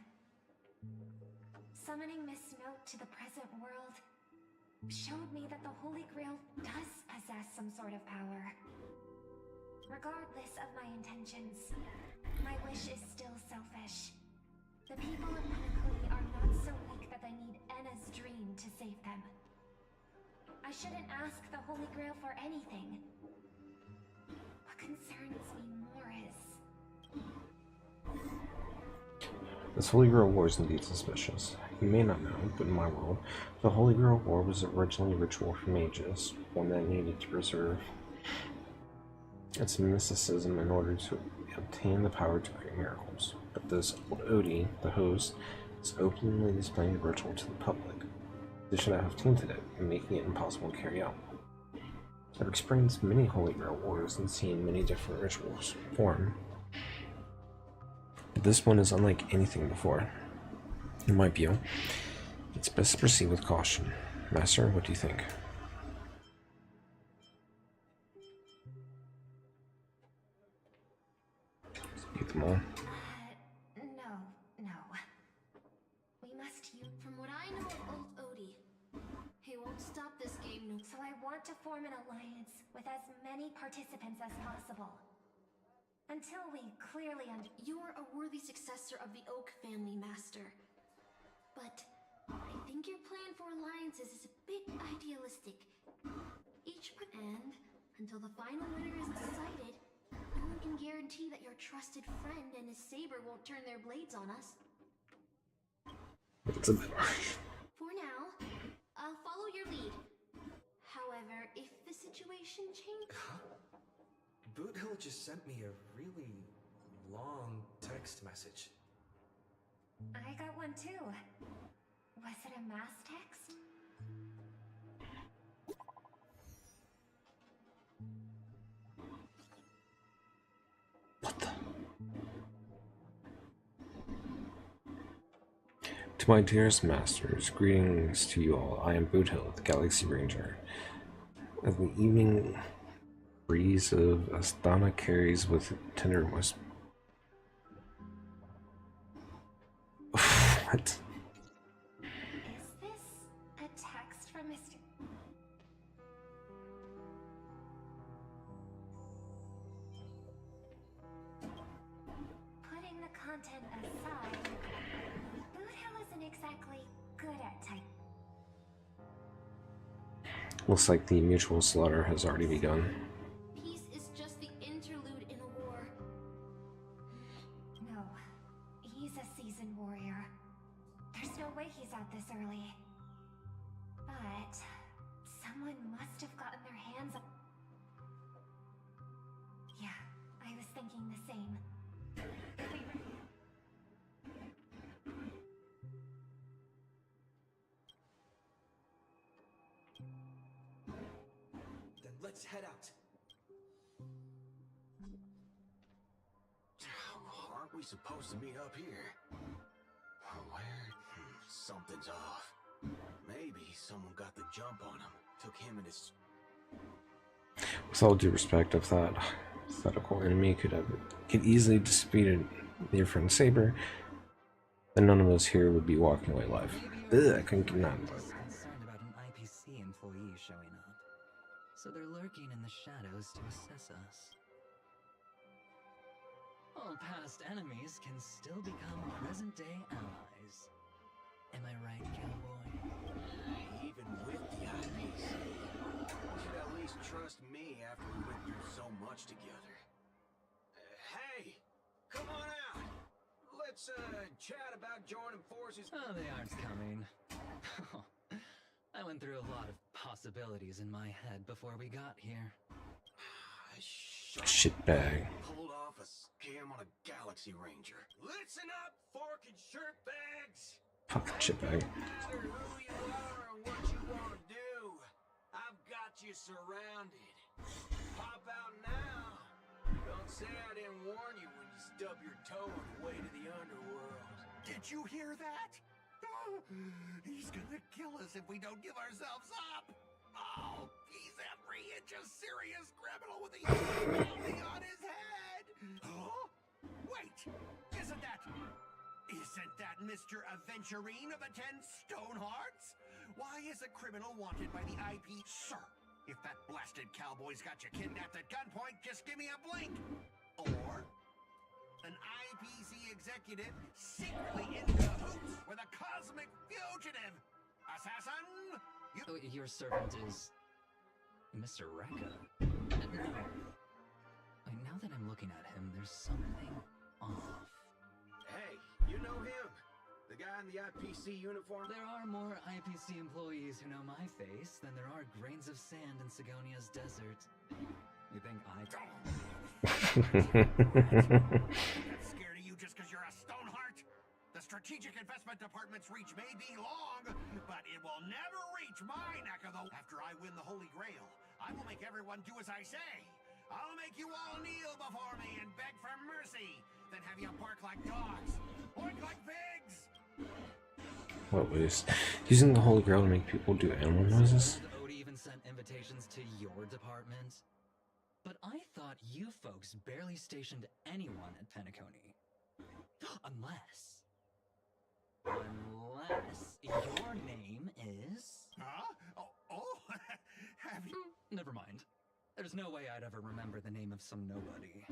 Summoning Miss Note to the present world showed me that the Holy Grail does possess some sort of power. Regardless of my intentions, my wish is still selfish. The people of Penacony are not so weak that they need Enna's dream to save them. I shouldn't ask the Holy Grail for anything. What concerns me more is... This Holy Grail War is indeed suspicious. You may not know, but in my world, the Holy Grail War was originally a ritual for mages, one that needed to preserve its mysticism in order to obtain the power to create miracles. But this old Odie, the host, is openly displaying the ritual to the public. They should have tainted it, making it impossible to carry out. I've experienced many Holy Grail Wars and seen many different rituals form. But this one is unlike anything before. In my view, it's best to proceed with caution. Master, what do you think? Speak them all. No. We must use... From what I know of old Odie, he won't stop this game, no. So I want to form an alliance with as many participants as possible. Until we clearly You're a worthy successor of the Oak family, Master. But I think your plan for alliances is a bit idealistic. And until the final winner is decided, no one can guarantee that your trusted friend and his saber won't turn their blades on us. It's a bit harsh. For now, I'll follow your lead. However, if the situation changes... Boot Hill just sent me a really long text message. I got one too. Was it a mass text? To my dearest masters, greetings to you all. I am Boot Hill, the Galaxy Ranger. As the evening breeze of Astana carries with tender whisper. What? Is this a text from Mr. Putting the content aside, Boot Hill isn't exactly good at type. Looks like the mutual slaughter has already begun. Peace is just the interlude in a war. No, he's a seasoned warrior. There's no way he's out this early. But someone must have gotten their hands on... Yeah, I was thinking the same. Then let's head out. Aren't we supposed to meet up here? Where? Something's off. Maybe someone got the jump on him. Took him and his... With all due respect, if that hypothetical enemy could easily defeated your friend Saber, then none of us here would be walking away alive. Ugh, I couldn't get that. Concerned about an IPC employee showing up, so they're lurking in the shadows to assess us. All past enemies can still become present-day allies. Am I right, cowboy? Even with the IPC, you should at least trust me after we went through so much together. Hey, come on out. Let's chat about joining forces. Oh, they aren't coming. I went through a lot of possibilities in my head before we got here. Shitbag. Pulled off a scam on a Galaxy Ranger. Listen up, fork and shirt bags. Fucking shitbag. No matter who you are or what you want to do, I've got you surrounded. Pop out now. Don't say I didn't warn you when you stub your toe on the way to the underworld. Did you hear that? Oh, he's gonna kill us if we don't give ourselves up. Oh, he's every inch a serious criminal with a huge bounty on his head. Huh? Wait, isn't that Mr. Aventurine of the 10 Stonehearts? Why is a criminal wanted by the IP? Sir, if that blasted cowboy's got you kidnapped at gunpoint, just give me a blink. Or an IPC executive secretly in cahoots with a cosmic fugitive. Assassin! Oh, your servant is Mr. Rekka. No. Wait, now that I'm looking at him, there's something off. Hey, you know him? The guy in the IPC uniform? There are more IPC employees who know my face than there are grains of sand in Sigonia's desert. You think I... That's scared of you just because you're a Stoneheart? The Strategic Investment Department's reach may be long, but it will never reach my neck of the... After I win the Holy Grail, I will make everyone do as I say. I'll make you all kneel before me and beg for mercy, then have you bark like dogs, oink like pigs. What was using the Holy Grail to make people do animal noises? Odie even sent invitations to your department. But I thought you folks barely stationed anyone at Penacony. Unless your name is... Huh? Oh, have you... Never mind. There's no way I'd ever remember the name of some nobody.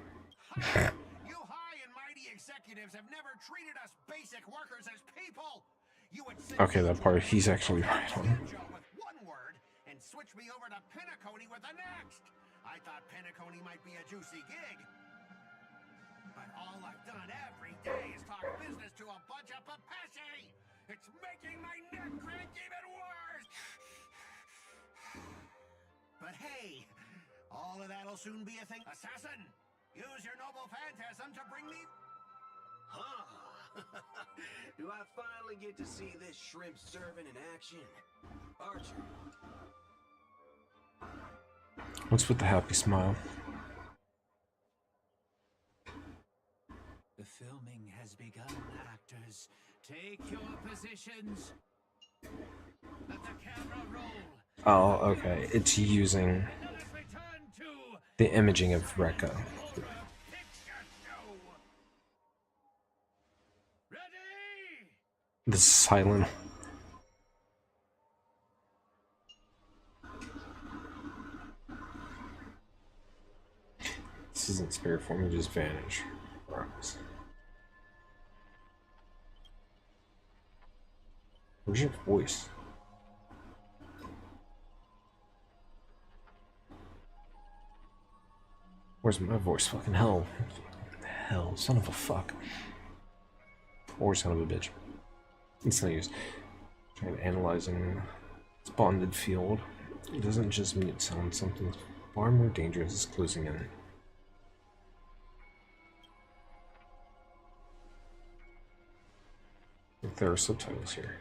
You high and mighty executives have never treated us basic workers as people. You would Okay, that part he's actually right on. with one word and switch me over to Penacony with the next. I thought Penacony might be a juicy gig. But all I've done every day is talk business to a bunch of papashi. It's making my neck crank even worse. But hey, all of that'll soon be a thing. Assassin, use your noble phantasm to bring me... Huh. Do I finally get to see this shrimp servant in action? Archer. What's with the happy smile? The filming has begun, actors. Take your positions. Let the camera roll. Oh, okay. It's using the imaging of Rekka. The silent. This isn't spirit form, you just vanish. Rocks. Where's your voice? Where's my voice? Fucking hell. Hell, son of a fuck. Or son of a bitch. It's no use. Trying to analyzing its bonded field. It doesn't just mean it sounds something far more dangerous is closing in. If there are subtitles here.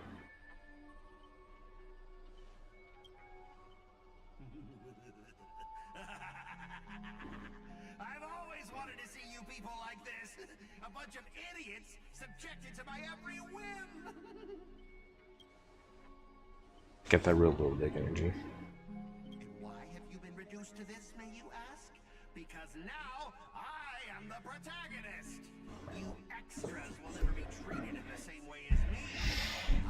I've always wanted to see you people like this. A bunch of idiots subjected to my every whim. Get that real little dick energy. And why have you been reduced to this, may you ask? Because now I am the protagonist. You extras will never be treated in the same way as me.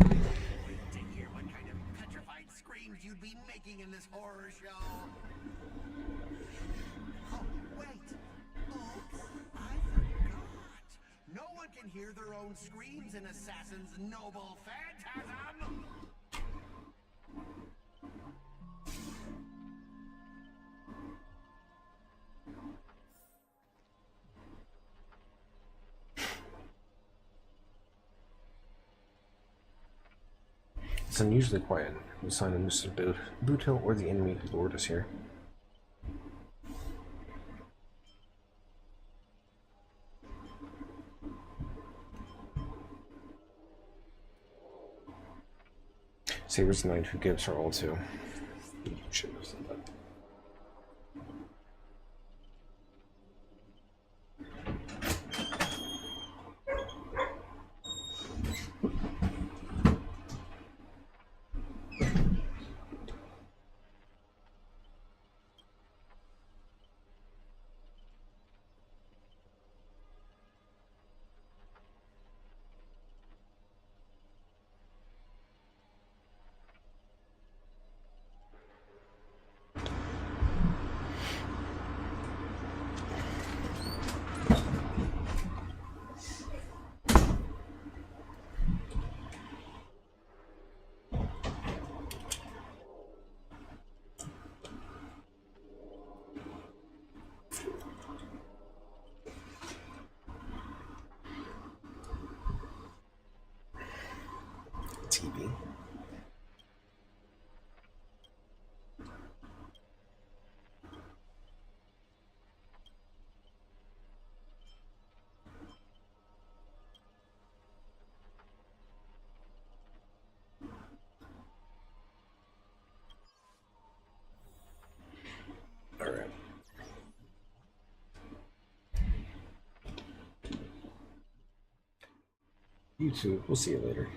I can't wait to hear what kind of petrified screams you'd be making in this horror show. Oh, wait. Oops, I forgot. can hear their own screams in Assassin's noble phantasm! It's unusually quiet. No sign of Mr. Boothill or the enemy who lured us here. Saber's the knight who gives her all to. Should have said that. TV. All right. YouTube, we'll see you later.